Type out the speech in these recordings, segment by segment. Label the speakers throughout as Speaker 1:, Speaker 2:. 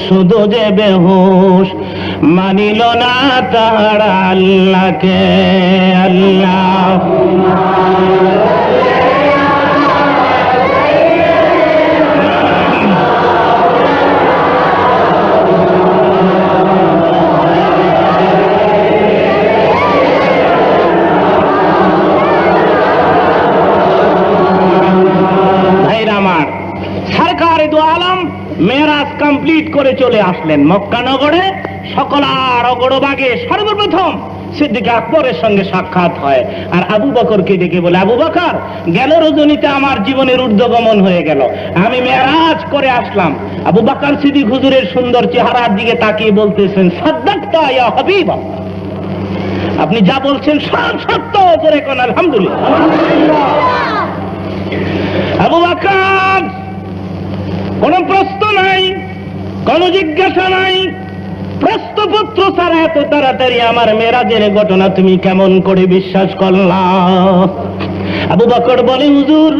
Speaker 1: শুধু যে বেহুশ, মানিল না তারা আল্লাহকে। আল্লাহ মেরাজ কমপ্লিট করে চলে আসলেন মক্কা নগরে। সকলার অগরবাগে সর্বপ্রথম সিদ্দিক আকবরের সঙ্গে সাক্ষাৎ হয়, আর আবু বকরকে ডেকে বলে, আবু বকর, গেল রজনীতে আমার জীবনের ঊর্ধ্বগমন হয়ে গেল, আমি মেরাজ করে আসলাম। আবু বকর সিদ্দিক হুজুরের সুন্দর চেহারার দিকে তাকিয়ে বলতেছেন, সাদ্দাকতা ইয়া হাবিব, আপনি যা বলছেন সব সত্য। জোরে কোন আলহামদুলিল্লাহ। আবু বকর, কোন প্রশ্ন নাই, কোন জিজ্ঞাসা নাই, প্রশ্নপত্র ছাড়া এত তাড়াতাড়ি আমার মেরাজের ঘটনা তুমি কেমন করে বিশ্বাস করলা? আবু বকর বলে, হুজুর,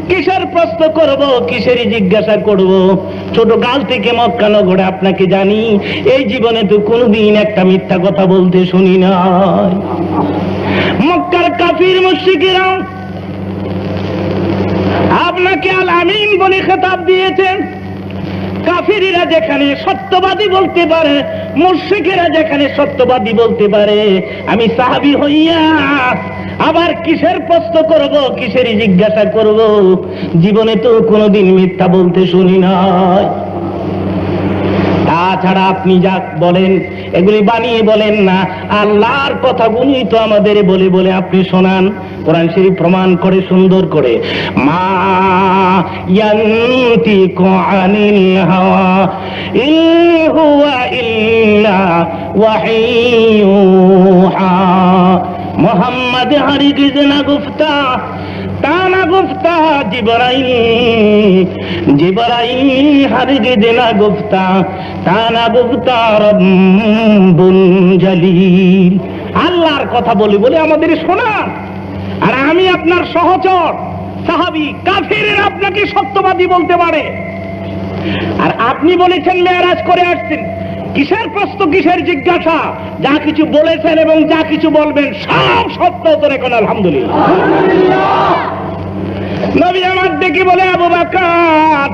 Speaker 1: কিসের প্রশ্ন করব, কিসেরই জিজ্ঞাসা করব? ছোট কাল থেকে মক্কা নগরে আপনাকে জানি, এই জীবনে তো কোনদিন একটা মিথ্যা কথা বলতে শুনি নাই। মক্কার কাফির মুশরিকেরা আপনাকে আল আমিন বলে খেতাব দিয়েছেন। কাফিরেরা যেখানে সত্যবাদী বলতে পারে, মুশরিকেরা যেখানে সত্যবাদী বলতে পারে, আমি সাহাবী হইয়া আবার কিসের প্রশ্ন করব, কিসেরই জিজ্ঞাসা করব? জীবনে তো কোনোদিন মিথ্যা বলতে শুনি নাই। তাছাড়া আপনি যা বলেন এগুলি বানিয়ে বলেন না, আল্লাহর কথাগুলি তো আমাদের বলে বলে আপনি শোনান। কোরআন শরীফ প্রমাণ করে সুন্দর করে, মা ইয়ান্তিকু আনিল হাওয়া ইন হুয়া ইল্লা ওয়াহিয়ুহা। মোহাম্মদ হারগিজ না গুফতা, তা না গুফতা জিবরাইল, জিবরাইল হারগিজ না গুফতা, তা না গুফতা রব্বুল জলিল। আল্লাহর কথা বলে বলে আমাদের শোনা, আর আমি আপনার সহচর সাহাবী, কাফিরেরা আপনাকে সত্যবাদী বলতে পারে, আর আপনি বলেছেন মেরাজ করে আসছেন। কিসের প্রশ্ন, কিসের জিজ্ঞাসা? যা কিছু বলেছেন এবং যা কিছু বলবেন সব সত্য। তো রেখুন আলহামদুলিল্লাহ। নবী আমার ডেকে বলে, আবু বকর,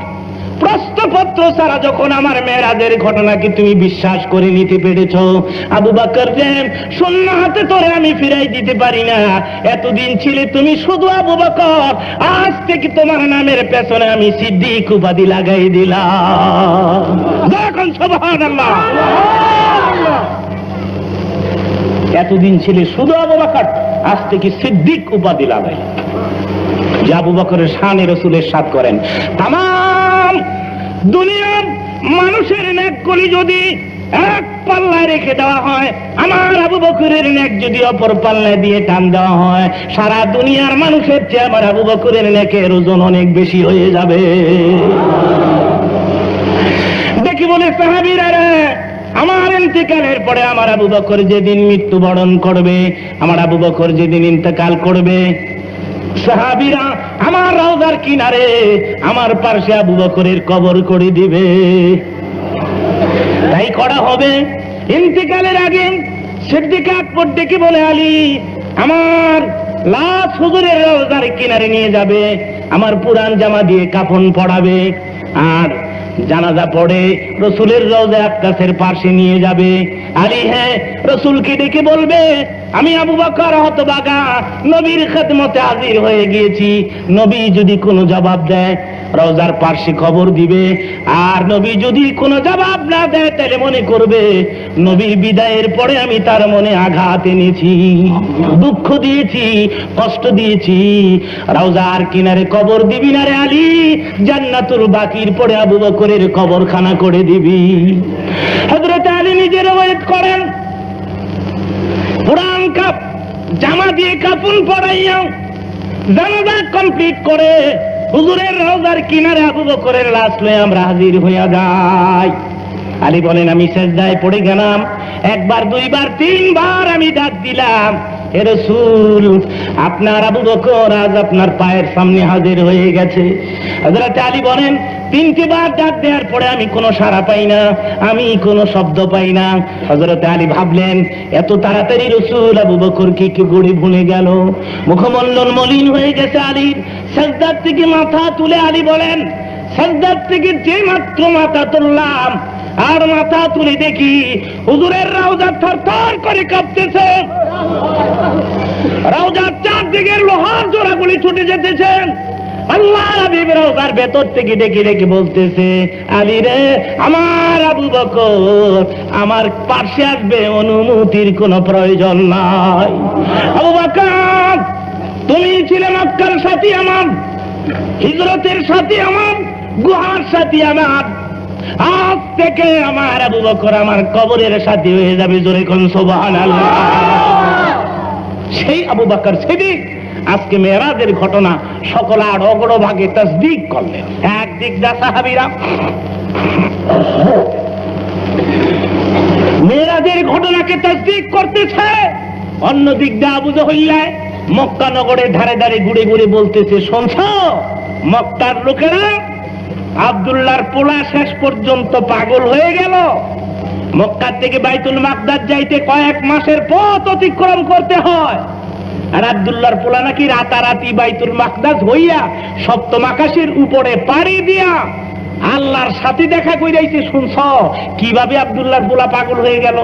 Speaker 1: প্রশ্নপত্র ছাড়া যখন আমার মেরাজের ঘটনাকে তুমি বিশ্বাস করে নিতে পেরেছ, আবু বকর রে, শূন্য হাতে তোরে আমি ফিরাই দিতে পারি না। এতদিন ছিলে তুমি শুধু আবু বকর, আজ থেকে তোমার নামের পেছনে আমি সিদ্দিক উপাধি লাগাই দিলাম। দেখুন সুবহানাল্লাহ। এতদিন ছিলে শুধু আবু বকর, আজ থেকে সিদ্দিক উপাধি লাগাই। যে আবু বকরের শানে রাসূলের সাথ করেন। তামাম দুনিয়ার মানুষের নেকগুলি যদি এক পাল্লায় রেখে দেওয়া হয়, আমার আবু বকরের নেক যদি অপর পাল্লায় দিয়ে টান দেওয়া হয়, সারা দুনিয়ার মানুষের চেয়ে আমার আবু বকরের নেকের ওজন অনেক বেশি হয়ে যাবে। দেখি বলে সাহাবীরা, আমার ইন্তেকালের পরে আমার আবু বকর যেদিন মৃত্যুবরণ করবে, আমার আবু বকর যেদিন ইন্তেকাল করবে, সাহাবীরা আমার রওজার কিনারে আমার পাশে আবু বকরের কবর করে দিবে। তাই করা হবে। ইন্তেকালের আগে সিদ্দিক আকবর ডেকে বলে, আলী, আমার লাশ হুজুরের রওজার কিনারে নিয়ে যাবে, আমার পুরান জামা দিয়ে কাফন পরাবে, আর জানাজা পড়ে রসুলের রওজা আকদাসের পাশে নিয়ে যাবে। আলী হ্যাঁ, রসুলকে ডেকে বলবে, আমি আবু বকর হতভাগা নবীর খেদমতে হাজির হয়ে গিয়েছি। নবী যদি কোনো জবাব দেয়, রওজার পাশে খবর দিবে, আর নবী যদি কোনো জবাব না দেয়, তাহলে মনে করবে নবীর বিদায়ের পরে আমি তার মনে আঘাত এনেছি, দুঃখ দিয়েছি, কষ্ট দিয়েছি। রওজার কিনারে কবর দিবি না রে আলী, জান্নাতুল বাকির পরে আবু বকরের কবরখানা করে দিবি। হযরত আলী নিজে রওয়ায়াত করেন, পুরান জামা দিয়ে কাফন পরাইয়া জানাজা কমপ্লিট করে হুজুরের রওজার কিনারে আবু বকরের লাশ লয়ে আমরা হাজির হইয়া যাই। আলী বলেন, আমি সেজদায় পড়ে গেলাম, একবার, দুইবার, তিনবার আমি ডাক দিলাম, হে রাসূল, আপনার আবু বকর আজ আপনার পায়ের সামনে হাজির হয়ে গেছে। হযরত আলী বলেন, 3টি বার ডাক দেওয়ার পরে আমি কোনো সাড়া পাই না, আমি কোনো শব্দ পাই না। হযরত আলী ভাবলেন এত তাড়াতাড়ি রাসূল আবু বকর কি গড়ে ভুলে গেল। মুখমণ্ডল মলিন হয়ে গেছে আলীর। সাজদার থেকে মাথা তুলে আলী বলেন, সাজদার থেকে যে মাত্র মাথা তুললাম আর মাথা তুলে দেখি হুজুরের রওজা থরথর করে কাঁপতেছে, রওজার চারদিকে লোহার জোড়াগুলি ছুটে যেতেছে। আল্লাহ হাবিব রওজার ভেতর থেকে ডেকে ডেকে বলতেছে, আলী রে আমার আবু বকর, আমার পাশে আসবে, অনুমতির কোনো প্রয়োজন নাই। আবু বকর তুমি ছিলে মক্কার সাথী আমার, হিজরতের সাথী আমার, গুহার সাথী আমার। আজ থেকে আমার আবু বকর আমার কবরের সাথী হয়ে যাবে। জোরে কোন সুবহানাল্লাহ। সেই আবু বকর সিদ্দিক আজকে মেরাজের ঘটনা সকল আর অগড় ভাগে তাসদীক করলেন। একদিক দা সাহাবীরা মেরাজের ঘটনাকে তাসদীক করতেছে, অন্যদিক দা আবু জাহল মক্কা নগরের ধারে ধারে ঘুরে ঘুরে বলতেছে, শুনছো মক্কার লোকেরা আব্দুল্লাহর পোলা শেষ পর্যন্ত পাগল হয়ে গেল। মক্কা থেকে বাইতুল মাকদাস যাইতে কয়েক মাসের পথ অতিক্রম করতে হয়, আর আব্দুল্লাহর পোলা নাকি রাতারাতি বাইতুল মাকদাস হইয়া সপ্তম আকাশের উপরে পাড়ি দিয়া আল্লাহর সাথে দেখা কইরাইছে। শুনছ কিভাবে আব্দুল্লাহর পোলা পাগল হয়ে গেল?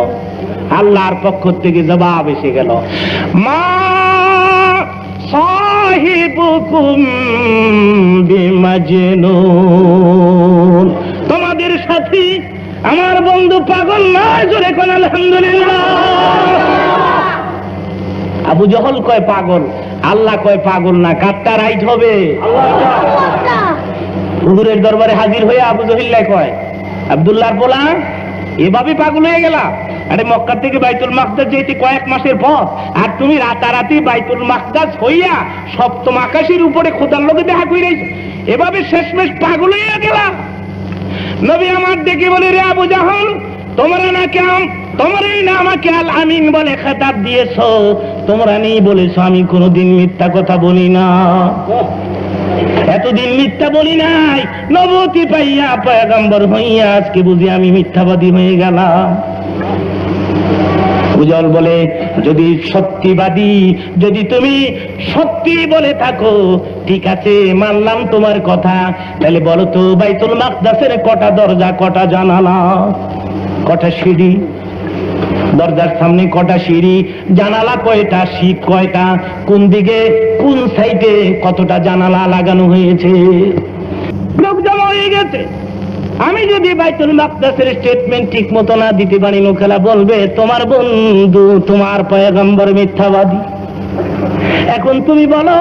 Speaker 1: আল্লাহর পক্ষ থেকে জবাব এসে গেল, মা সাহিবুকুম বিমাজনুন, তোমাদের সাথী আমার বন্ধু পাগল নয়। জোরে কোন আলহামদুলিল্লাহ। আবু জহল কয় পাগল, আল্লাহ কয় পাগল না। কারটা রাইট হবে? হুজুরের দরবারে হাজির হয়ে আবু জহল কয়, আব্দুল্লাহর পোলা এভাবে পাগল হয়ে গেলা? আরে মক্কা থেকে বাইতুল মাকদাস যেতে কয়েক মাসের পথ, আর তুমি রাতারাতি বাইতুল মাকদাস হইয়া সপ্তম আকাশের উপরে খোদার লোকে দেখা কইরাইছো, এভাবে শেষমেশ পাগল হয়ে গেলা। নবী আমার ডেকে বলে, রে আবু জাহল, তোমরা না আমাকে আল আমিন বলে খেতাব দিয়েছো, তোমরা নেই বলেছো আমি কোনোদিন মিথ্যা কথা বলি না, এতদিন মিথ্যা বলি নাই। নবুয়তি পাইয়া পয়গম্বর হইয়া আজকে বুঝি আমি মিথ্যাবাদী হয়ে গেলাম। উজল বলে, যদি সত্যিবাদী, যদি তুমি সত্যি বলে থাকো, ঠিক আছে মানলাম তোমার কথা, তাহলে বলো তো বাইতুল মাকদাসের কটা দরজা, কটা জানালা, কটা সিঁড়ি? দরজার সামনে কটা সিঁড়ি, জানালা কয়টা, শীত কয়টা, কোন দিকে কোন সাইডে কতটা জানালা লাগানো হয়েছে? লোক জমা হয়ে গেছে। আমি যদি বাইতুল মাকদাসের স্টেটমেন্ট ঠিক মতো না দিতে পারি, লোকেরা বলবে তোমার বন্ধু, তোমার পয়গম্বর মিথ্যাবাদী। এখন তুমি বলো,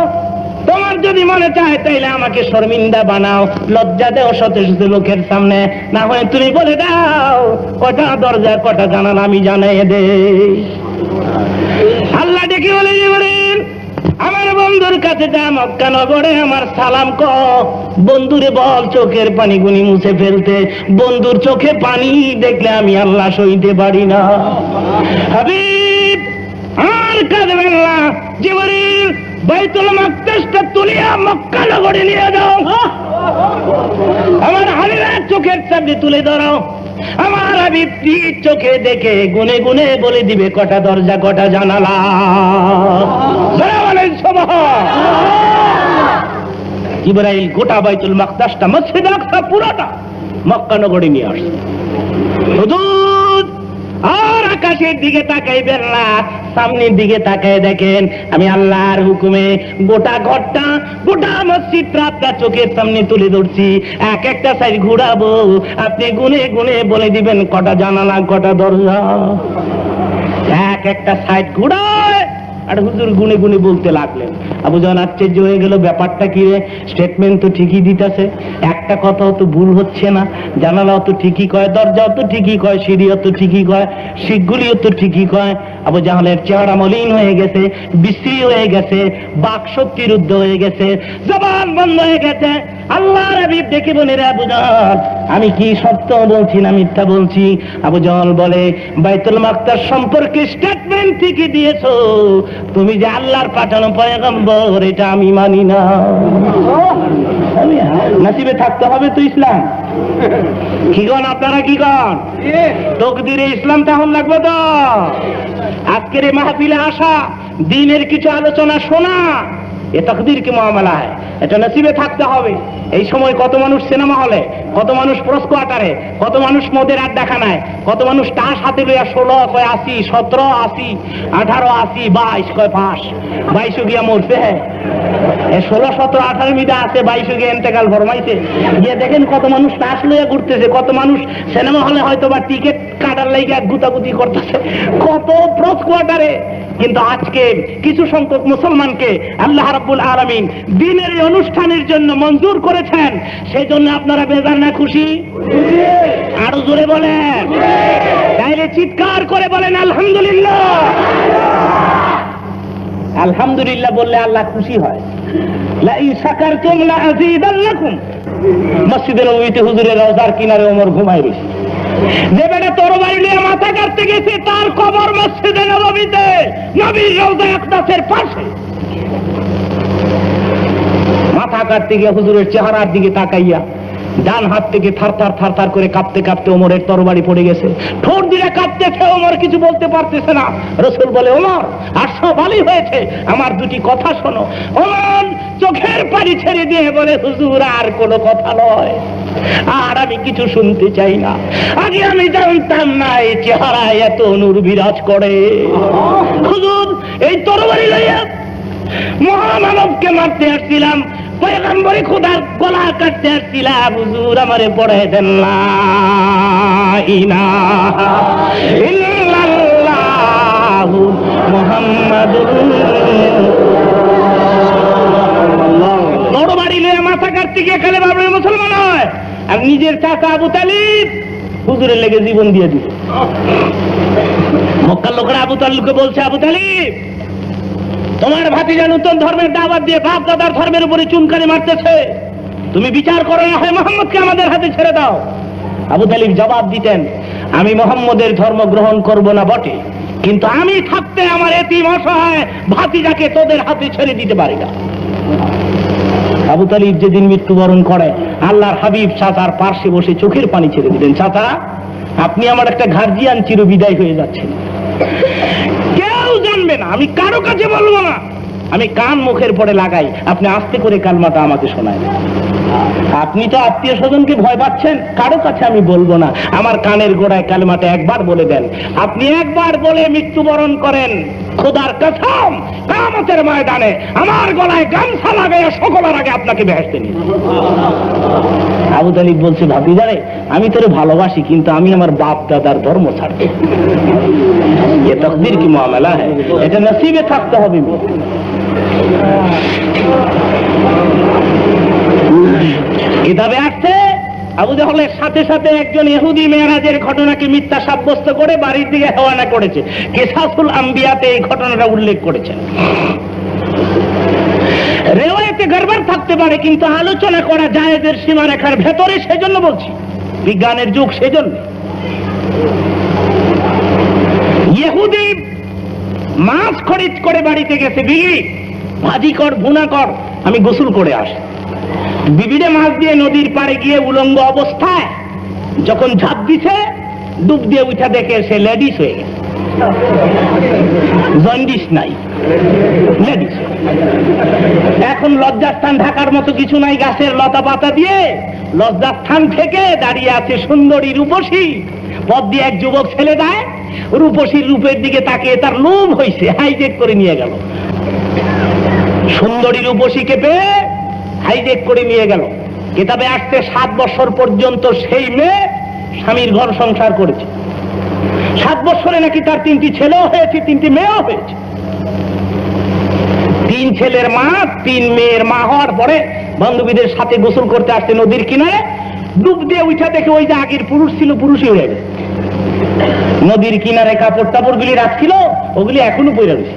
Speaker 1: তোমার যদি মনে চায় তাইলে আমাকে শর্মিন্দা বানাও, লজ্জা দেও শত শত লোকের সামনে, না হয় তুমি বলে দাও কটা দরজা, কটা জানালা আমি জানাই দে। আল্লাহ ডেকে বলে, জিবরিল আমার বন্ধুর কাছে যা, মক্কা নগরে আমার সালাম ক, বন্ধুরে বল চোখের পানি গুনি মুছে ফেলতে। বন্ধুর চোখে পানি দেখলে আমি আল্লাহ সইতে পারি না। হাবিব আর কাঁদবেন না, জিবরিল বাইতুল মাকদাসটা তুলিয়া মক্কা নগরে নিয়ে যাও, আমার হালিরা চোখের সামনে তুলে ধরো, আমার হাবিব চোখে দেখে গুনে গুনে বলে দিবে কটা দরজা, কটা জানালা। জিবরাইল গোটা বাইতুল মাকদাসটা, মসজিদ আকসা পুরোটা মক্কা নগরে নিয়ে আসে। হুজুর আর আকাশের দিকে তাকাইবেন না, সামনের দিকে তাকায় দেখেন আমি আল্লাহর হুকুমে গোটা ঘরটা, গোটা মসজিদটা আপনার চোখের সামনে তুলে ধরছি। এক একটা সাইড ঘুরাবো, আপনি গুনে গুনে বলে দিবেন কটা জানালা, কটা দরজা। এক একটা সাইড ঘুরায় আর হুজুর গুনে গুনে বলতে লাগলেন। আবু জাহল আশ্চর্য হয়ে গেল, ব্যাপারটা কি রে? স্টেটমেন্ট তো ঠিকই দিতেছে, একটা কথাও তো ভুল হচ্ছে না, জানালাও তো ঠিকই কয়, দরজাও তো ঠিকই কয়, সিঁড়িও তো ঠিকই কয়, শিখগুলিও তো ঠিকই কয়। আবু জাহলের চেহারা মলিন হয়ে গেছে, বিশ্রী হয়ে গেছে, বাক শক্তি রুদ্ধ হয়ে গেছে, জবান বন্ধ হয়ে গেছে। আল্লাহর হাবিব দেখে বলে, রে আবু জাহল আমি কি সত্য বলছি না মিথ্যা বলছি? আবু জাহল বলে, বাইতুল মাকদাস সম্পর্কে স্টেটমেন্ট ঠিকই দিয়েছো, তুমি যে আল্লাহর পাঠানো পয়গম্বর এটা আমি মানি না। নসিবে থাকতে হবে তো ইসলাম। কি কন আপনারা, কি কন? তকদিরে ইসলাম তখন লাগবে তো। আজকের এই মাহফিলে আসা, দিনের কিছু আলোচনা শোনা, এ তকদির কি মামলা হয়, এটা নসিবে থাকতে হবে। এই সময় কত মানুষ সিনেমা হলে, কত মানুষ প্রস কোয়ার্টারে, কত মানুষ মদের আড্ডাখানায়, কত মানুষ তাস হাতে লইয়া 16 কয় 80, 17 80, 18 80, 22 কয় ফাঁস, 22 গিয়া মরছে। হ্যাঁ, 16 17 18 মিটা আছে, 22 গিয়ে এন্তেকাল ফরমাইছে। গিয়ে দেখেন কত মানুষ তাস লইয়া ঘুরতেছে, কত মানুষ সিনেমা হলে হয়তো বা টিকিট কাটার লাইগা গুতাগুতি করতেছে, কত প্রস কোয়ার্টারে। কিন্তু আজকে কিছু সংখ্যক মুসলমানকে আল্লাহ রাব্বুল আলামিন দ্বীনের এই অনুষ্ঠানের জন্য মঞ্জুর করেছেন, সেই জন্য আপনারা বেজার না খুশি? আরো জোরে বলেন, তাইলে চিৎকার করে বলেন আলহামদুলিল্লাহ। আলহামদুলিল্লাহ বললে আল্লাহ খুশি হয়। লা ইন শাকারতুম লা আযীদান্নাকুম। মসজিদে নববীতে হুজুরের রওজার কিনারে ওমর ঘুমায় রয়েছে। যে বেটা তরবারি নিয়ে মাথা কাটতে গেছে, তার কবর মসজিদে নববীতে, নবীর রওজা আকদাসের পাশে। মাথা কাটতে গিয়ে হুজুরের চেহারার দিকে তাকাইয়া ডান হাত থেকে থারথার করে কাঁপতে কাঁপতে ওমরের তরবারি পড়ে গেছে। ঠোঁট দিয়ে কাঁপতেছে, ওমর কিছু বলতে পারতেছে না। রাসূল বলে, ওমর আর সব ভালোই হয়েছে, আমার দুটি কথা শোনো। ওমর চোখের পানি ছেড়ে দিয়ে বলে, হুজুর আর কোনো কথা নয়, আর আমি কিছু শুনতে চাই না। আগে আমি জানতাম না এই চেহারায় এত নূর বিরাজ করে। হুজুর এই তরবারি লইয়া মহামানবকে মারতে আসছিলাম, পয়গম্বরে খোদার গলা কাটতে আসছিলাম, হুজুর আমারে পড়ায় দেন লা ইলাহা ইল্লাল্লাহু মুহাম্মাদুর রাসূলুল্লাহ। তরবারি লইয়া মাথা কাটতে গিয়ে কালে বাবরে মুসলমান হয়, আর নিজের চাচা আবু তালিব হুজুরের লেগে জীবন দিয়ে দিল। মক্কার লোকেরা আবু তালিবকে বলছে, আবু তালিব তোমার ভাতিজা নতুন ধর্মের দাওয়াত দিয়ে বাপ দাদার ধর্মের উপরে চুনকানি মারতেছে, তুমি বিচার করো, না হয় মোহাম্মদকে আমাদের হাতে ছেড়ে দাও। আবু তালিব জবাব দিতেন, আমি মোহাম্মদের ধর্ম গ্রহণ করব না বটে, কিন্তু আমি থাকতে আমার এতিম অসহায় ভাতিজাকে তোদের হাতে ছেড়ে দিতে পারি না। আবু তালিব যেদিন মৃত্যুবরণ করে, আল্লাহর হাবিব চাচার পার্শ্বে বসে চোখের পানি ছেড়ে দিলেন। চাচা, আপনি আমার একটা গার্জিয়ান, চির বিদায় হয়ে যাচ্ছেন, কেউ জানবে না, আমি কারো কাছে বলবো না, আমি কান মুখের পরে লাগাই, আপনি আস্তে করে কালমাটা আমাকে শোনায়। আপনি তো আত্মীয় স্বজনকে ভয় পাচ্ছেন, কারো কাছে আমি বলবো না, আমার কানের গোড়ায় কালমাটা একবার বলে দেন। আপনি একবার বলে মৃত্যুবরণ করেন, খোদার কসম কিয়ামতের ময়দানে আমার গলায় গামছা লাগাইয়া সকলের আগে আপনাকে বেহেশতে নিয়ে। আবু তালিব বলছে, ভাতিজারে আমি তোরে ভালোবাসি, কিন্তু আমি আমার বাপ দাদার ধর্ম ছাড়ব। ये तकदीर की मामला है, এটা নসিবে থাকতে হবে। কিতাবে আসছে আবু জাহলের সাথে সাথে একজন ইহুদি মেরাজের ঘটনাকে মিথ্যা সাব্যস্ত করে বাড়ির দিকে রওনা করেছে। কিসাসুল আম্বিয়াতে এই ঘটনাটা উল্লেখ করেছেন। রেওয়ায়েতে গড়বড় থাকতে পারে, কিন্তু আলোচনা করা জায়েজের সীমারেখার ভেতরে, সেজন্য বলছি, বিজ্ঞানের যুগ সেজন্য। ইহুদি মাছ খরিদ করে বাড়িতে গেছে, বিবি ভাজি কর ভুনা কর, আমি গোসল করে আসি। বিবিরে মাছ দিয়ে নদীর পাড়ে গিয়ে উলঙ্গ অবস্থায় যখন ঝাঁপ দিছে, ডুব দিয়ে উঠা দেখে সে লেডিস হয়ে গেছে, জন্ডিস নাই, লেডিস। এখন লজ্জাস্থান ঢাকার মতো কিছু নাই, গাছের লতা পাতা দিয়ে লজ্জাস্থান থেকে দাঁড়িয়ে আছে সুন্দরী রূপসী। পথ দিয়ে এক যুবক ছেলে দেয়, রূপসীর রূপের দিকে তাকিয়ে তার লোভ হয়েছে, হাইজেক করে নিয়ে গেল। সুন্দরী রূপসীকে পেয়ে হাইজেক করে নিয়ে গেল। কিতাবে আসছে 7 বছর পর্যন্ত সেই মেয়ে স্বামীর ঘর সংসার করেছে। 7 বছরে নাকি তার 3টি ছেলেও হয়েছে, 3টি মেয়েও হয়েছে। 3 ছেলের মা, 3 মেয়ের মা হওয়ার পরে বান্ধবীদের সাথে গোসল করতে আসছে নদীর কিনারে, ডুব দিয়ে উঠা দেখে ওই যে আগের পুরুষ ছিল, পুরুষই হয়ে গেছে। নদীর কিনারে কাপড় টাপড় গুলি রাখছিল, ওগুলি এখনো পড়ে রয়েছে।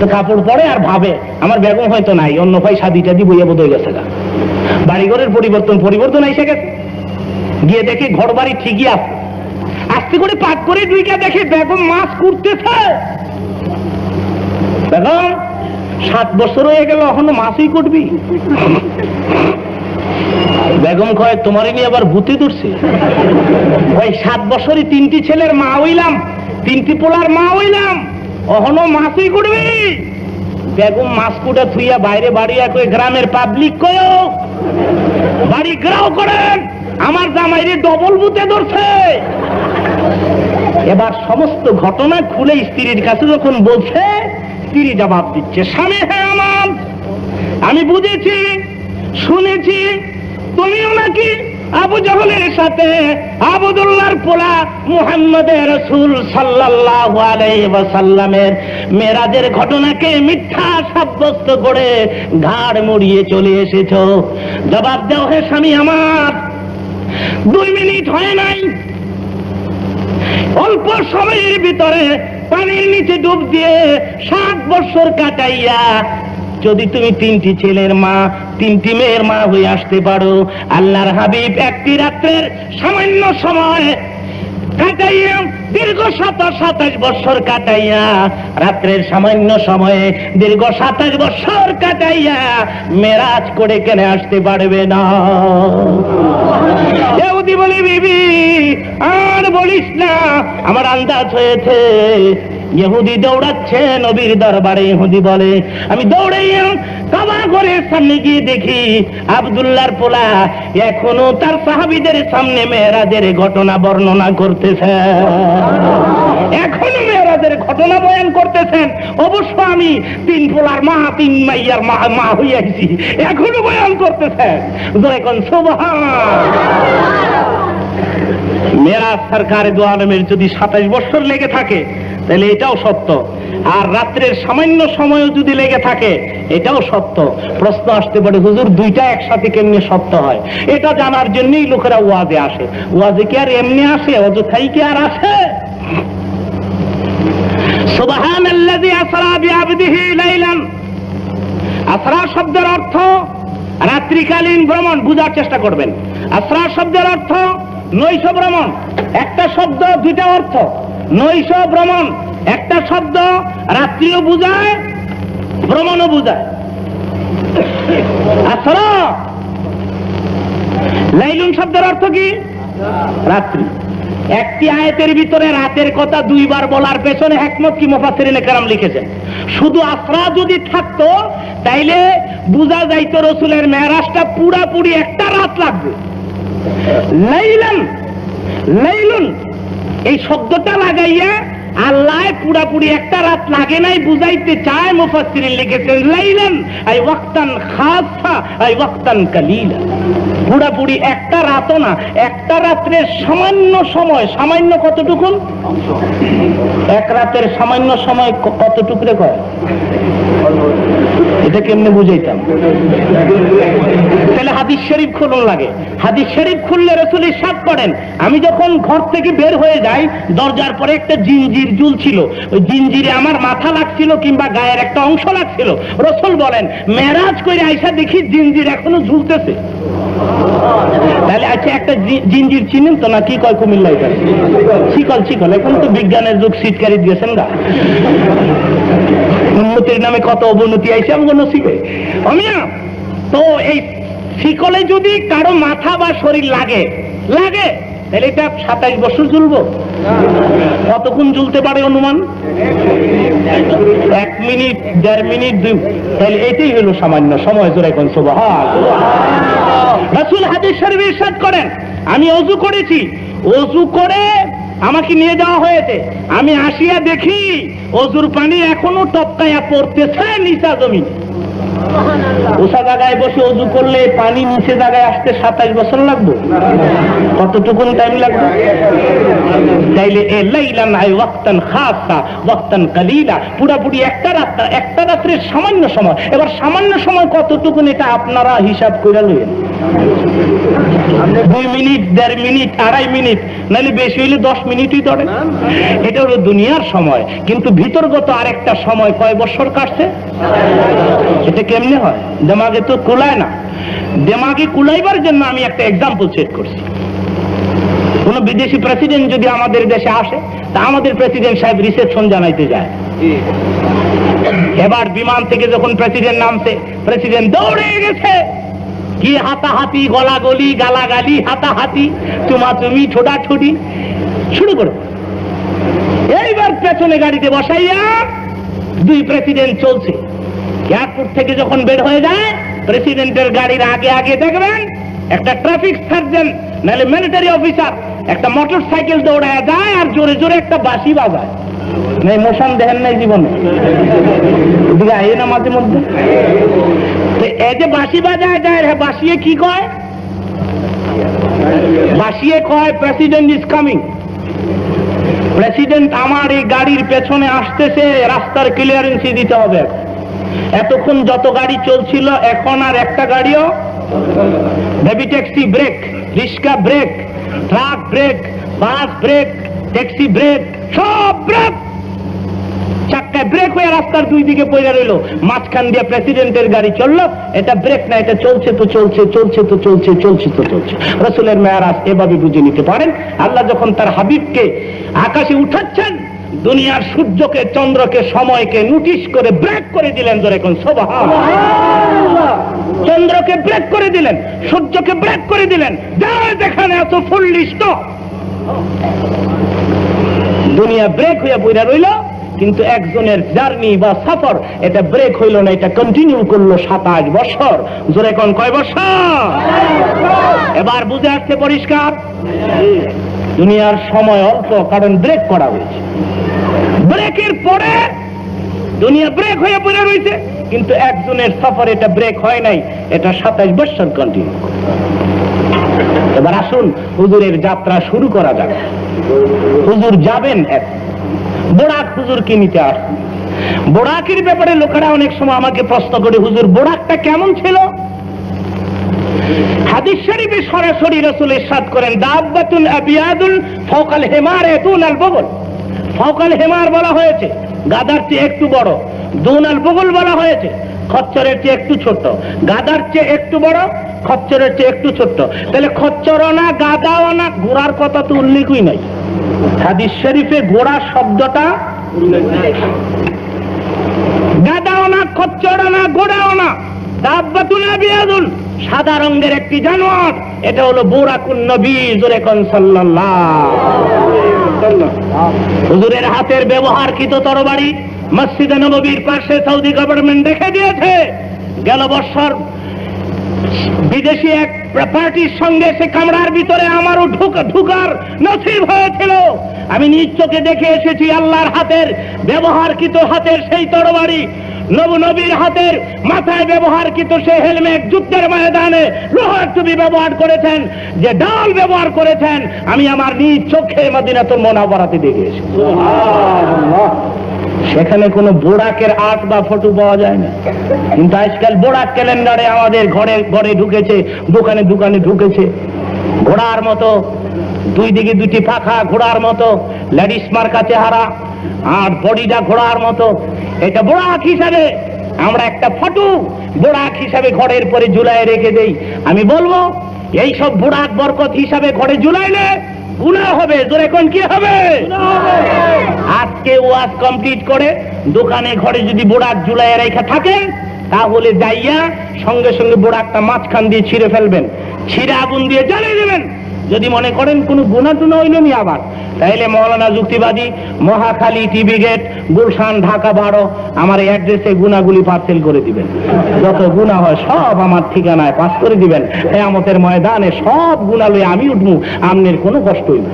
Speaker 1: তো কাপড় পরে আর ভাবে আমার বেগম হয়তো নাই, অন্য ভাই শাদি টাদি বইয়া বোধ হয়ে গেছে। বাড়িঘরের পরিবর্তন এসে গেছে। গিয়ে দেখে ঘর বাড়ি ঠিকই আছে, আস্তে করে পাক করে দুইটা দেখে বেগম মাছ কুটতেছে। বেগম 7 বছর হয়ে গেল, এখনো মাছই কুটবি? বেগম কয় তোমারই নিয়ে আবার ভূতি ধরছে। ওই 7 বছরই 3টি ছেলের মা হইলাম, 3টি পোলার মা হইলাম, অহনো মাছই করবি। বেগম মাছ কুটা থুইয়া বাইরে বাড়িয়া কই গ্রামের পাবলিক কয় বাড়ি গ্রাও করেন, আমার জামাইরে ডবল ভূতে ধরছে। এবার সমস্ত ঘটনা খুলে স্ত্রীর কাছে যখন বলছে, স্ত্রী জবাব দিচ্ছে, স্বামী হ্যাঁ আমার, আমি বুঝেছি শুনেছি তুমিও নাকি আবু জাহলের সাথে আবদুল্লাহর পোলা মুহাম্মদের রাসূল সাল্লাল্লাহু আলাইহি ওয়াসাল্লামের মেরাজের ঘটনাকে মিথ্যা সাব্যস্ত করে ঘাড় মুড়িয়ে চলে এসেছো। জবাব দাও হে স্বামী আমার, 2 মিনিট হয় নাই, অল্প সময়ের ভিতরে পানির নিচে ডুব দিয়ে 7 বছর কাটাইয়া যদি তুমি 3টি ছেলের মা 3টি মেয়ের মা হয়ে আসতে পারো, আল্লাহর হাবিব একটি রাত্রের সামান্য সময় কাটাইয়া দীর্ঘ 27 বছর কাটাইয়া, রাত্রের সামান্য সময়ে দীর্ঘ 27 বছর কাটাইয়া মেরাজ করে কেন আসতে পারবে না? ইহুদি বলে বিবি আর বলিস না, আমার আন্দাজ হয়েছে। ইহুদি দৌড়াচ্ছে নবীর দরবারে। ইহুদি বলে আমি দৌড়াইয়া কাবা ঘরের সামনে গিয়ে দেখি আব্দুল্লাহর পোলা এখনো তার সাহাবীদের সামনে মেরাজের ঘটনা বর্ণনা করতেছেন, এখনো মেরাজের ঘটনা বয়ান করতেছেন। অবশ্য আমি 3 পোলার মা 3 মাইয়ার মা হইয়াছি, এখনো বয়ান করতেছেন। এখন সুবহান। মেরাজ সরকারে দু আলমের যদি 27 বছর লেগে থাকে তাহলে এটাও সত্য, আর রাত্রের সামান্য সময়ও যদি লেগে থাকে এটাও সত্য। প্রশ্ন আসতে পারে হুজুর দুইটা একসাথে কেমনে সত্য হয়? এটা জানার জন্যই লোকেরা ওয়াজে আসে। ওয়াজে কি আর এমনি আসে? অযথাই কি আর আসে? সুবহানাল্লাযী আসরা বিআবদিহি লাইলান। আসরা শব্দের অর্থ রাত্রিকালীন ভ্রমণ, বুঝার চেষ্টা করবেন। আসরা শব্দের অর্থ নৈশ ভ্রমণ। একটা শব্দ দুইটা অর্থ, নৈশ ভ্রমণ একটা শব্দ, রাত্রিও বুঝায় ভ্রমণও বুঝায়। আসরা লাইলুন শব্দের অর্থ কি? রাত্রি। একটি আয়াতের ভিতরে রাতের কথা 2 বার বলার পেছনে হিকমত কি মুফাসসিরিনে কেরাম লিখেছেন। শুধু আসরা যদি থাকতো তাইলে বুঝা যাইতো রাসূলের মেরাজটা পুরাপুরি একটা রাত লাগবে। লাইলান লাইলুন এই শব্দটা লাগাইয়া আল্লাহ পুরাপুরি একটা রাত লাগে নাই বুঝাইতে চায়। মুফাসসিরিন লিখেছেন লাইলান আই ওয়াক্তান খাসা আই ওয়াক্তান কালিলা, পুরাপুরি একটা রাতও না, একটা রাত্রের সামান্য সময়। সামান্য কতটুকু? এক রাতের সামান্য সময় কতটুকু রে কয়? এটা কেমনে বুঝাইতাম? তাহলে হাদিস শরীফ খুলুন লাগে। হাদিস শরীফ খুললে রাসূল ইরশাদ করেন, আমি যখন ঘর থেকে বের হয়ে যাই দরজার পরে একটা জিঞ্জির ঝুলছিল, ওই জিঞ্জিরে আমার মাথা লাগছিল কিংবা গায়ের একটা অংশ লাগছিল। রাসূল বলেন মেরাজ করে আইসা দেখি জিঞ্জির এখনো ঝুলতেছে। তাহলে আচ্ছা একটা জিঞ্জির চিনেন তো না? কি কয় কুমিল্লায়? শিকল। শিকল। এখন তো বিজ্ঞানের যুগ, সিটকারি দিয়েছেন গা। উন্নতির নামে কত অবনতি আইছে আমার নসিবে। অমিয়া তো এই শিকলে যদি কারো মাথা বা শরীর লাগে তাহলে এটা 27 বছর ঝুলবো? কতক্ষণ ঝুলতে পারে অনুমান? 1 মিনিট 1.5 মিনিট 2। তাহলে এটাই হলো সামান্য সময়। জোরে কোন সুবহান। রাসূল হাদিস শরীফে ইরশাদ করেন, আমি ওযু করেছি, ওযু করে আমাকে নিয়ে যাওয়া হয়েছে, আমি আসিয়া দেখি ওযুর পানি এখনো টপকায়া পড়তেছে নিচা জমিন। উঁচা জায়গায় বসে ওযু করলে পানি নিচে জায়গায় আসতে 27 বছর লাগবে? কতটুকুন টাইম লাগবে? তাইলে এ লাইলান আই ওয়াক্তান খাসা ওয়াক্তান কালিলা, পুরাপুরি একটা রাত্রের সামান্য সময়। এবার সামান্য সময় কতটুকুন এটা আপনারা হিসাব করে লইয়েন। 2 মিনিট 1.5 মিনিট 2.5 মিনিট, নাহলে বেশি হইলে 10 মিনিটই ধরে। এটা হলো দুনিয়ার সময়, কিন্তু ভিতরগত আরেকটা সময় কয় বছর কাটছে? এটা কেমনে হয়? দিমাগে তো কুলায় না। দিমাগে কুলাইবার জন্য আমি একটা এক্সাম্পল সেট করছি। কোন বিদেশি প্রেসিডেন্ট যদি আমাদের দেশে আসে, তা আমাদের প্রেসিডেন্ট সাহেব রিসেপশন জানাইতে যায়। এবার বিমান থেকে যখন প্রেসিডেন্ট নামছে, প্রেসিডেন্ট দৌড়ে গেছে কি হাতাহাতি, গলাগলি, গালাগালি, হাতাহাতি, চুমাচুমি, ছোটাছুটি শুরু করো। এইবার পেছনে গাড়িতে বসাইয়া দুই প্রেসিডেন্ট চলছে। এয়ারপোর্ট থেকে যখন বের হয়ে যায়, প্রেসিডেন্টের গাড়ির আগে আগে দেখবেন একটা ট্রাফিক সার্জন নাহলে মিলিটারি অফিসার একটা মোটর সাইকেল দৌড়ায় যায় আর জোরে জোরে একটা বাঁশি বাজায়। নাই মোশন দেখেন নাই জীবনে, দিকে আইয়ে না মাঝে মধ্যে। এই যে বাঁশি বাজায় যায়, বাঁশিয়ে কি কয়? বাঁশিয়ে কয় প্রেসিডেন্ট ইজ কামিং। প্রেসিডেন্ট আমার এই গাড়ির পেছনে আসতেছে, রাস্তার ক্লিয়ারেন্সই দিতে হবে। এতক্ষণ যত গাড়ি চলছিল, এখন আর একটা গাড়িও, বেবি ট্যাক্সি ব্রেক, রিক্সা ব্রেক, ট্রাক ব্রেক, বাস ব্রেক, ট্যাক্সি ব্রেক, সব ব্রেক। চাক্কায় ব্রেক হয়ে রাস্তার দুই দিকে পড়ে রইল, মাঝখান দিয়ে প্রেসিডেন্টের গাড়ি চললো। এটা ব্রেক না, এটা চলছে তো চলছে, চলছে তো চলছে, চলছে তো চলছে। রাসূলের মেরাজ এভাবে বুঝে নিতে পারেন। আল্লাহ যখন তার হাবিবকে আকাশে উঠাচ্ছেন, দুনিয়ার সূর্যকে, চন্দ্রকে, সময়কে নোটিশ করে ব্রেক করে দিলেন। ধরে এখন সুবহানাল্লাহ। চন্দ্রকে ব্রেক করে দিলেন, সূর্যকে ব্রেক করে দিলেন, যা যেখানে এত ফুল লিস্ট। দুনিয়া ব্রেক হয়ে পড়ে রইল, কিন্তু একজনের জার্নি বা সফর এটা ব্রেক হইল না, এটা কন্টিনিউ করলো 27 বছর। জোরে কোন কয় বছর? এবার বুঝে আসছে পরিষ্কার, দুনিয়ার সময় অল্প, কারণ ব্রেক করা হয়েছে। ব্রেকের পরে দুনিয়া ব্রেক হয়ে পড়ে রয়েছে, কিন্তু একজনের সফর এটা ব্রেক হয় নাই, এটা 27 বছর কন্টিনিউ। এবার আসুন হুজুরের যাত্রা শুরু করা যাক। হুজুর যাবেন বোরাক, হুজুর কি নিতে আসছেন। বোরাকের ব্যাপারে লোকেরা অনেক সময় আমাকে প্রশ্ন করে, হুজুর বোরাকটা কেমন ছিল? হাদিস শরীফে সরাসরি রাসূল ইরশাদ করেন, দাব্বাতুন আবিয়াদুন ফাওকাল হিমার দুনাল বগল। ফাওকাল হিমার বলা হয়েছে গাধার চেয়ে একটু বড়, দুনাল বগল বলা হয়েছে খচ্চরের চেয়ে একটু ছোট। গাধার চেয়ে একটু বড়, খচ্চরের চেয়ে একটু ছোট। তাহলে খচ্চরও না, গাধাও না, ঘোড়ার কথা তো উল্লেখই নাই। হাদিস শরীফে ঘোড়া শব্দটা গাধাও না, খচ্চরও না, ঘোড়াও না, দাব্বাতুন আবিয়াদুন, সাদা রঙের একটি জানোয়ার। এটা হলো বুরাকুন নবী। জোরে কোন সাল্লাল্লাহু। হুজুরের হাতের ব্যবহারকৃত তরবারি মসজিদে নববীর পাশে সৌদি গভর্নমেন্ট রেখে দিয়েছে। গেল বছর বিদেশি এক পার্টির সঙ্গে সে কামরার ভিতরে আমারও ঢুকার নসিব হয়েছিল। আমি নিজ চোখে দেখে এসেছি আল্লাহর হাতের ব্যবহারকৃত হাতের সেই তরবারি, নবীর হাতের মাথায় ব্যবহারকৃত সেই হেলমেট, যুদ্ধের ময়দানে লোহার টুপি ব্যবহার করেছেন, যে ঢাল ব্যবহার করেছেন, আমি আমার নিজ চোখে মদিনাতুল মুনাওয়ারাতে দেখে এসেছি। সুবহানাল্লাহ। সেখানে কোনো বোরাকের আর্ট বা ফটো পাওয়া যায় না, কিন্তু আজকাল বোরাক ক্যালেন্ডারে আমাদের ঘরে ঘরে ঢুকেছে, দোকানে দোকানে ঢুকেছে। ঘোড়ার মতো, দুই দিকে দুটি পাখা, ঘোড়ার মতো, লেডিস মার্কা চেহারা, আর বডিটা ঘোড়ার মতো। এটা বোরাক হিসাবে আমরা একটা ফটো বোরাক হিসাবে ঘরের পরে ঝুলায় রেখে দেই। আমি বলবো এইসব বোরাক বরকত হিসাবে ঘরে ঝুলাইলে গুনাহ হবে। জোরে কোন কি হবে? আজকে ওয়াজ কমপ্লিট করে দোকানে ঘরে যদি বোরাক ঝুলায় রেখে থাকেন, তাহলে যাইয়া সঙ্গে সঙ্গে বোরাকটা মাঝখান দিয়ে ছিঁড়ে ফেলবেন, ছিঁড়ে আগুন দিয়ে জ্বালিয়ে দেবেন। যদি মনে করেন কোনো গুনাহ টুনা হইল নি আবার, তাইলে মৌলানা যুক্তিবাদী, মহাখালী, টিভি গেট, গুলশান, ঢাকা 12 আমার এই অ্যাড্রেসে গুনাহগুলি পার্সেল করে দিবেন। যত গুনাহ হয় সব আমার ঠিকানায় পাস করে দিবেন। কিয়ামতের ময়দানে সব গুনাহ লয়ে আমি উঠবো, আমনের কোনো কষ্ট হইবে।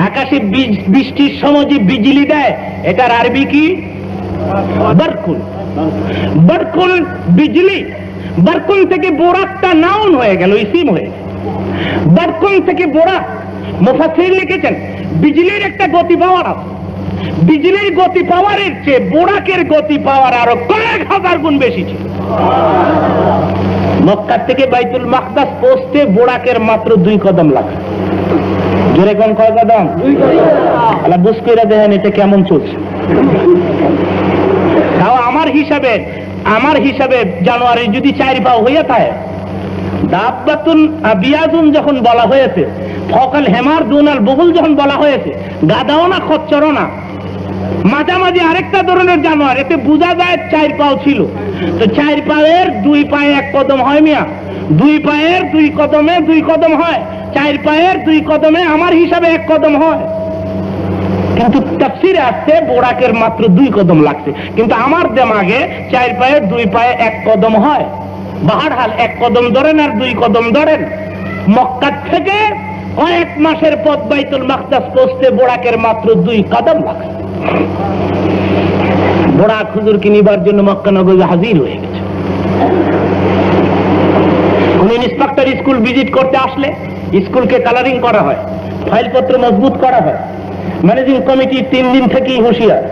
Speaker 1: আকাশে বৃষ্টির সময় যে বিজলি দেয়, এটার আরবি কি? বারকুল। বারকুল বিজলি। বারকুল থেকে বোরাকটা নাউন হয়ে গেল, ইসিম হয়ে। বারকুল থেকে বোরাক, মুফাসসির লিখেছেন বিজলির একটা গতি পাওয়ার আছে। বিজলির গতি পাওয়ারের চেয়ে বোরাকের গতি পাওয়ার আরো কয়েক হাজার গুণ বেশি ছিল। মক্কা থেকে বাইতুল মাকদাস পৌঁছতে বোরাকের মাত্র 2 কদম লাগে। জোরে কোন কয় কদম? 2 কদম। আল্লাহ বুঝ কইরা দেখেন এটা কেমন চলছে। তাও আমার হিসাবে জানুয়ারি যদি 4 পাও হইয়া থাকে, দাব্বাতুন আবিয়াদুন যখন বলা হয়েছে, ফকাল হেমার দুনাল বগুল যখন বলা হয়েছে, গাদাও না, খচ্চরও না, মাঝামাঝি আরেকটা ধরনের জানোয়ার, এতে বোঝা যায় 4 পাও ছিল। তো 4 পায়ের 2 পায়ে 1 কদম হয় মিয়া, 2 পায়ের 2 কদমে 2 কদম হয়, 4 পায়ের 2 কদমে আমার হিসাবে 1 কদম হয়। কিন্তু তাফসীরে আসছে বোরাকের মাত্র 2 কদম লাগছে, কিন্তু আমার দিমাগে 4 পায়ের 2 পায়ে 1 কদম হয়। বাহারহাল 1 কদম ধরেন আর 2 কদম ধরেন, মক্কা থেকে কয়েক মাসের পথ বাইতুল মাকদাস পৌঁছতে বোরাকের মাত্র 2 কদম লাগছে। বোরাক হুজুরকে নিবার জন্য মক্কা নগরী হাজির হয়ে গেছে। কোন ইন্সপেক্টর স্কুল ভিজিট করতে আসলে স্কুলকে কালারিং করা হয়, ফাইলপত্র মজবুত করা হয়। ম্যানেজিং কমিটি 3 দিন থেকেই হুঁশিয়ার,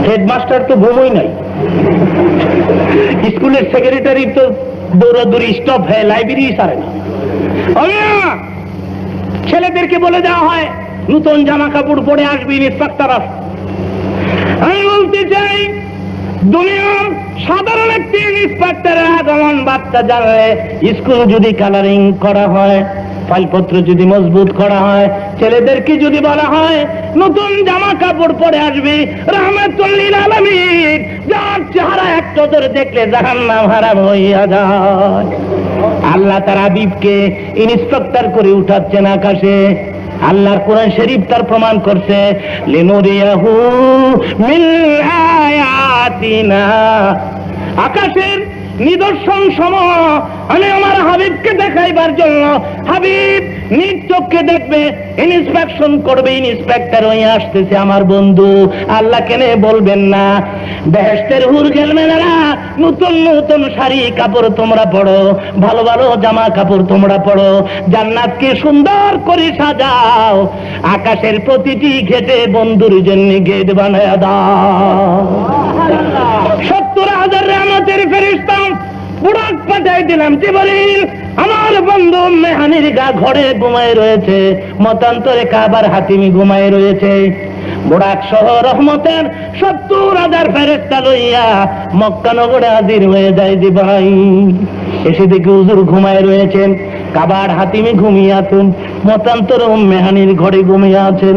Speaker 1: হেডমাস্টার তো ঘুমোই নাই, স্কুলের সেক্রেটারি তো দৌড়াদৌড়ি স্টপ হয়, লাইব্রেরি সারে না। ছেলেদেরকে বলে দেওয়া হয় নতুন জামা কাপড় পরে আসবি, ইন্সপেক্টর আসবে। আমি বলতে চাই দুনিয়ার সাধারণ একটি ইন্সপেক্টরের আগমন বার্তা জানলে স্কুল যদি কালারিং করা হয়, ফাইলপত্র যদি মজবুত করা হয়, ছেলেদেরকে যদি বলা হয় নতুন জামা কাপড় পরে আসবি, রাহমাতুল লিল আলামিন যার চেহারা এক নজর দেখলে জাহান্নাম হারাম হইয়া যায়। আল্লাহ তার হাবিবকে ইন্সপেক্টর করে উঠাচ্ছেন আকাশে। আল্লাহর কোরআন শরীফ তার প্রমাণ করছে, লিনুরিয়াহু মিন আয়াতিনা। আকাশের নিদর্শন সমূহ আমি আমার হাবিবকে দেখাইবার জন্য, হাবিব নিজ চোখে দেখবে, ইন্সপেকশন করবে, ইন্সপেক্টর হয়ে আসতেছে আমার বন্ধু। আল্লাহ কেন বলবেন না বেহেশতের হুর গেলমেনারা নতুন নতুন শাড়ি কাপড় তোমরা পড়ো, ভালো ভালো জামা কাপড় তোমরা পড়ো, জান্নাতকে সুন্দর করে সাজাও, আকাশের প্রতিটি ঘেটে বন্ধুর জন্য গেট বানায়া দাও। 70,000 রহমতের ফেরেশতা বুড়াক পাঠাই দিলাম, জিবরিল আমার বন্ধু মেহানির গা ঘরে ঘুমায় রয়েছে, মতান্তরে কাবার হাতিমি ঘুমায় রয়েছে। বুড়াক সহ রহমতের 70,000 ফেরেশতা লইয়া মক্কা নগরে হাজির হয়ে যায়। জিবরাইল এসে দেখে হুজুর ঘুমায় রয়েছেন, কাবার হাতিমি ঘুমিয়ে আছেন, মতান্তরে মেহানির ঘরে ঘুমিয়ে আছেন।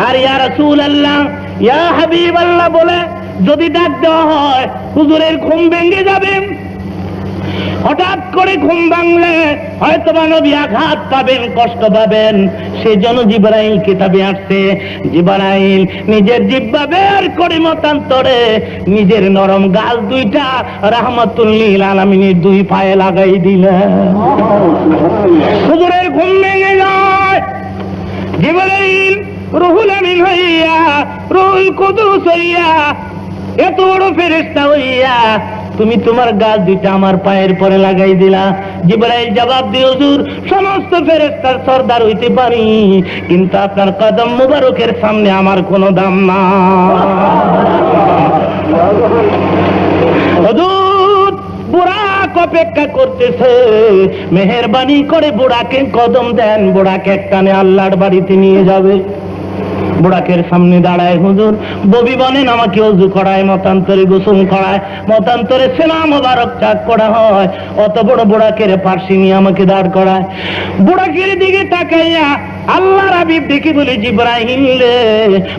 Speaker 1: আর ইয়া রাসূলুল্লাহ, ইয়া হাবিবাল্লাহ বলে যদি ডাক দেওয়া হয় হুজুরের ঘুম ভেঙে যাবে। হঠাৎ করে ঘুম ভাঙলে হয়তোবা নবী আঘাত পাবেন, কষ্ট পাবেন, সেজন্য জিবরাইল কিতাবে আসছে। জিবরাইল নিজের জিহ্বা বের করে মতান্তরে নিজের নরম গাল 2টা রাহমাতুল লিল আলামিনের 2 পায়ে লাগাই দিলেন। হুজুরের ঘুম ভেঙে যায়। জিবরাইল রুহুল আমিন হইয়া, রুহুল কুদুস হইয়া, এত বড় ফেরেশতা হইয়া তুমি তোমার গাল 2টা আমার পায়ের পরে লাগাই দিলা। জিবরাইল জবাব দিয়ে, হুজুর সমস্ত ফেরেশতার সরদার হইতে পারি, কিন্তু আপনার কদম মুবারকের সামনে আমার কোনো দাম না। হুজুর বুড়াক অপেক্ষা করতেছে, মেহেরবানি করে বুড়াকে কদম দেন, বুড়াকে একটানে আল্লাহর বাড়িতে নিয়ে যাবে। বুড়াকের সামনে দাঁড়ায় হুজুর, ববি বলেন আমাকে ওযু করায়, মতান্তরে গোসল করায়, মতান্তরে সেনা মোবারক চাক করা হয়। অত বড় বুড়াকের পার্শ্বে নিয়ে আমাকে দাঁড় করায়। বুড়াকের দিকে তাকাইয়া আল্লাহর হাবিব দেখি বলে, জিবরাইল রে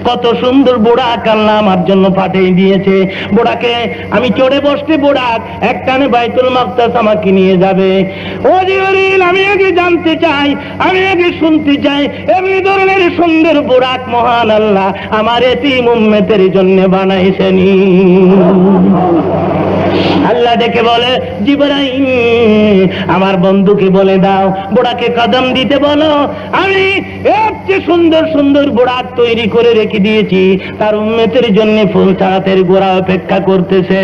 Speaker 1: কত সুন্দর বুড়াক আল্লাহ আমার জন্য পাঠিয়ে দিয়েছে। বুড়াকে আমি চড়ে বসতে, বুড়াক একটানে বাইতুল মাকদাস আমাকে নিয়ে যাবে। ও জিবরাইল, আমি আগে জানতে চাই, আমি আগে শুনতে চাই, এমনি ধরনের সুন্দর বুড়াক মহান আল্লাহ আমার এতিম উম্মতের জন্য বানাইছেনি। আল্লাহ ডেকে বলে, জিবরাইল আমার বন্ধুকে বলে দাও বুড়াকে কদম দিতে বলো, আমি এর চেয়ে সুন্দর সুন্দর বুড়াক তৈরি করে রেখে দিয়েছি, তার উম্মতের জন্য ফুল ছাড়াতের গোড়া অপেক্ষা করতেছে।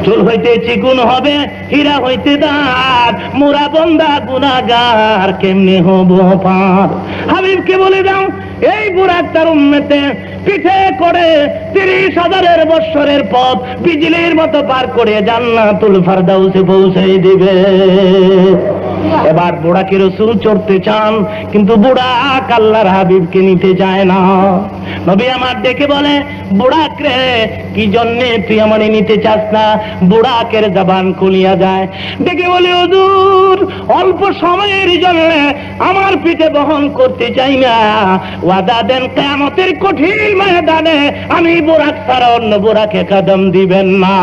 Speaker 1: চুল হইতে চিকুন হবে, হীরা হইতে দাঁত, মোরা বন্দা গুনাহগার কেমনে হব পার। হাবিবকে বলে দাও এই বুড়াক তার উম্মতে পিঠে করে 30,000 বৎসরের পথ বিজলির মতো পার করে জান্নাতুল ফেরদাউসে পৌঁছে দিবে। এবার বুড়াকে রাসূল চড়তে চান, কিন্তু বুড়াক আল্লাহর হাবিবকে নিতে চায় না। নবী আমার ডেকে বলে, বুড়াক রে, কি জন্যে তুই আমারে নিতে চাস না? বুড়াকের জবান খুলিয়া যায়, ডেকে বলে, হুজুর অল্প সময়ের জন্য আমার পিঠে বহন করতে চাই না, ওয়াদা দেন কিয়ামতের কঠিন ময়দানে আমি বুড়াক ছাড়া অন্য বুড়াকে কদম দিবেন না।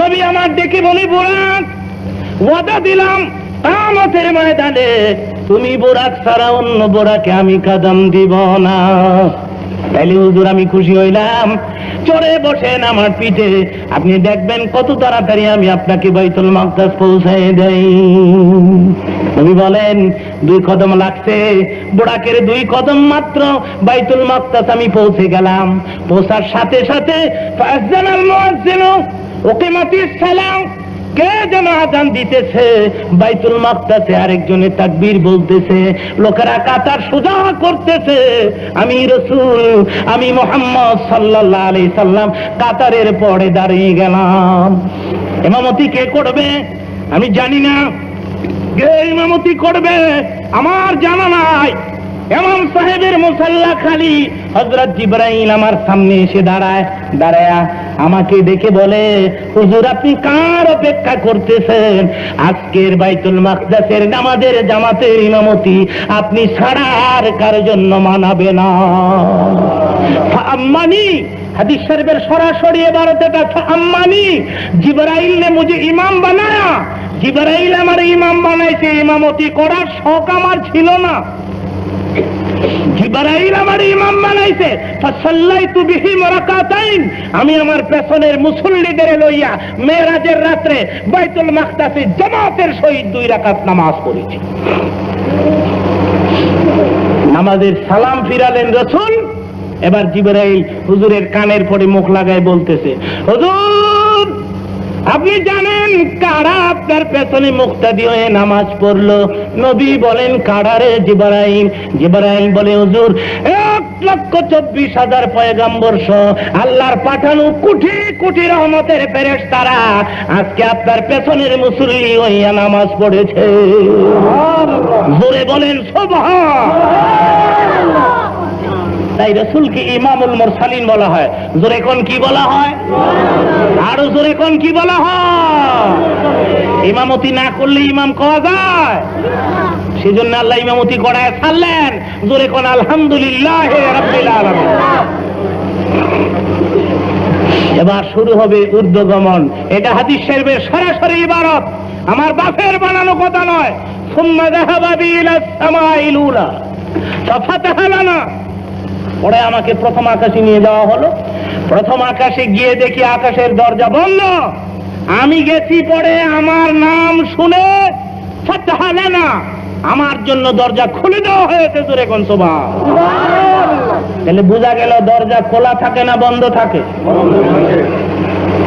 Speaker 1: নবী আমার ডেকে বলে, বুড়াক ওয়াদা দিলাম কিয়ামতের ময়দানে তুমি বুড়াক ছাড়া অন্য বুড়াকে আমি কদম দিব না। তাইলে হুজুর আমি খুশি হইলাম, চড়ে বসেন আমার পিঠে, আপনি দেখবেন কত তাড়াতাড়ি আমি আপনাকে বাইতুল মাকদাস পৌঁছায় দেই। নবী বলেন 2 কদম লাগছে, বুড়াকের 2 কদম মাত্র বাইতুল মাকদাস আমি পৌঁছে গেলাম। পৌঁছার সাথে সাথে ফাযানাল মুয়াজ্জিনু উকিমাতিস সালাম, কে যেন আযান দিতেছে বাইতুল মাকদাসে, আরেকজনে তাকবীর বলতেছে, লোকেরা কাতার সোজা করতেছে। আমি রাসূল, আমি মুহাম্মদ সাল্লাল্লাহু আলাইহি সাল্লাম কাতারের পরে দাঁড়িয়ে গেলাম। ইমামতি কে করবে আমি জানি না, কে ইমামতি করবে আমার জানা নাই। ইমাম সাহেবের মুসাল্লা খালি, হযরত জিবরাইল আমার সামনে এসে দাঁড়ায়া আমাকে দেখে বলে, হুজুর আপনি কার অপেক্ষা করতেছেন? আজকের বাইতুল মাকদাসের নামাজের জামাতের ইমামতি আপনি ছাড়া আর কার জন্য মানাবে না। আম্মানি হাদিস শরীফের সরাসরি ইবারত এটা, আম্মানি জিবরাইল ने मुझे ইমাম বানায়া, জিবরাইল আমার ইমাম বানাইছে, ইমামতি করার শখ আমার ছিল না। জিবরাইল আমার ইমাম বানাইছে, ফাসাল্লাইতু বিহিম রাকাতাইন, আমি আমার পেছনের মুসল্লিদের লইয়া মেরাজের রাতে বাইতুল মাকদাসে জামাতের সহিত 2 রাকাত নামাজ পড়েছি। নামাজের সালাম ফিরালেন রাসূল। এবার জিবরাইল হুজুরের কানের পরে মুখ লাগায় বলতেছে, হুজুর আপনি জানেন কারা আপনার পেছনে মুক্তাদি হয়ে নামাজ পড়লো? নবী বলেন কারারে? জিবরাইল। জিবরাইল বলে, হুজুর 1,24,000 পয়গম্বর সহ আল্লাহর পাঠানো কোটি কোটি রহমতের ফেরেশতারা আজকে আপনার পেছনের মুসল্লি হইয়া নামাজ পড়েছে। জোরে বলেন সুবহানাল্লাহ। তাই রাসূলকে ইমামুল মুরসালিন বলা হয়। জোরে কোন কি বলা হয়? আরো জোরে কোন কি বলা হয়? ইমামতি না করলে ইমাম কওয়া যায়? সেজন্য আল্লাহ ইমামতি করায় ছাড়লেন। জোরে কোন আলহামদুলিল্লাহ রাব্বিল আলামিন। এবার শুরু হবে ঊর্ধ্বগমন। এটা হাদিস শরীফের সরাসরি ইবারত, আমার বাপের বানানো কথা নয়। সুম্মা যাহাবা বি ইলাস সামাইল উলা ফাফাতাহা লানা, পরে আমাকে প্রথম আকাশে নিয়ে যাওয়া হলো। প্রথম আকাশে গিয়ে দেখি আকাশের দরজা বন্ধ। আমি গেছি পরে আমার নাম শুনে ফাতাহা লানা, আমার জন্য দরজা খুলে দেওয়া হয়েছে। জোরে কোন সুবহানাল্লাহ। তাহলে বোঝা গেল দরজা খোলা থাকে না বন্ধ থাকে?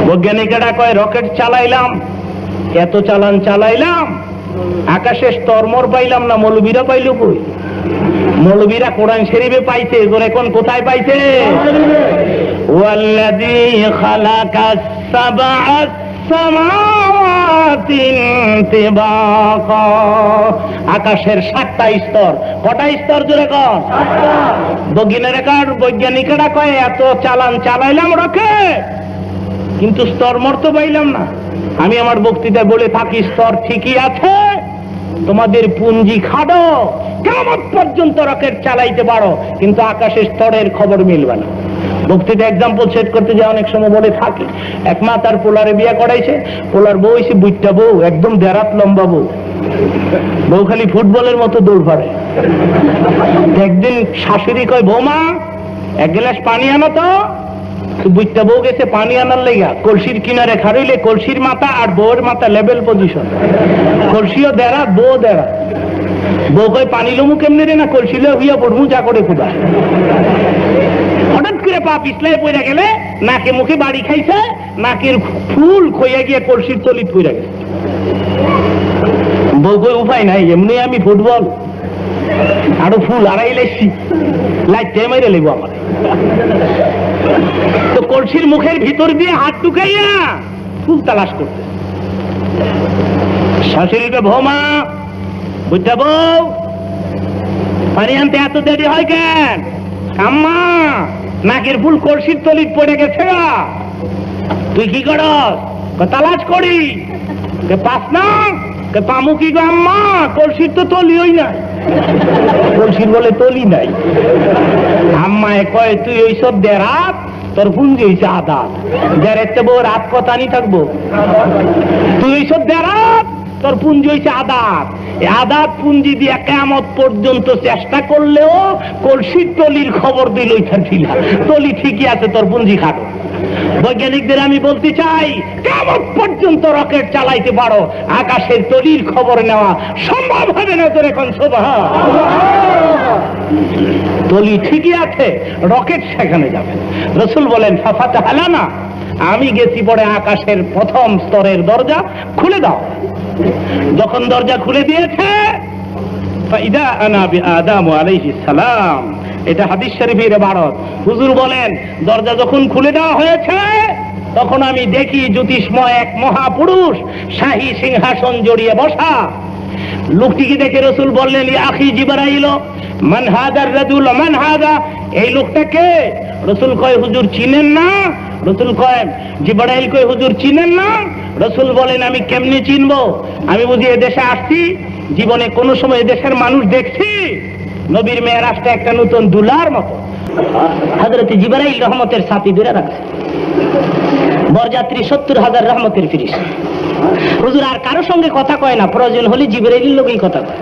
Speaker 1: বৈজ্ঞানিকেরা কয় রকেট চালাইলাম, এত চালাইলাম, আকাশে স্তরমর পাইলাম না, মৌলবীরা পাইল কই? মৌলবীরা কোরআন শরীফে পাইছে। জোরে কোন কোথায় পাইছে? ওয়াল্লাযী খালাকাস সাবআস সামাওয়াতি তিবাকা, আকাশের 7টা স্তর। কটা স্তর? জোরে কোন? 7টা। বৈজ্ঞানিকেরা কয় এত চালাইলাম রকেট, কিন্তু স্তরমর তো পাইলাম না। আমি আমার বক্তৃতায় বলে থাকি স্তর ঠিকই আছে, তোমাদের পুঞ্জি খাটো, কিয়ামত পর্যন্ত রকেট চালাইতে পারো, কিন্তু আকাশের স্তরের খবর মিলবে না। বক্তৃতা এক্সাম্পল সেট করতে যায় অনেক সময় বলে থাকি, এক মা তার পোলারে বিয়ে করাইছে, পোলার বউ এসে বুইটা বউ, একদম দেড়াত লম্বা বউ, বউ খালি ফুটবলের মতো দৌড় পারে। একদিন শাশুড়ি কয়, বৌমা 1 গ্লাস পানি আনো তো। বুইটা বউ গেছে পানি আনার লেগা, কলসির কিনারে খাড়ইলে কলসির মাথা আর বউয়ের মাথা লেভেল পজিশন, কলসিও দেড়া বউ দেড়া। বউ কয় পানি লমু কেমনে রে? না কলসিলে হইয়া পড়মু যা করে খুদা। হঠাৎ করে পা পিছলাই পড়ে গেলে নাকে মুখে বাড়ি খাইছে, নাকের ফুল খইয়া গিয়ে কলসির তলি পড়ে গেছে। বউ কয় উপায় নাই, এমনি আমি ফুটবল আরো ফুল আড়াই লেছি, লাইটে মেরে লেবো আমার। তো কলসির মুখের ভিতর দিয়ে হাত ঢুকাইয়া ফুল তালাশ করতে, শাশুড়িকে বৌমা, বুঝতে বউ, পানি আনতে এত দেরি হয় কেন? আম্মা, নাকের ফুল কলসির তলিত পড়ে গেছে গা। তুই কি করস? তালাশ করি। পাস না? পামু কি গো আম্মা? কলসির তো তলিই নাই। কলসির বলে তলি নাই। আম্মায় কয় তুই ওইসব দেরাত, তোর পুঞ্জি হয়েছে আদাত। দেরেতে বউ রাত কথা নি থাকবো। তুই ওইসব দেরাত, তোর পুঞ্জি হয়েছে আদাত। আদাত পুঞ্জি দিয়ে কিয়ামত পর্যন্ত চেষ্টা করলেও কলসির তলির খবর দিল তলি ঠিকই আছে, তোর পুঞ্জি খাটো। বৈজ্ঞানিকদের আমি বলতে চাই, কিয়ামত পর্যন্ত রকেট চালাইতে পারো, আকাশের তলির খবর নেওয়া সম্ভব হবে না। তোর এখন তলি ঠিকই আছে, রকেট সেখানে যাবে। রাসূল বলেন ফাফাতাহা লানা, আমি গেছি পরে আকাশের প্রথম স্তরের দরজা খুলে দাও। যখন দরজা খুলে দিয়েছে, ফাইদা আনা বিআদম আলাইহিস সালাম, এটা হাদিস শরীফের ইবারত। হুজুর বলেন দরজা যখন খুলে দেওয়া হয়েছে, তখন আমি দেখি জ্যোতিষময় এক মহাপুরুষ শাহী সিংহাসন জড়িয়ে বসা। লোকটিকে দেখে রাসূল বললেন, ইয়া আখি জিবরাইল, মান হাদার রাজুল, মান হাদা, এই লোকটা কে? রাসূল কয়, হুজুর চিনেন না? রাসূল কয়, জিবরাইল কয়, হুজুর চিনেন না? রাসূল বলেন, আমি কেমনে চিনবো? আমি বুঝি এদেশে আসছি, জীবনে কোনো সময় এদেশের মানুষ দেখছি? নবীর মেরাজটা একটা নতুন দুলার মতো। হযরত জিবরাইল রহমতের সাথী ধরে রাখছে, বরযাত্রী 70,000 রহমতের ফিরিস্তা। হুজুর আর কারো সঙ্গে কথা কয় না, প্রয়োজন হলে জিবরাইলের লোকেই কথা কয়।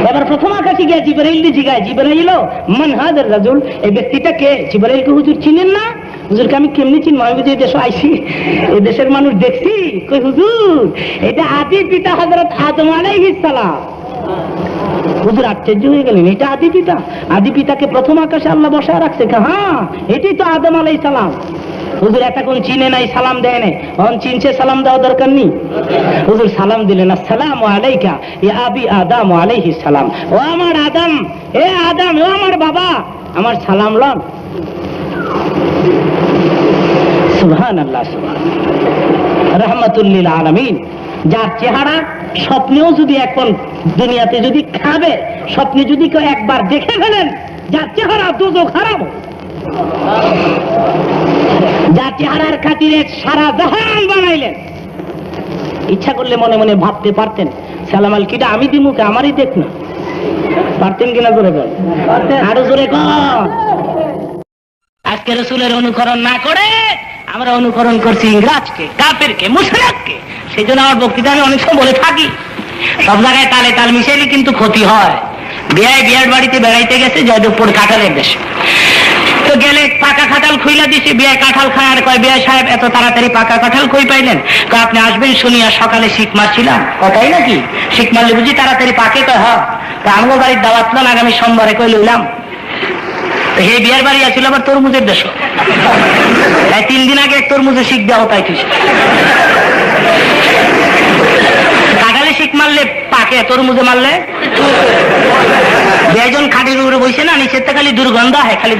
Speaker 1: এবার প্রথম আকাশে গিয়ে জিবরাইল জিগায়, জিবরাইল মান হাদার রাজুল, এই ব্যক্তিটা কে? জিবরাইলকে হুজুর চিনেন না? হুজুরকে আমি কেমনি চিনবো? আমি বুঝি দেশে আইসি, এই দেশের মানুষ দেখছি। কই হুজুর, এটা আদি পিতা হযরত আদম আলাইহিস সালাম। হুজুর আশ্চর্য হয়ে গেলেন, এটা আদি পিতা? আদি পিতাকে প্রথম আকাশে আল্লাহ বসায় রাখছে? হ্যাঁ, এটাই তো আদম আলাইহিস সালাম। হুজুর এতক্ষণ চিনে নাই, সালাম দেয় নাই, এখন চিনছে, সালাম দেওয়া দরকার নেই। হুজুর সালাম দিলেন, আসসালামু আলাইকা ইয়া আবি আদম আলাইহিস সালাম। ও আমার আদম, এ আদম, ও আমার বাবা, আমার সালাম লন। সুবহানাল্লাহ, রাহমাতুল লিল আলামিন। যার চেহারা স্বপ্নেও যদি এখন দুনিয়াতে যদি খাবে, স্বপ্নে যদি কেউ একবার দেখে ফেলেন, যার চেহারা দোজখ হারাম, যার চেহারার খাতিরে সারা জাহান বানাইলেন। ইচ্ছা করলে মনে মনে ভাবতে পারতেন, সালাম আল কিটা আমি দিমুকে, আমারই দেখ না। পারতেন কিনা জোরে বল, আরো জোরে কর। আজকে রাসূলের অনুকরণ না করে আমরা অনুকরণ করছি ইংরেজকে, কাফেরকে, মুশরিককে। সেই জন্য আমার বক্তৃতা আমি অনেক সময় বলে থাকি, সব জায়গায় তালে তাল মিশাইলে কিন্তু ক্ষতি হয়। বিয়ের বাড়িতে বেড়াইতে গেছে জয়দেবপুর কাঁঠালের দেশে, তো গেলে পাকা কাঁঠাল খুইলা দিছে, বিয়ে কাঁঠাল খায়। আর কয়, বিয়ে সাহেব এত তাড়াতাড়ি পাকা কাঁঠাল কই পাইলেন? আপনি আসবেন শুনিয়া সকালে শিখ মারছিলাম। কথাই নাকি, শিখ মারলে বুঝি তাড়াতাড়ি পাকে? কয় হ্যাঁ। আমার বাড়ির দাওয়াত লন, আগামী সোমবারে কই লইলাম। হে বিয়ের বাড়ি আছিল আবার তরমুজের দেশ, তাই 3 দিন আগে তরমুজে শিখ দেওয়া তাই ঠিক। কাঁঠালে শিখ মারলে পাকে, তরমুজে মারলে বেজন খাটির উপরে বসে না, নিচের থেকে খালি দুর্গন্ধ হয়, খালি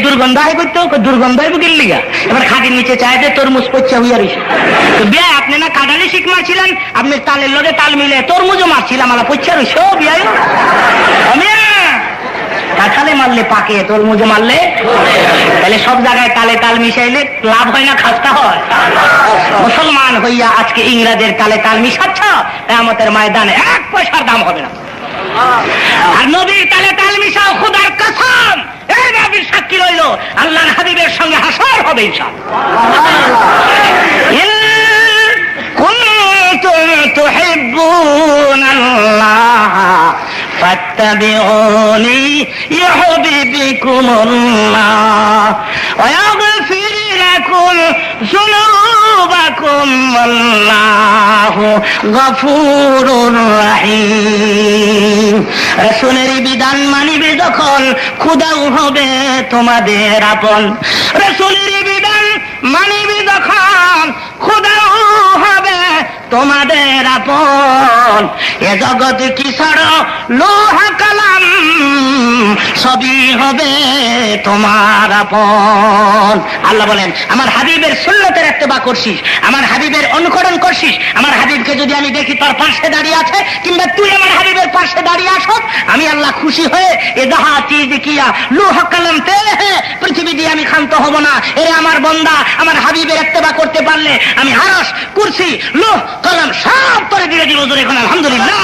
Speaker 1: দুর্গন্ধ হয় করতে, দুর্গন্ধ হয় বুকির লিগা। এবার খাটির নিচে চাইতে তরমুজ পচ্চা হইয়া রয়েছে। তো বিয়া আপনি না কাঁঠালে শিখ মারছিলেন, আপনি তালের লগে তাল মিলে তরমুজও মারছিলাম, আমার পচ্চা রয়েছে। ও বিয়া আমি কাঁঠালে মারলে পাকে, তরমুজে মারলে, তাহলে সব জায়গায় তালে তাল মিশাইলে লাভ হয় না খাস্তা হয়? মুসলমান হইয়া আজকে ইংরেজের তালে তাল মিশাচ্ছ, কিয়ামতের ময়দানে 1 পয়সার দাম হবে না। আর নবীর তালে তাল মিশাও, খোদার কসম, এই নবীর সাক্ষী রইল, আল্লাহর হাবিবের সঙ্গে হাসর হবে ইনশাআল্লাহ। কুনতুম তুহিব্বুনাল্লাহ ফাত্তাবিউনি ইউহিব্বুকুমুল্লাহ ওয়া ইয়াগফির লাকুম যুনুবাকুম আল্লাহু গফুরুর রহিম। রাসূলের বিধান মানিবে যখন, খোদাও হবে তোমাদের আপন। রাসূলের বিধান মানিবে যখন, খোদাও হবে
Speaker 2: তোমাদের আপন। এ জগৎ কি ছাড়ো লোহা কালাম, সবই হবে তোমার আপন। আল্লাহ বলেন, আমার হাবিবের সুন্নতের ইত্তেবা করছিস, আমার হাবিবের অনুকরণ করছিস, আমার হাবিবকে যদি আমি দেখি তোর পাশে দাঁড়িয়ে আছে, কিংবা তুই আমার হাবিবের পাশে দাঁড়িয়ে আসো, আমি আল্লাহ খুশি হয়ে এ যাহা চিজ কিয়া লৌহ কলম তে পৃথিবী দিয়ে আমি ক্ষান্ত হব না। এরে আমার বান্দা আমার হাবিবের ইত্তেবা করতে পারলে আমি আরশ, কুরসি, লৌহ কলম সব করে দিয়ে দিব। এখন আলহামদুলিল্লাহ।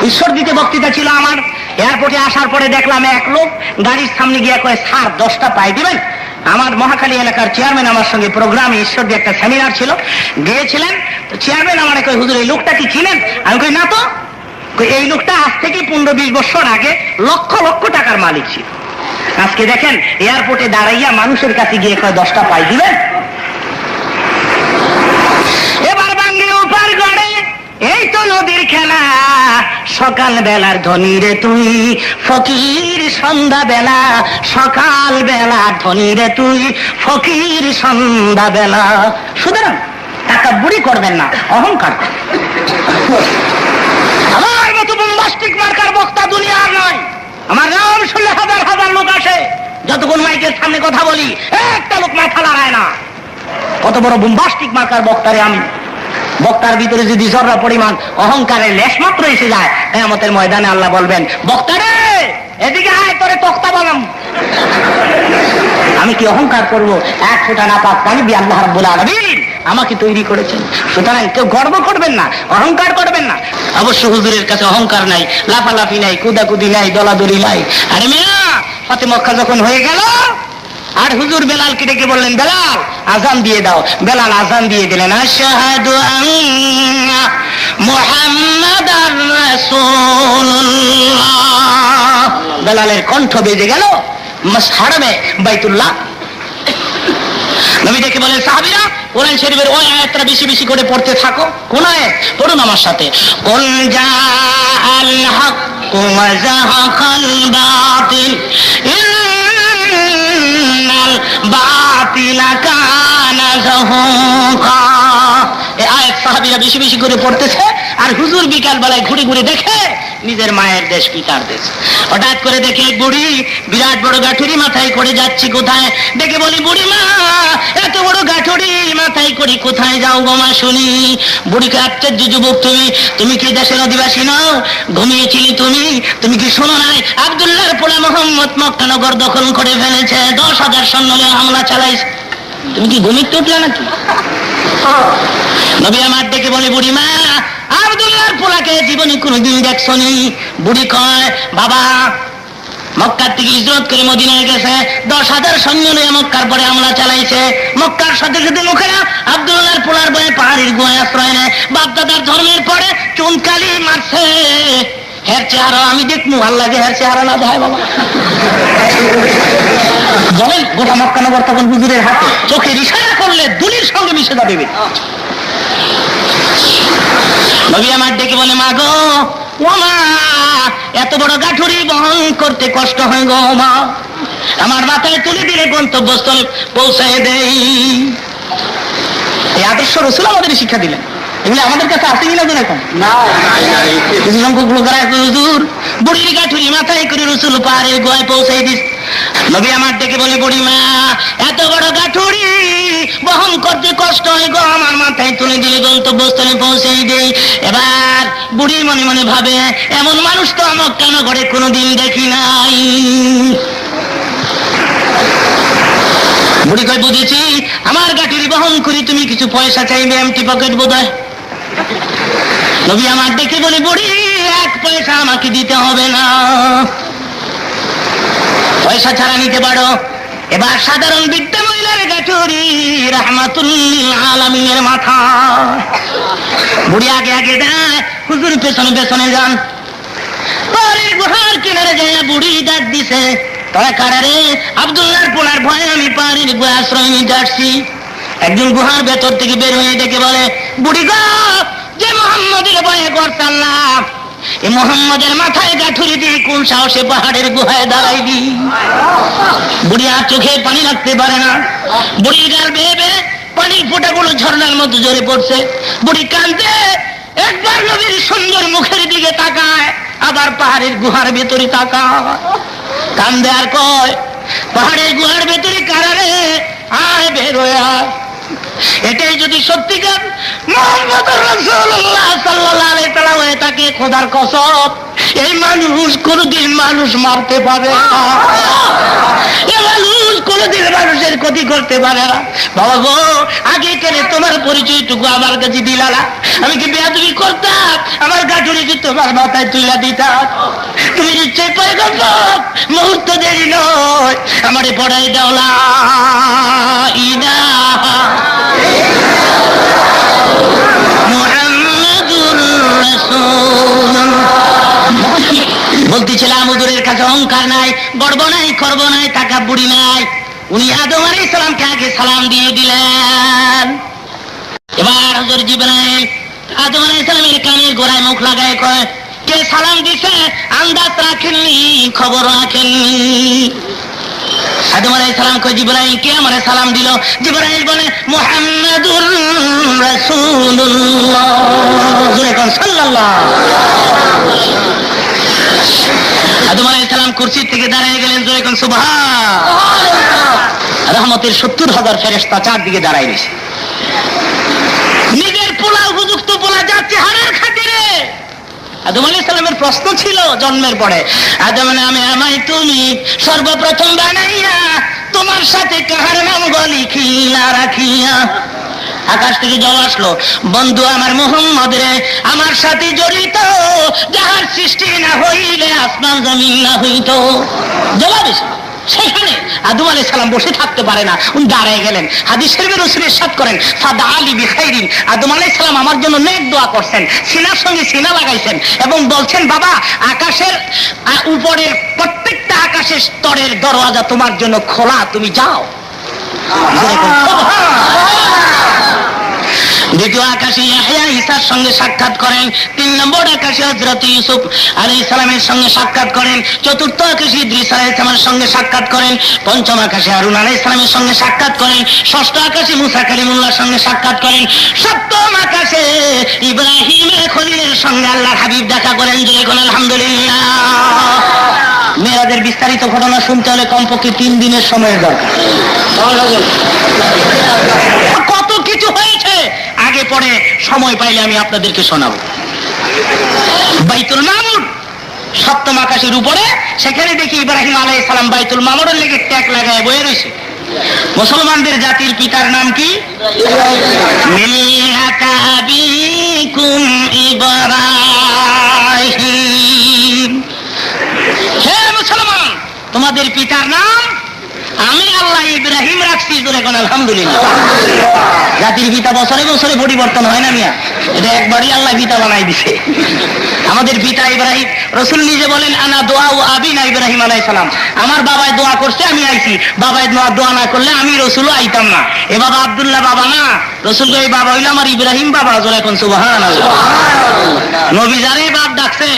Speaker 2: ঈশ্বর দিতে বক্তৃতা ছিল আমার। এয়ারপোর্টে আসার পরে দেখলাম এক লোক গাড়ির সামনে গিয়ে কয়ে, স্যার 10টা পাই দিবেন। আমার মহাখালী এলাকার চেয়ারম্যান আমার সঙ্গে প্রোগ্রামে ঈশ্বর দিয়ে একটা সেমিনার ছিল, গিয়েছিলেন। তো চেয়ারম্যান আমার কয়, হুজুর এই লোকটা কি চিনেন? আমি কই না তো। এই লোকটা আজ থেকে 15-20 বছর আগে লক্ষ লক্ষ টাকার মালিক ছিল। আজকে দেখেন এয়ারপোর্টে দাঁড়াইয়া মানুষের কাছে গিয়ে কয় 10টা পাই দিবেন। এবার বাঙ্গির উপার গড়ে এই তো নদীর খেলা, সকাল বেলার ধনী রে তুই ফকির, সন্ধ্যা বেলা সকাল বেলা ধনী রে তুই ফকির, সন্ধ্যা বেলা। সুতরাং টাকা বুড়ি করবেন না, অহংকার। আমার মতো বোম্বাস্টিক মার্কার বক্তা দুনিয়ার নয়। আমার নাম শুনলে হাজার হাজার লোক আসে। যতক্ষণ মাইকের সামনে কথা বলি একটা লোক মাথা লড়ায় না। কত বড় বোম্বাস্টিক মার্কার বক্তারে আমি। বক্তার ভিতরে যদি জররা পরিমাণ অহংকারের লেশ মাত্র এসে যায়, কিয়ামতের ময়দানে আল্লাহ বলবেন, বক্তারে এদিকে আয়, তোরে তক্তা বানাম। আমি কি অহংকার করবো? 1 ফোঁটা নাপাক পানি দিয়ে আল্লাহ রাব্বুল আলামিন আমাকে তৈরি করেছেন। সুতরাং কেউ গর্ব করবেন না, অহংকার করবেন না। অবশ্য হুজুরের কাছে অহংকার নাই, লাফালাফি নাই, কুদাকুদি নাই, দলাদলি নাই। আরে মিয়া, ফাতে মক্কা যখন হয়ে গেল আর হুজুর বেলালকে ডেকে বললেন, বেলাল আজান দিয়ে দাও। বেলাল আজান দিয়ে দিলেন, আশহাদু আন্না মুহাম্মাদার রাসূলুল্লাহ। বেলালের কণ্ঠ বেজে গেল হারামে বাইতুল্লাহ। নবী ডেকে বলেন, সাহাবীরা কোরআন শরীফের ওই আয়াতটা বেশি বেশি করে পড়তে থাকো। কোন আয়াত? পড়ুন আমার সাথে। কুল জাআল হক ওয়া যাহাকাল বাতিল ইন্নাল বাতিলা কানা যাহুকা। এই আয়াত সাহাবীরা বেশি বেশি করে পড়তেছে। আর হুজুর বিকাল বেলায় ঘুরে ঘুরে দেখে নিজের মায়ের দেশ পিতার দেশ। হঠাৎ করে দেখে বুড়ি বিরাট বড় গাঠুরি মাথায় করে যাচ্ছি কোথায়। দেখে বলি, বুড়ি মা এত বড় গাঠুরি মাথায় করে কোথায় যাও গো মা শুনি? বুড়িকে, আশ্চর্য যুবক তুমি, তুমি কি দেশের অধিবাসী নও? ঘুমিয়েছিলি তুমি? তুমি কি শোনো নাই আব্দুল্লাহর পোলা মোহাম্মদ মক্কানগর দখল করে ফেলেছে, 10,000 সৈন্য নিয়ে হামলা চালাইছে? তুমি কি ঘুমিতে উঠলে নাকি? নবী আমার ডেকে বলে, বুড়ি মা আব্দুল্লাহর পোলাকে জীবনে কোনোদিন দেখছনি? বুড়ি কয়, বাবা মক্কার থেকে হিজরত করে মদিনায় গেছে, 10,000 সৈন্য নিয়ে মক্কার পরে হামলা চালাইছে। মক্কার সাথে সাথে লোকেরা আব্দুল্লাহর পোলার বয়ে পাহাড়ির গুহায় আশ্রয় নেয়। বাপদাদার ধর্মের পরে চুনকালি মারছে। হের চেহারা আমি দেখবো, আল্লাহ যে হের চেহারা না দেয় বাবা। বলেন, গোটা মক্কানগর তখন হুজুরের হাতে। চোখের ইশারা করলে দুলির সঙ্গে মিশে যাবে। নবী আমার ডেকে বলে, মা গো, ও মা, এত বড় গাঠুরি বহন করতে কষ্ট হয় গো মা, আমার মাথায় তুলে দিলে গন্তব্যস্থলে পৌঁছায় দেই। এই আদর্শ রাসূল আমাদের শিক্ষা দিলেন। এগুলো আমাদের কাছে আছে কিনা জানেন এখন? না, কিছু সংখ্যক লোকেরা হুজুর বুড়ির গাঠুরি মাথায় করে রাসূল পাহাড়ের গুহায় পৌঁছাই দিস। নবী আমার ডেকে বলে, বুড়ি মা এত বড় গাঠুরি বহন করতে কষ্ট হয় গো, আমার মাথায় তুলে দিলে গন্তব্যস্থলে পৌঁছাই দেই। এবার বুড়ি মনে মনে ভাবে, এমন মানুষ তো আমার কেন ঘরে কোনোদিন দেখি নাই। বুড়ি কয়, বুঝেছি, আমার গাঠুরি বহন করি তুমি কিছু পয়সা চাইবে, এমটি পকেট বোধহয়। নবী আমার ডেকে বলে, বুড়ি 1 পয়সা আমাকে দিতে হবে না, পয়সা ছাড়া নিতে পারো। এবার সাধারণ বৃদ্ধ মহিলার গাঠুরি রাহমাতুল লিল আলামিনের মাথা। বুড়ি আগে আগে যায়, হুজুর পেছনে পেছনে যান। পাহাড়ের গুহার কিনারে যায় বুড়ি ডাক দিছে, তোরা কারা রে? আব্দুল্লাহর পোলার ভয়ে আমি পাহাড়ের গুহায় আশ্রয় নিতে আসছি। একজন গুহার ভেতর থেকে বের হয়ে ডেকে বলে, বুড়ি গো, যে মোহাম্মদের ভয়ে করতাম, এ মোহাম্মদের মাথায় গাঠুরি দিয়ে কোন সাহসে পাহাড়ের গুহায় দাঁড়াইবি? বুড়ি আর চোখে পানি রাখতে পারে না। বুড়ির গাল বেয়ে বেয়ে পানির ফোঁটাগুলো ঝর্ণার মতো ঝরে পড়ছে। বুড়ি কাঁদে, একবার নবীর সুন্দর মুখের দিকে তাকায়, আবার পাহাড়ের গুহার ভেতরে তাকায়, কান্দে আর কয়, পাহাড়ের গুহার ভেতরে কারারে আয় বের হয়ে আয়। এটাই যদি সত্যিকার মুহাম্মদুর রাসূলুল্লাহ সাল্লাল্লাহু আলাইহি সাল্লাম হয়ে থাকে, খোদার কসম এই মানুষ কোনদিন মানুষ মারতে পারে না, এই মানুষ কোনদিন মানুষের ক্ষতি করতে পারে না। বাবা গো, আগে কেন তোমার পরিচয়টুকু আমার কাছে দিলালা? আমি কি বেয়াদবি করতাম? আমার গাঠুরি কি তোমার মাথায় তুলে দিতাম? তুমি নিশ্চয় পয়গম্বর, মুহূর্ত দেরি নয়, আমারে পড়াই দাও লা ইলাহা মুহাম্মাদুর রাসূলুল্লাহ। বলতেছিলাম হুজুরের কাছে অহংকার নাই, গর্ব নাই, খর্ব নাই, তাকাব্বুরি নাই। উনি আদম আলাইহিস সালামকে আগে সালাম দিয়ে দিলেন। এবার হুজুর জিবরাইল আদম আলাইহিস সালামের কানের গোড়ায় মুখ লাগায় কয়, কে সালাম দিছে আন্দাজ রাখেননি, খবর রাখেননি। আদম আলাইহিস সালাম কয়, জিবরাইল কে আমারে সালাম দিল? জিবরাইল বলে, মুহাম্মাদুর রাসূলুল্লাহ সাল্লাল্লাহু। আদম আলাইহিস সালাম কুরসি থেকে দাঁড়িয়ে গেলেন, জোরে কোন সুবহান। রহমতের 70,000 ফেরেশতা চারদিকে দাঁড়ায় রয়েছে। নিজের পোলা, উপযুক্ত পোলা যাচ্ছে হারের খাতিরে। আদম আলাইহিস সালামের প্রশ্ন ছিল জন্মের পরে, আদম নামে আমায় তুমি সর্বপ্রথম বানাইয়া তোমার সাথে কাহার নাম লিখিয়া রাখিয়া। আকাশ থেকে জল আসলো, বন্ধু আমার মুহাম্মদ রে, আমার সাথে জড়িত যাহার সৃষ্টি না হইলে আসমান জমিন না হইত। জবাব এসে সেখানে আদম আলাইহিস সালাম বসে থাকতে পারে না, উনি দাঁড়ায় গেলেন। হাদিস শরীফে রাসূল ইরশাদ করেন, ফাদা আলী বিখাইরিন। আদম আলাইহিস সালাম আমার জন্য নেক দোয়া করছেন, সিনার সঙ্গে সিনা লাগাইছেন এবং বলছেন, বাবা আকাশের উপরের প্রত্যেকটা আকাশের স্তরের দরওয়াজা তোমার জন্য খোলা, তুমি যাও। দ্বিতীয় আকাশে ইয়াহইয়া ঈসার সঙ্গে সাক্ষাৎ করেন। 3 নম্বর আকাশে হযরত ইউসুফ আলাইহিস সালামের সঙ্গে সাক্ষাৎ করেন। চতুর্থ আকাশে ইদ্রিস আলাইহিস সালামের সঙ্গে সাক্ষাৎ করেন। পঞ্চম আকাশে হারুন আলাইহিস সালামের সঙ্গে সাক্ষাৎ করেন। ষষ্ঠ আকাশে মুসা কালিমুল্লাহর সঙ্গে সাক্ষাৎ করেন। সপ্তম আকাশে ইব্রাহিম খলিলের সঙ্গে আল্লাহর হাবিব দেখা করেন। জয় কোন আলহামদুলিল্লাহ। মেরাজের বিস্তারিত ঘটনা শুনতে হলে কমপক্ষে 3 দিনের সময়ের দরকার। কত কিছু হয়েছে, আগে পরে সময় পাইলে আমি আপনাদেরকে শোনাবো। বাইতুল মামুর সপ্তম আকাশের উপরে, সেখানে দেখি ইব্রাহিম আলাইহিস সালাম বাইতুল মামুরের লেগে ট্যাগ লাগায় বয়ে রয়েছে। মুসলমানদের জাতির পিতার নাম কি? মিল্লাতা আবিকুম ইব্রাহিম। হে মুসলমান, তোমাদের পিতার নাম আমি আল্লাহ ইব্রাহিম রাখছি। জোরে কোন আলহামদুলিল্লাহ। জাতির পিতা বছরে বছরে পরিবর্তন হয় না মিয়া, এটা একবারই আল্লাহ পিতা বানাই দিছে। আমাদের পিতা ইব্রাহিম, রাসূল নিজে বলেন, আনা দোয়া ও আবিনা ইব্রাহিম আলাইহিস সালাম। আমার বাবায় দোয়া করছে, আমি আইছি। বাবায় দোয়া না করলে আমি রাসূলও আইতাম না। এ বাবা আব্দুল্লাহ বাবা না, রাসূল এই বাবা হইলো আমার ইব্রাহিম বাবা। জোরে কোন সুবহানাল্লাহ। নবী যারে বাপ ডাকছে,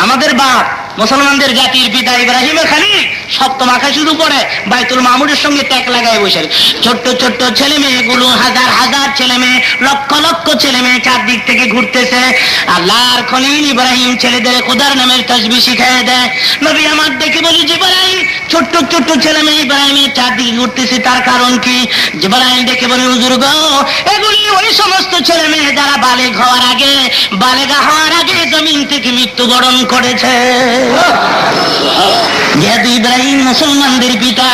Speaker 2: আমাদের বাপ মুসলমানদের জাতির পিতা ইব্রাহিমের খালিল সপ্তম আকাশের উপরে বাইতুল মামুরের সঙ্গে ট্যাগ লাগায় বসে। ছোট্ট ছোট্ট ছেলে মেয়েগুলো, হাজার হাজার ছেলে মেয়ে, লক্ষ লক্ষ ছেলে মেয়ে চারদিক থেকে ঘুরতেছে। আল্লাহর খলিল ইব্রাহিম ছেলেদের খোদার নামের তাসবিহ শিখায় দেয়। নবী আমার দেখে বলি, জিবরাইল ছোট্ট ছোট্ট ছেলে মেয়ে ইব্রাহিমের চারদিকে ঘুরতেছে, তার কারণ কি? জিবরাইল দেখে বলি, হুজুর গো, এগুলি ওই সমস্ত ছেলে মেয়ে যারা বালেগ হওয়ার আগে, বালেগা হওয়ার আগে জমিন থেকে মৃত্যুবরণ করেছে। যেহেতু ইব্রাহিম মুসলমানদের পিতা,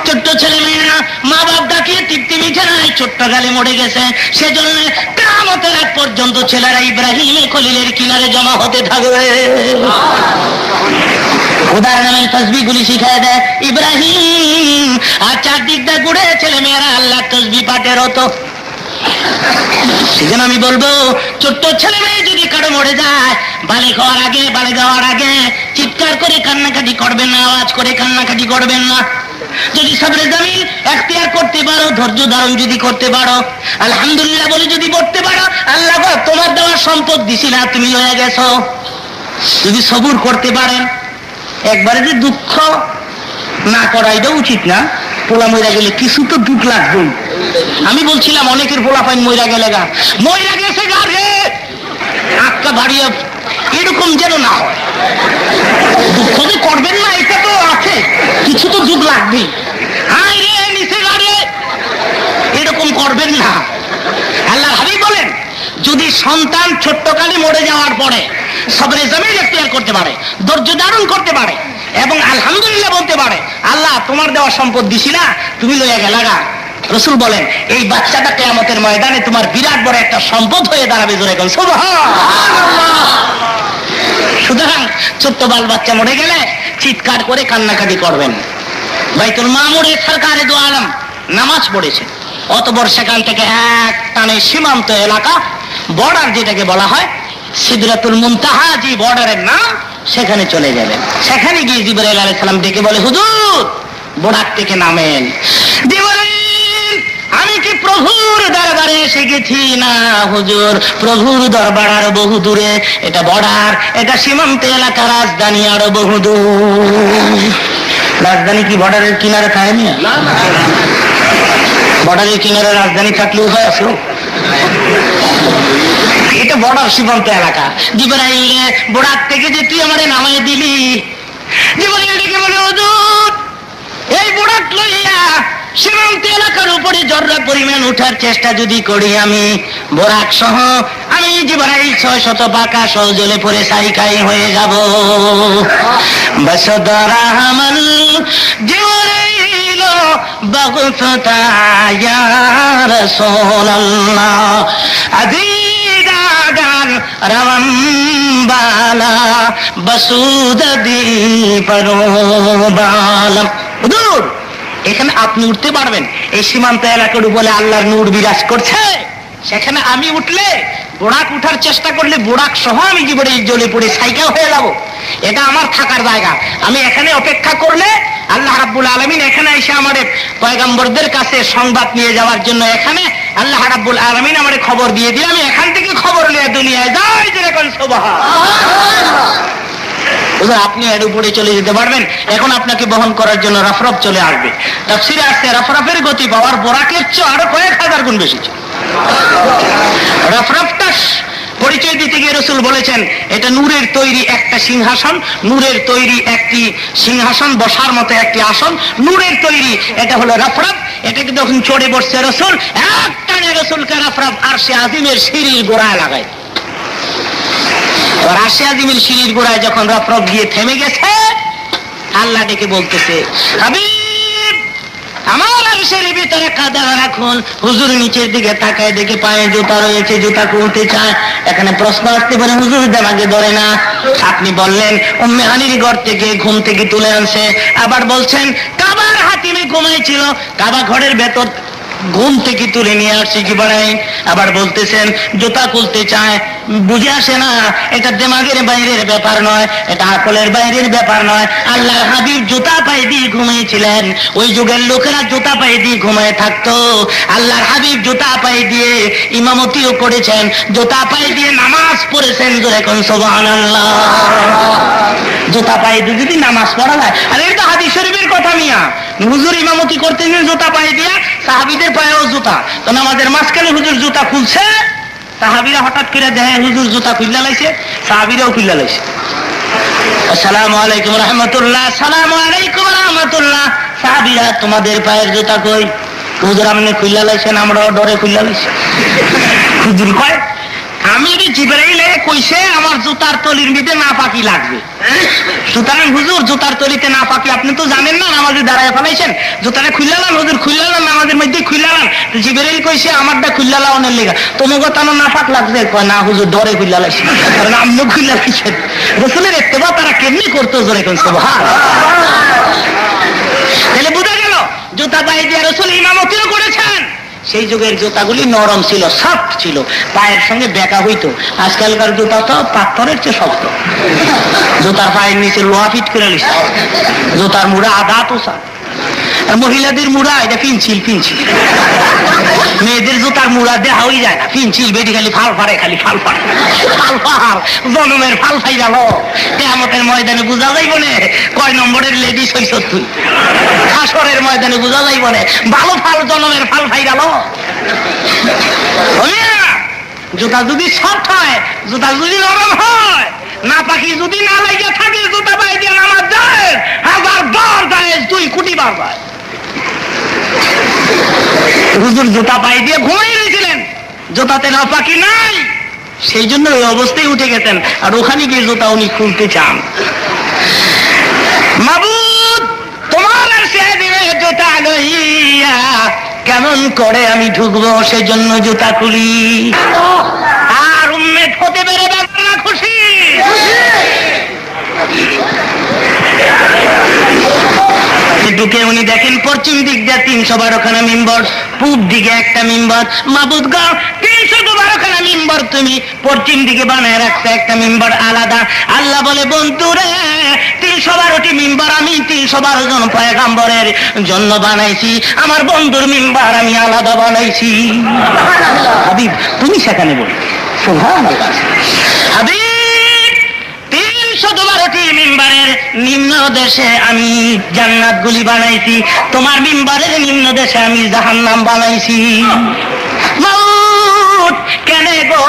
Speaker 2: ছোট্ট ছেলে মেয়েরা মা বাপ ডাকিয়ে তৃপ্তি মিঠে নাই, ছোট্ট গালে মরে গেছে। সেজন্য কিয়ামতের আগ পর্যন্ত ছেলেরা ইব্রাহিম খলিলের কিনারে জমা হতে থাকবে। খোদার নামের তাসবিহ গুলি শিখায় দেয় ইব্রাহিম, আর চারদিকটা ঘুরে ছেলে মেয়েরা আল্লাহর তাসবিহ পাঠের হতো। সেজন্য আমি বলবো, ছোট্ট ছেলে মেয়ে যদি কারো মরে যায়, বালেগ হওয়ার আগে চিৎকার করে কান্নাকাটি করবেন না, আওয়াজ করে কান্নাকাটি করবেন না। যদি সবরে জামিল এখতিয়ার করতে পারো, ধৈর্য ধারণ যদি করতে পারো, আলহামদুলিল্লাহ বলে যদি পড়তে পারো, আল্লাহ তোমার দেওয়ার সম্পদ দিছি না, তুমি হয়ে গেছো। যদি সবুর করতে পারেন, একবারে যে দুঃখ না করা এটা উচিত না। পোলা মরে গেলে কিছু তো দুঃখ লাগবেই। আমি বলছিলাম অনেকের পোলাপাইন মইরা গেলে গা, মইরা গেছে গা রে, আটকা বাড়িয়ে এরকম যেন না হয়। দুঃখ যে করবেন না এটা তো আছে, কিছু তো যুগ লাগবে। হাই রে নিচে গা রে, এরকম করবেন না। আল্লাহ হাবিব বলেন, যদি সন্তান ছোট্টকালে মরে যাওয়ার পরে সবরে জমিন ইখতিয়ার করতে পারে, ধৈর্য ধারণ করতে পারে এবং আলহামদুলিল্লাহ বলতে পারে, আল্লাহ তোমার দেওয়া সম্পদ দিছি না, তুমি লইয়া গেলাগা, রাসূল বলেন এই বাচ্চাটা কিয়ামতের ময়দানে তোমার বিরাট বড় একটা সম্পদ হয়ে দাঁড়াবে। জোরে বল সুবহানাল্লাহ। সুতরাং ছোট্ট বাল বাচ্চা মরে গেলে চিৎকার করে কান্নাকাটি করবেন। বাইতুল মামুরে সরকারে দু আলম নামাজ পড়েছে, অতঃপর সেখান থেকে এক টানে সীমান্ত এলাকা, বর্ডার যেটাকে বলা হয়, সিদরাতুল মুনতাহা যে বর্ডারের নাম, সেখানে চলে যাবেন। সেখানে গিয়ে জিবরাইল আলাইহিস সালাম ডেকে বলে, হুজুর বর্ডার থেকে নামেন। জিবরাইল, আমি কি প্রভুর দরবারে এসে গেছি? না হুজুর, প্রভুর দরবার আরো বহু দূরে, এটা বর্ডার, এটা সীমান্ত এলাকা, রাজধানী আরো বহু দূর। রাজধানী কি বর্ডারের কিনারে থাকে না? বর্ডারের কিনারে রাজধানী থাকলে উপায় আছে, এটা বর্ডার সীমান্ত এলাকা। জিবরাইল, বর্ডার থেকে যে তুই আমারে নামাই দিলি, জিবরাইল ডেকে বলে, হুজুর এই বর্ডার লইয়া সীমান্ত এলাকার উপরে জর্রা পরিমাণ উঠার চেষ্টা যদি করি, আমি বোরাক সহ আমি জিবরাইল 600 পাকা সজলে পরে সাইকাই হয়ে যাব। বসদরা হামল জিবরাইল বাগফতা ইয়া রাসূলুল্লাহ, আদিদাগান রওয়ামবালা বসুদদি পরবালাম। হুজুর এখানে আপনি উঠতে পারবেন, এই সীমান্ত এলাকার উপরে আল্লাহর নূর বিরাজ করছে, সেখানে আমি উঠলে, বোরাক উঠার চেষ্টা করলে বোরাক সহ আমি জীবনে জ্বলে পড়ে সাইকেল হয়ে যাব। এটা আমার থাকার জায়গা, আমি এখানে অপেক্ষা করলে আল্লাহ রাব্বুল আলামিন এখানে এসে আমাদের পয়গম্বরদের কাছে সংবাদ নিয়ে যাওয়ার জন্য এখানে আল্লাহ রাব্বুল আলামিন আমারে খবর দিয়ে দিলে আমি এখান থেকে খবর নিয়ে দুনিয়ায় যাই। যেরকম সুবহানাল্লাহ। আপনি এর উপরে চলে যেতে পারবেন। এখন আপনাকে বহন করার জন্য রফরফ চলে আসবে। তাফসীরে আসছে রফরফের গতি পাওয়ার বোরাকের চেয়ে আরো কয়েক হাজার গুণ বেশি। রফরফটা পরিচয় দিতে গিয়ে রাসূল বলেছেন, এটা নূরের তৈরি একটা সিংহাসন, নূরের তৈরি একটি সিংহাসন, বসার মতো একটি আসন, নূরের তৈরি, এটা হলো রফরফ। এটাকে যখন চড়ে বসছে রাসূল, এক টানে রাসূলকে রফরফ আরশে আজিমের সিঁড়ির গোড়ায় লাগায়। আরশে আজিমের সিঁড়ির গোড়ায় যখন রফরফ গিয়ে থেমে গেছে, আল্লাহ ডেকে বলতেছে, হাবিব আমার আরশের ভিতরে কাদা রাখুন। হুজুর নিচের দিকে তাকায় দেখে পায়ে জুতা রয়েছে, জুতা খুলতে চায়। এখানে প্রশ্ন আসতে পারে, হুজুর দেমাগে ধরে না, আপনি বললেন উম্মে হানির ঘর থেকে ঘুম থেকে তুলে আনছে, আবার বলছেন কাবার হাতিমে ঘুমাইছিল, কাবা ঘরের ভেতর ঘুম থেকে তুলে নিয়ে আসছি জিবরাইল। আবার বলতেছেন জুতা খুলতে চায়, বুঝে আসে না এটা দেমাগের বাইরের ব্যাপার নয়, এটা আকলের বাইরের ব্যাপার নয়। আল্লাহর হাবিব জুতা পায়ে দিয়ে ঘুমিয়েছিলেন, ওই যুগের লোকেরা জুতা পায়ে দিয়ে ঘুমায় থাকতো। আল্লাহর হাবিব জুতা পায়ে দিয়ে ইমামতিও করেছেন, জুতা পায়ে দিয়ে নামাজ পড়েছেন। জোরে কোন সুবহানাল্লাহ। জুতা পায়ে দিয়ে যদি নামাজ পড়া যায়, আর এটা হাদিস শরীফের কথা মিয়া। হুজুর ইমামতি করতেছেন জুতা পায়ে দিয়া, সাহাবীদের পায়েও জুতা। তো নামাজের মাঝখানে হুজুর জুতা খুলছে, সাহাবীরা হঠাৎ করে দেখে হুজুর জুতা খুললা লাইছে, সাহাবীরাও খুললা লাইছে। আসসালামু আলাইকুম রাহমাতুল্লাহ, আসসালামু আলাইকুম রাহমাতুল্লাহ। সাহাবীরা তোমাদের পায়ের জুতা কই? হুজুর আপনি খুললা লাইছেন, আমরাও ডরে খুললা লাইছি। হুজুর কয় আমি জিবরাইল কইছে আমার জুতার তলির মধ্যে নাপাকি লাগবে। সুতরাং হুজুর জুতার তলিতে নাপাকি আপনি তো জানেন না, নামাজে দাঁড়ায় ফেলাইছেন, জুতাটা খুললালাম হুজুর, খুললালাম নামাজের মধ্যে খুললালাম। জিবরাইল কইছে আমারটা খুললালাওনের লেগা, তোমাকে তানো নাপাক লাগছে? কয় না হুজুর ডরে খুললা লাইছি, কারণ আপনিও খুললা লাইছেন। রাসূলের ইত্তেবা তারা কেমনি করতো? জোরে কোন সুবহানাল্লাহ। তাহলে বুঝা গেল জুতা পায়ে দিয়ে রাসূল ইমামতিও করেছেন। সেই যুগের জুতাগুলি নরম ছিল, সফট ছিল, পায়ের সঙ্গে বেঁকা হইতো। আজকালকার জুতা তো পাথরের চেয়ে শক্ত। জুতার পায়ের নিচে লোহা ফিট করে নিচ্ছে, জুতার মুড়া আধা তোষা, আর মহিলাদের মুড়া এটা পিনছিল। মেয়েদের জুতার মুড়া দেওয়া হয়ে যায় না, পিনচিল বেটি খালি ফাল ফারে, খালি ফাল ফারে, ফাল ফার জনমের ফাল ফাই গেল। কিয়ামতের ময়দানে বুঝা যাইব না কয় নম্বরের লেডিস হইছ তুই। হাসরের ময়দানে বুঝা যাইব না ভালো ফাল জনমের ফাল ফাই গেল। জুতা যদি সফট হয়, জুতা যদি নরম হয়, না পাখি যদি না লাগে থাকে, জুতা পাই দিয়ে নামাজ যায় 1000 বার যায়, 2 কোটি বার যায়। হুজুর জুতা পাই দিয়ে ঘুমিয়ে রয়েছিলেন, জুতাতে না পাখি নাই, সেই জন্য ওই অবস্থায় উঠে গেছেন। আর ওখানে গিয়ে জুতা উনি খুলতে চান। মাবুদ তোমার সে দিবে জুতা লইয়া, কেমন করে আমি ঢুকবো সেজন্য জুতা খুলি। আর উম্মেদ হতে পেরে ব্যাপার খুশি। ঢুকে উনি দেখেন পশ্চিম দিক দিয়ে 312খানা মিম্বর, পূব দিকে একটা মিম্বর। মাবুদ গো 312খানা মিম্বর তুমি পশ্চিম দিকে বানায় রাখতে একটা মিম্বর আলাদা। আল্লাহ বলে বন্ধু রে 312টি মিম্বর আমি 312 জন পয়গম্বরের জন্য বানাইছি, আমার বন্ধুর মিম্বর আমি আলাদা বানাইছি। হাবিব তুমি সেখানে বল সুবহানাল্লাহ। হাবিব 312টি মিম্বরের নিম্ন দেশে আমি জান্নাত গুলি বানাইছি, তোমার মিম্বরের নিম্ন দেশে আমি জাহান্নাম বানাইছি। মাউত কেন গো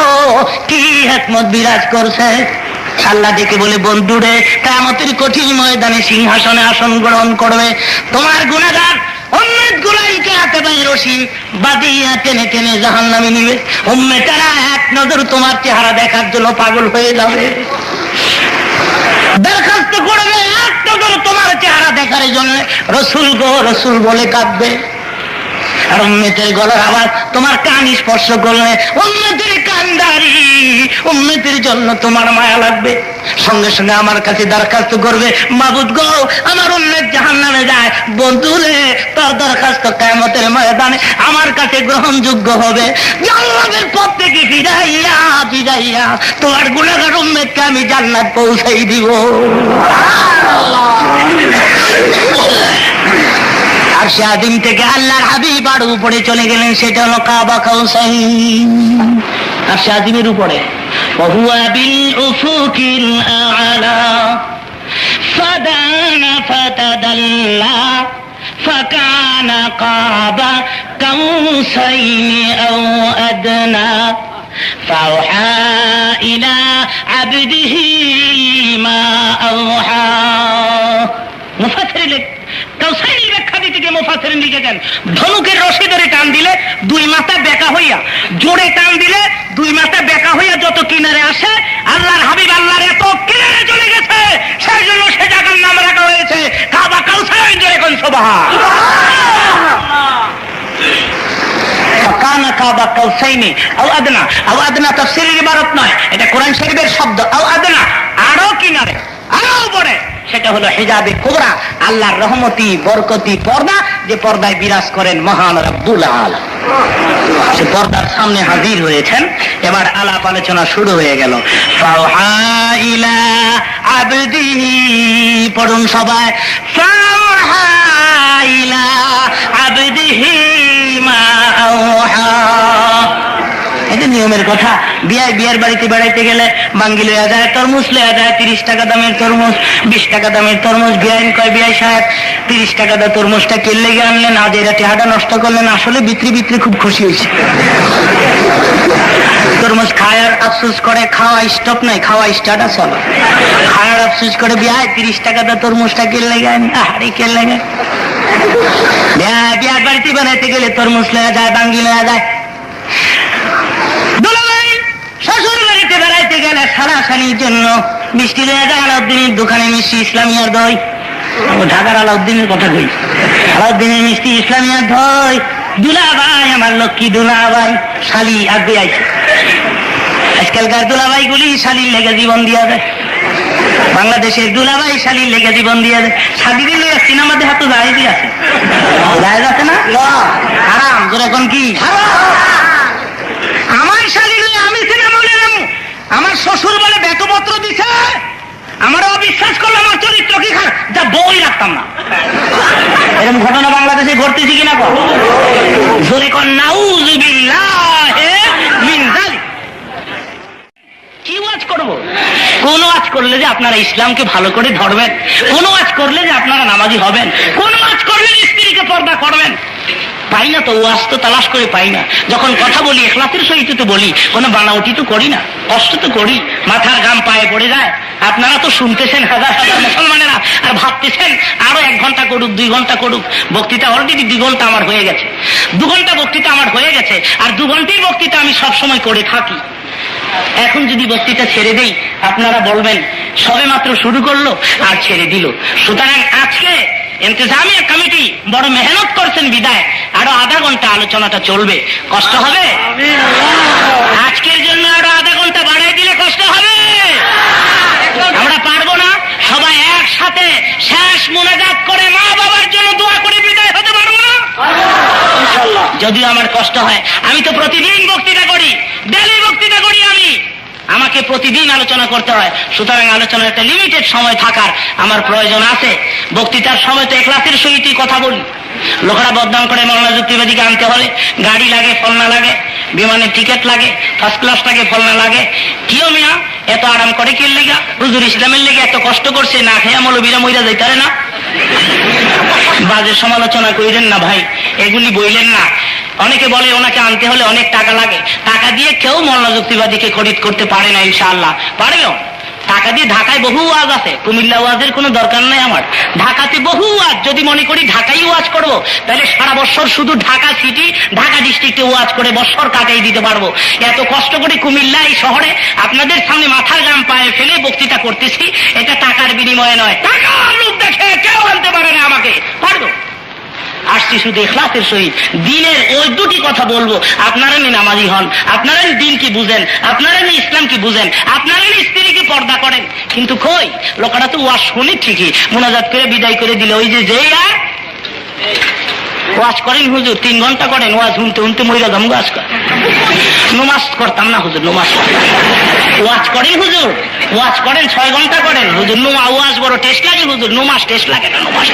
Speaker 2: কি হিকমত বিরাজ করছে। আল্লাহ ডেকে বলে বন্ধুরে কিয়ামতের কঠিন ময়দানে সিংহাসনে আসন গ্রহণ করবে তোমার গুনাহগার উম্মত গুলাইকে হাতে পায়ে রশি বাঁধিয়া টেনে টেনে জাহান্নামে নিবে। উম্মতেরা এক নজর তোমার চেহারা দেখার জন্য পাগল হয়ে যাবে, দরখাস্ত করবে এক নজর তোমার চেহারা দেখার জন্য, রসুল গো রসুল বলে কাঁদবে। আর উম্মতের গলার আওয়াজ তোমার কান স্পর্শ করলে উম্মতের কান্দারি, উম্মতের জন্য তোমার মায়া লাগবে। সঙ্গে সঙ্গে আমার কাছে দরখাস্ত করবে মাবুদ গো আমার উম্মত জাহান্নামে যায়, বন্ধুরে তোর দরখাস্ত কিয়ামতের ময়দানে আমার কাছে গ্রহণযোগ্য হবে। জান্নাতের পথ থেকে ফিরাইয়া ফিরাইয়া তোমার গুনাহগার উম্মতকে আমি জান্নাত পৌঁছাই দিব। আর সে আদিম থেকে আল্লাহর হাবিব আর উপরে চলে গেলেন, সেটা হলো কাবা কাউসাইন। আর সে আদিমের উপরে ওহুয়া বিল উফুকিল আ'লা ফাদানা ফাতাদাল্লা ফাকানা কাবা কাউসাইন আও আদনা ফাওহা ইলা আবদিহি মা আওহা। মুফাসসির কাউসাইনের ব্যাখ্যা দিতে গিয়ে মুফাসসির লিখেছেন ধনুকের রশি ধরে টান দিলে 2 মাথা বেঁকা হইয়া, জোরে টান দিলে 2 মাথা বেঁকা হইয়া যত কিনারে আসে, আল্লাহর হাবিব আল্লাহর এত কিনারে চলে গেছে, সেই জন্য সে জায়গার নাম রাখা হয়েছে কাবা কাউসাইন। যেরকম সুবহানাল্লাহ। কানা কাবা কাউসাইনি আও আদনা। আও আদনা তাফসীরের ইবারত নয়, এটা কোরআন শরীফের শব্দ। আও আদনা আরো কিনারে, আরো উপরে, সেটা হলো হিজাবে কুবরা, আল্লাহর রহমতি বরকতি পর্দা, যে পর্দায় বিরাজ করেন মহান রব্বুল আলামিন। সে পর্দার সামনে হাজির হয়েছেন। এবার আলাপ আলোচনা শুরু হয়ে গেল। ফাওহা ইলা আবদিহি, পড়ুন সবাই, ফাওহা ইলা আবদিহি মা আওহা। এটা নিয়মের কথা। বিয়ের বাড়িতে বেড়াইতে গেলে বাঙ্গি লইয়া যায়, তরমুজ লইয়া যায়, 30 টাকা দামের তরমুজ, 20 টাকা দামের তরমুজ। বিয়াইন কয় বিয়াই সাহেব 30 টাকা দা তরমুজটা কিনলে গিয়ে আনলেন, আজ এরা টেহাটা নষ্ট করলেন। আসলে বিক্রি খুব খুশি হয়েছে। তরমুজ খায় আর আফসোস করে, খাওয়া স্টপ নাই, খাওয়া স্টার্ট আছে। খায় আর আফসোস করে বিয়াই 30 টাকা দা তরমুজটা কিনলে গিয়ে আহারে কিনলে গে। বিয়ার বাড়িতে বেড়াইতে গেলে তরমুজ লইয়া যায়, বাঙ্গি লইয়া যায়। শ্বশুর বাড়িতে বেড়াইতে গেলে সারাসারির জন্য মিষ্টি লইয়া যায়। আলাউদ্দিনের দোকানে মিষ্টি ইসলামিয়ার দই, ঢাকার আলাউদ্দিনের কথা কই, আলাউদ্দিনের মিষ্টি ইসলামিয়ার দই। দুলা ভাই, আমার লক্ষ্মী দুলা ভাই, শালি আগে আইছে। আজকালকার দুলাভাই গুলি শালির লেগে জীবন দিয়া যায়। বাংলাদেশের দুলাভাই শালির লেগে জীবন দিয়া যায়। শালি দিলে সিনেমা দেখা তো জায়েজই আছে, জায়েজ আছে না? হারাম। যেরকম কি আমার শালি আমি সিনেমা বলে, আমার শ্বশুর বলে বেতপত্র দিছে, আমার বিশ্বাস করলো আমার চরিত্র কি খারাপ, যা বই রাখতাম না। এরকম ঘটনা বাংলাদেশে ঘটতেছি কিনা কর জোরে কর নাউযুবিল্লাহি মিন যালিক। কি ওয়াজ করবো? কোন ওয়াজ করলে যে আপনারা ইসলামকে ভালো করে ধরবেন, কোন ওয়াজ করলে যে আপনারা নামাজি হবেন, কোন ওয়াজ করলে যে স্ত্রীকে পর্দা করবেন, পাই না তো। ওয়াজ তো তালাশ করে পাই না। যখন কথা বলি ইখলাসের সহিত তো বলি, কোনো বানাউটি তো করি না, কষ্ট তো করি, মাথার ঘাম পায়ে পড়ে যায়। আপনারা তো শুনতেছেন হাজার হাজার মুসলমানেরা, আর ভাবতেছেন আরো 1 ঘন্টা করুক, 2 ঘন্টা করুক। বক্তৃতা অলরেডি 2 ঘন্টা আমার হয়ে গেছে, 2 ঘন্টা বক্তৃতা আমার হয়ে গেছে, আর 2 ঘন্টার বক্তৃতা আমি সবসময় করে থাকি। এখন যদি বক্তৃতা ছেড়ে দেই, আপনারা বলবেন সবে মাত্র শুরু করলো আর ছেড়ে দিল। সুতরাং আজকে ইন্তেজামিয়া কমিটি বড় মেহনত করছেন বিদায় আরো আধা ঘন্টা আলোচনাটা চলবে। কষ্ট হবে? আজকের জন্য আরো আধা ঘন্টা বাড়াই দিলে কষ্ট হবে? আমরা পারবো না? সবাই একসাথে শেষ মুনাজাত করে মা বাবার জন্য দোয়া করে বিদায় হতে পারবো না? যদিও আমার কষ্ট হয়, আমি তো প্রতিদিন বক্তৃতা করি, ডেলি বক্তৃতা করি আমি, আমাকে প্রতিদিন আলোচনা করতে হয়। সুতরাং আলোচনার একটা লিমিটেড সময় থাকার আমার প্রয়োজন আছে। বক্তৃতার সময় তো ইখলাসের সহিত কথা বলি। লোকেরা বদনাম করে মাওলানা যুক্তিবাদীকে আনতে হলে গাড়ি লাগে, ফলনা লাগে, বিমানের টিকিট লাগে, ফার্স্ট ক্লাস লাগে, ফলনা লাগে। কিও মিয়া এত আরাম করে কি লেগা? হুজুর ইসলামের লেগে এত কষ্ট করছে, না খেয়ে মৌলবীরা মইরা যাইতে পারে না। বাজে সমালোচনা করিলেন না ভাই, এগুলি বইলেন না। অনেকে বলে ওনাকে আনতে হলে অনেক টাকা লাগে, টাকা দিয়ে কেউ মাওলানা যুক্তিবাদীকে খরিদ করতে পারে না। ইনশাআল্লাহ পারবেও। টাকা দিয়ে ঢাকায় বহু ওয়াজ আছে, কুমিল্লা ওয়াজের কোনো দরকার নাই আমার। ঢাকাতে বহু ওয়াজ, যদি মনে করি ঢাকাই ওয়াজ করবো, তাহলে সারা বছর শুধু ঢাকা সিটি, ঢাকা ডিস্ট্রিক্টে ওয়াজ করে বছর কাটাই দিতে পারবো। এত কষ্ট করে কুমিল্লা এই শহরে আপনাদের সামনে মাথার ঘাম পায়ে ফেলে বক্তৃতা করতেছি, এটা টাকার বিনিময়ে নয়। টাকার লোক দেখে কেউ আনতে পারে না আমাকে, পারবো। আসছি শুধু ইখলাসের সহিত দিনের ওই 2টি কথা বলবো। আপনারা নি নামাজি হন, আপনারা নি দিন কি বুঝেন, আপনারা নি ইসলাম কি বুঝেন, আপনারা নি স্ত্রীকে পর্দা করেন। কিন্তু কই লোকেরা তো ওয়াজ শুনি ঠিকই, মুনাজাত করে বিদায় করে দিলে ওই যে আর ওয়াজ করেন হুজুর 3 ঘন্টা করেন, ওয়াজ শুনতে শুনতে মহিলা ধমগাছ নমাজ করতাম না হুজুর, নমাজ ওয়াজ করেন হুজুর, ওয়াজ করেন 6 ঘন্টা করেন হুজুর, ওয়াজ বড় টেস্ট লাগে হুজুর, নমাজ টেস্ট লাগে না। নমাজ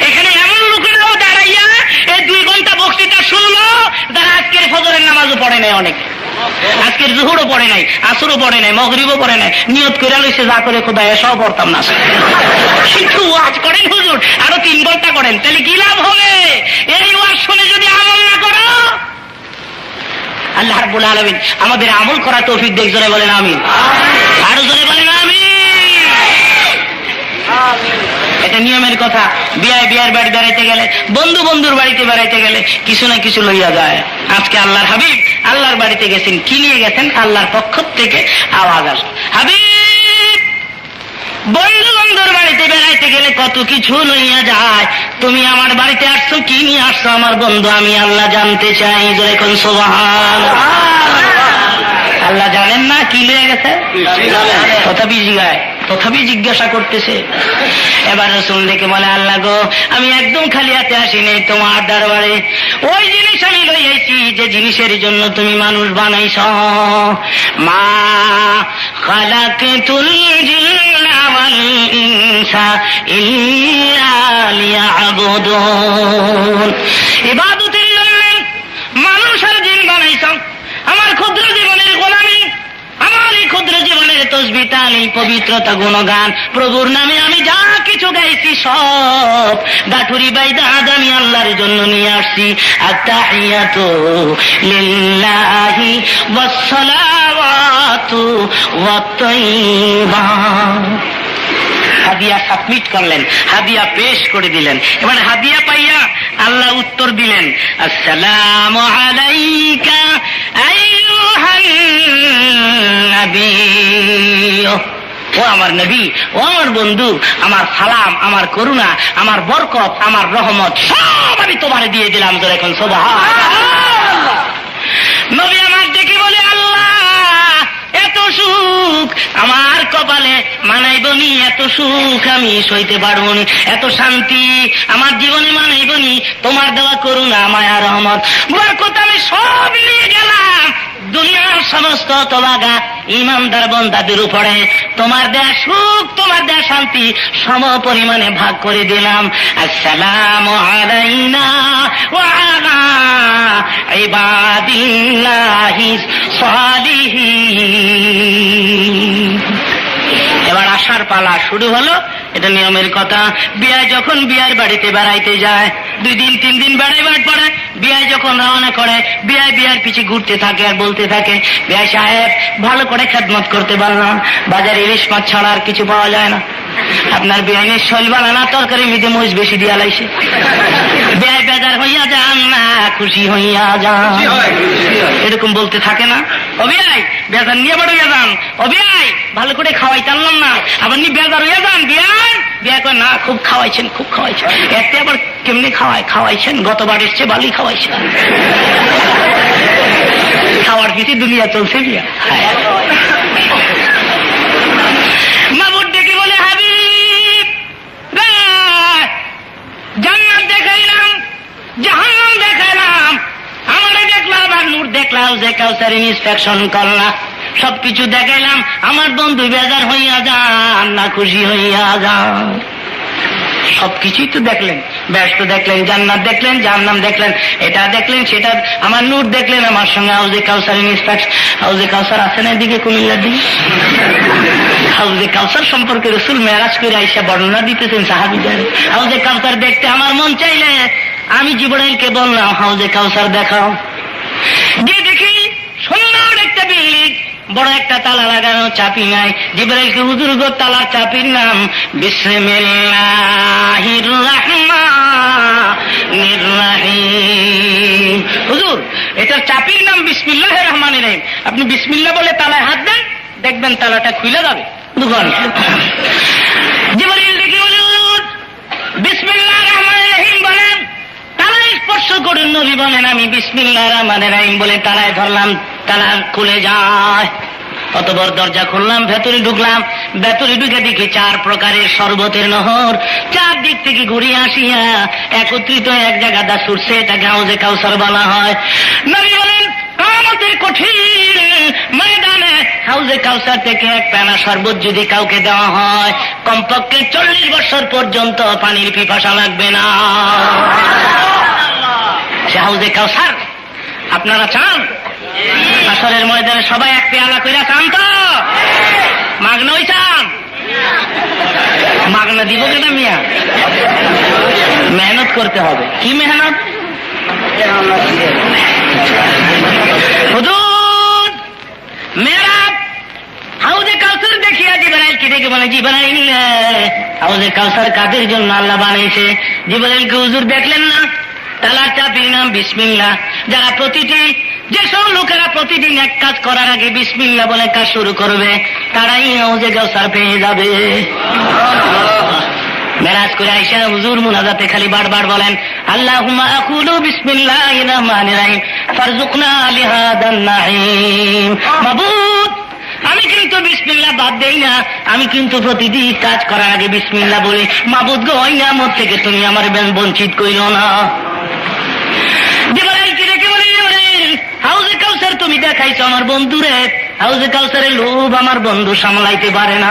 Speaker 2: এখানে এমন লোকেরাও দাঁড়াইয়া এই 2 ঘন্টা বক্তৃতা শুনলো যারা আজকের ফজরের নামাজও পড়ে নাই, অনেক আজকের জোহরও পড়ে নাই, আসরও পড়ে নাই, মাগরিবও পড়ে নাই, নিয়ত করে লইছে যা করে খোদা এসব পড়তাম না। কিন্তু ওয়াজ করেন হুজুর আরো 3 ঘন্টা করেন, তাহলে কি লাভ হবে? এই ওয়াজ শুনে যদি আমল না করো, আল্লাহ রাব্বুল আলামিন আমাদের আমল করা তৌফিক দেখ। জোরে বলেন আমিন, আরো জোরে বলেন আমিন। এটা নিয়মের কথা। বিয়ের বাড়ি বেড়াইতে গেলে, বন্ধুর বাড়িতে বেড়াইতে গেলে কিছু না কিছু লইয়া যায়। আজকে আল্লাহর হাবিব আল্লাহর বাড়িতে গেছেন, কি নিয়ে গেছেন? আল্লাহর পক্ষ থেকে আওয়াজ আসে, হাবিব বন্ধুর বাড়িতে বেড়াইতে গেলে কত কিছু লইয়া যায়, তুমি আমার বাড়িতে আসছো, কি নিয়ে আসছো আমার বন্ধু? আমি আল্লাহ জানতে চাই। যখন সুবহানাল্লাহ, আল্লাহ জানেন না কি লইয়া গেছে? তথাপি জিজ্ঞাসা করতেছে। এবার রাসূল দেখে বলে, আল্লাহ গো, আমি একদম খালি হাতে আসিনি তোমার দরবারে, ওই জিনিস আমি লই আইছি যে জিনিসের জন্য তুমি মানুষ বানাইছ। মা খালাকতুল জিন্না ওয়াল ইনসা ইল্লা লিয়াবুদুন। ইবাদতের জন্য মানুষ আর জিন বানাইছ। আমার ক্ষুদ্র জীবনের গোলামি, আমার এই ক্ষুদ্র জীবনের তসবিহ তাহলিল পবিত্রতা গুণগান প্রভুর নামে আমি যা কিছু গাইছি সব গাঠুরি বাইদা আমি আল্লাহর জন্য নিয়ে আসছি। আত্তাহিয়াতু লিল্লাহি ওয়াসসালাওয়াতু ওয়াত-তাইয়্যিবাত। হাদিয়া সাবমিট করলেন, হাদিয়া পেশ করে দিলেন। এবার হাদিয়া পাইয়া আল্লাহ উত্তর দিলেন, আসসালামু আলাইকা আইয়ুহান নবী। ও আমার নবী, ও আমার বন্ধু, আমার সালাম, আমার করুণা, আমার বরকত, আমার রহমত সব আমি তোমারে দিয়ে দিলাম। তো এখন সুবহানাল্লাহ। নবী আমার দেখে বলে, আল্লাহ এত সুখ আমার কপালে মানাইবনি, এত সুখ আমি সইতে পারবনি, এত শান্তি আমার জীবনে মানাইবনি। তোমার দেওয়া করুণা, মায়া, রহমত, বরকত আমি সব নিয়ে গেলাম, দুনিয়ার সমস্ত তোবাগা ইমানদার বান্দাদের উপরে তোমার দেয়া সুখ, তোমার দেয়া শান্তি সম পরিমাণে ভাগ করে দিলাম। আসসালামু আলাইনা ওয়া আলা ইবাদিল্লাহিস সালিহিন। এবার আসার পালা শুরু হলো। এটা নিয়মের কথা। বিয়ায় যখন বিয়ার বাড়িতে বেড়াইতে যায়, 2 দিন 3 দিন বেড়াইবার পরে বিয়ায় যখন রওনা করে, বিয়ার পিছে ঘুরতে থাকে আর বলতে থাকে, বিয়াই সাহেব ভালো করে খেদমত করতে পারলাম, বাজারে ইলিশ মাছ ছাড়া আর কিছু পাওয়া যায় না, আপনার বিয়াইনের শৈল বানানা তরকারি মিদে মহিষ বেশি দিয়া লাইছে। বিয়াই বেজার হইয়া যান না, খুশি হইয়া যান, এরকম বলতে থাকে না? ও বিয়াই বেজার নিয়ে বড় হইয়া যান, ও বিয়াই ভালো করে খাওয়াই টানলাম না, আবার নি বেজার হইয়া যান। বিয়া কয় না, খুব খাওয়াইছেন, খুব খাওয়াইছেন। এতে আবার কেমনি খাওয়াইছেন? গতবার এসছে বালি খাওয়াইছেন। খাওয়ার কিছু দুনিয়া চলছে বিয়া। মাবুদ ডেকে বলে, হাবিব জান্নাত দেখাইলাম, জাহান্নাম দেখাইলাম, আমারে দেখলাম আর নূর দেখলাম, যে কাউসার ইন্সপেকশন করলাম, সবকিছু দেখাইলাম। আমার বন্ধু বেজার হইয়া যান না খুশি হইয়া যান? সবকিছুই তো দেখলেন, ব্যস্ত দেখলেন, জান্নাত দেখলেন, জাহান্নাম দেখলেন, এটা দেখলেন, সেটা, আমার নূর দেখলেন, আমার সঙ্গে হাউজে কাউসার ইন্সপেকশন। হাউজে কাউসার আছে না এদিকে কুমিল্লার দিকে? হাউজে কাউসার সম্পর্কে রাসূল মেরাজ করে আইসা বর্ণনা দিতেছেন সাহাবীদের। হাউজে কাউসার দেখতে আমার মন চাইলে আমি জিবরাইলকে বললাম, হাউজে কাউসার দেখাও। যে দেখি সুন্দর একটা বিল্ডিং, বড় একটা তালা লাগানো, চাবি নাই। জিবরাইলকে, হুজুর গো তালার চাবির নাম বিসমিল্লাহির রাহমানির রাহিম। হুজুর এটার চাবির নাম বিসমিল্লাহির রহমানির রহিম। আপনি বিসমিল্লাহ বলে তালায় হাত দেন, দেখবেন তালাটা খুলে যাবে। দুগণ জিবরাইল দেখে বলে, হুজুর বিসমিল্লাহির রহমানির রহিম বলেন, তালায় স্পর্শ করুন। নবী বলেন, আমি বিসমিল্লাহির রহমানির রহিম বলে তালায় ধরলাম, তালা খুলে যায়। অতবর দরজা খুললাম, ভেতরে ঢুকলাম। ভেতরে ঢুকে দেখি 4 প্রকারের শরবতের নহর, 4 দিক থেকে ঘুরিয়ে আসিয়া একত্রিত এক জায়গা দা ছুটছে। এটাকে হাউজে কাউসার বলা হয়। নবী বলেন, কিয়ামতের কঠিন ময়দানে হাউজে কাউসার থেকে এক পানা শরবত যদি কাউকে দেওয়া হয়, কমপক্ষে 40 বছর পর্যন্ত পানির পিপাসা লাগবে না। সে হাউজে কাউসার আপনারা চান? আসরের ময়দানে সবাই এক পেয়ালা কইরা চান তো? মাগনাই চান? মাগনা দিব কেনা মিয়া? মেহনত করতে হবে। কি মেহনত? হুজুর মেরা হাউজে কাউসার দেখিয়া জিবরাইলকে ডেকে বলে, জিবরাইল হাউজে কাউসার কাদের জন্য আল্লাহ বানাইছে? জিবরাইলকে, হুজুর দেখলেন না তালার চাবির নাম বিসমিল্লাহ। যারা যেসব লোকেরা প্রতিদিন এক কাজ করার আগে বিসমিল্লাহ বলে কাজ শুরু করবে, তারাই হাউজে কাউসার পেয়ে যাবে। মেরাজ করে আইসা হুজুর মুনাজাতে খালি বারবার বলেন, আল্লাহুম্মা আকুলু বিসমিল্লাহির রহমানির রহিম ফারজুকনা লিহাদান নাঈম। মাবুদ আমি কিন্তু বিসমিল্লাহ বাদ দেই না, আমি কিন্তু প্রতিদিন কাজ করার আগে বিসমিল্লাহ বলি। মাবুদ গো, ওই নিয়ামত থেকে তুমি আমার বঞ্চিত কইরো না। জিবরাইলকে ডেকে বলে, হাউজে কাউসার তুমি দেখাইছো আমার বন্ধুরে, হাউজে কাউসারের লোভ আমার বন্ধু সামলাইতে পারে না।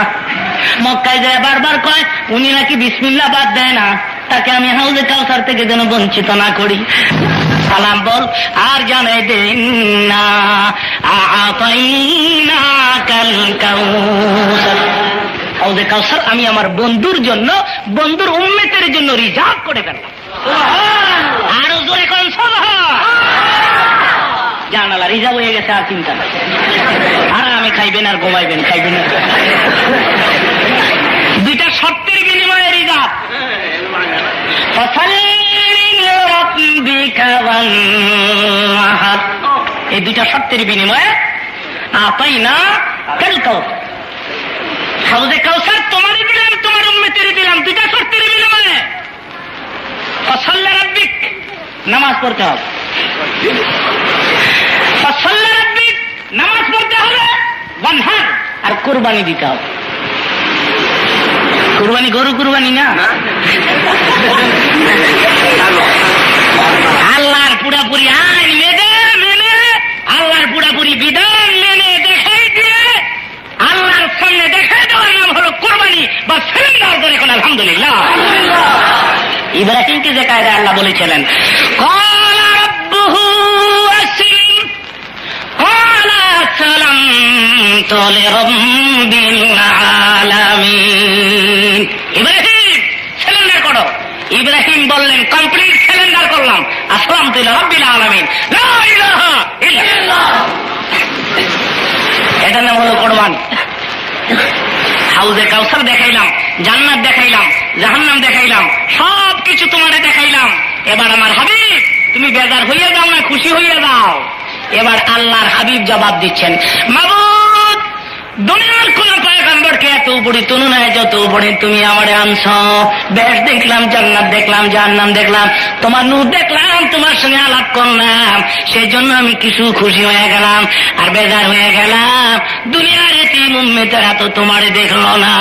Speaker 2: মক্কায় যায় বারবার কয় উনি নাকি বিসমিল্লাহ বাদ দেয় না, তাকে আমি হাউজে কাউসার থেকে যেন বঞ্চিত না করি। সালাম বল আর জানাই দেন না, আতাইনা কাল কাউসার। হাউজে কাউসার আমি আমার বন্ধুর জন্য, বন্ধুর উম্মতের জন্য রিজার্ভ করে ফেললাম। আরো জোরে কোন সুবহান। জানালা রিজার্ভ হয়ে গেছে, আর চিন্তা নাই। আর আমি খাইবেন আর ঘুমাইবেন, খাইবেন আর 2টা শর্তের বিনিময়ে রিজার্ভ। এই 2টা শর্তের বিনিময়ে আতাইনা কাল কাউসার। হাউজে কাউসার তোমারই দিলাম, তোমার উম্মতেরই দিলাম, 2টা শর্তের বিনিময়ে। ফাসাল্লি রাব্বিক, নামাজ পড়তে হবে। ফাসাল্লি রাব্বিক, নামাজ পড়তে হবে। ওয়ানহার, আর কুরবানি দিতে হবে। কুরবানি গরু কুরবানি না, আল্লাহর পুরাপুরি আইন মেনে আল্লাহর পুরাপুরি বিধান মেনে দেখাই দিয়ে আল্লাহর সামনে দেখাই দেওয়ার নাম হলো কোরবানি বা সারেন্ডার করে কোন আলহামদুলিল্লাহ। ইব্রাহিমকে যে কায়দা আল্লাহ বলেছিলেন ক্বালা রাব্বুহু আসলিম ক্বালা সালামতু লিরাব্বিল আলামিন। ইব্রাহিম সারেন্ডার করো। ইব্রাহিম বললেন কমপ্লিট সারেন্ডার করলাম, আসলামতু লিরাব্বিল আলামিন, লা ইলাহা ইল্লাল্লাহ। এটার নাম হলো কোরবানি। হাউজে কাউসার দেখাইলাম, জান্নাত দেখাইলাম, জাহান্নাম দেখাইলাম, সব কিছু তোমারে দেখাইলাম। এবার আমার হাবিব তুমি বেজার হইয়া যাও না খুশি হইয়া যাও। এবার আল্লাহর হাবিব জবাব দিচ্ছেন, মাবুদ দুনিয়ার কোন পয়গম্বরকে এত উপরে তুলনায় যত উপরে তুমি আমারে আনছ। বেশ দেখলাম, জান্নাত দেখলাম, জাহান্নাম দেখলাম, তোমার নূর দেখলাম, তোমার সঙ্গে আলাপ করলাম, সেই জন্য আমি কিছু খুশি হয়ে গেলাম। আর বেজার হয়ে গেলাম দুনিয়ার এতিম উম্মতেরা তো তোমারে দেখলো না।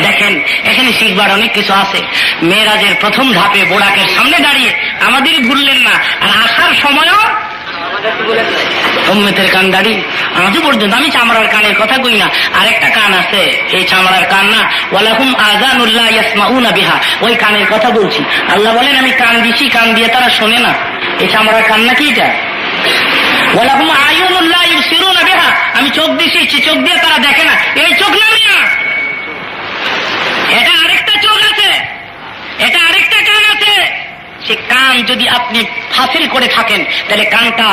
Speaker 2: দেখেন এখানে শিখবার অনেক কিছু আছে। মেরাজের প্রথম ধাপে বোরাকের সামনে দাঁড়িয়ে আমাদের ভুললেন না, আর আসার সময়ও উম্মতের কান দাড়ি আজও পর্যন্ত। আমি চামড়ার কানের কথা কই না, আরেকটা কান আছে, এই চামড়ার কান না, ওয়ালাহুম আযানুল্লাহ ইয়াসমাউনা বিহা, ওই কানের কথা বলছি। আল্লাহ বলেন আমি কান দিছি, কান দিয়ে তারা শোনে না। এই চামড়ার কান নাকি এটা? ওয়ালাহুম আয়ুনুল্লাহ ইউসিরুনা বিহা, আমি চোখ দিছি, চোখ দিয়ে তারা দেখে না। এই চোখ না মিয়া, এটা আরেকটা চোখ আছে, এটা আরেকটা কান আছে। সে কান যদি আপনি হাসিল করে থাকেন তাহলে কানটা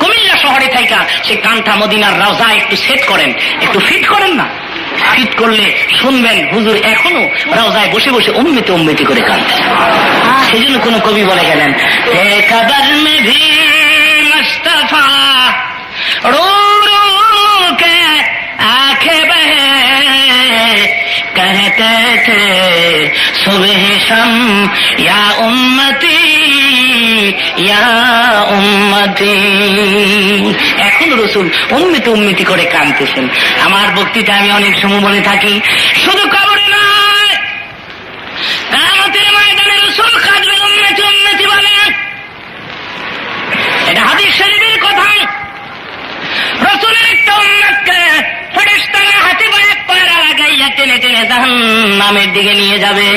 Speaker 2: কুমিল্লা শহরে থাকা সে কানটা মদিনার রওজা একটু সেট করেন, একটু ফিট করেন না। ফিট করলে শুনবেন হুজুর এখনো রওজায় বসে বসে উম্মতি উম্মতি করে কাঁদছে। সেই জন্য কোন কবি বলে গেলেন, কবর মে ভি মুস্তাফা রো রো কে আঁখে বহে कहते थे सुबह शम या उम्मती या उम्मती। এখন রসুল উম্মতি উম্মতি করে কাঁদতেছেন। আমার বক্তৃতা আমি অনেক সময় বলে থাকি, শুধু কবরে নয়, কিয়ামতের ময়দানে রসুল কাঁদবেন উম্মতি উম্মতি বলে। এটা হাদিস শরীফের কথা। রসুলের একটা উম্মতকে ফেরেশতারা হাতে করে পাড়া লাগাইয়া টেনে টেনে জাহান্নামের দিকে নিয়ে যাবে।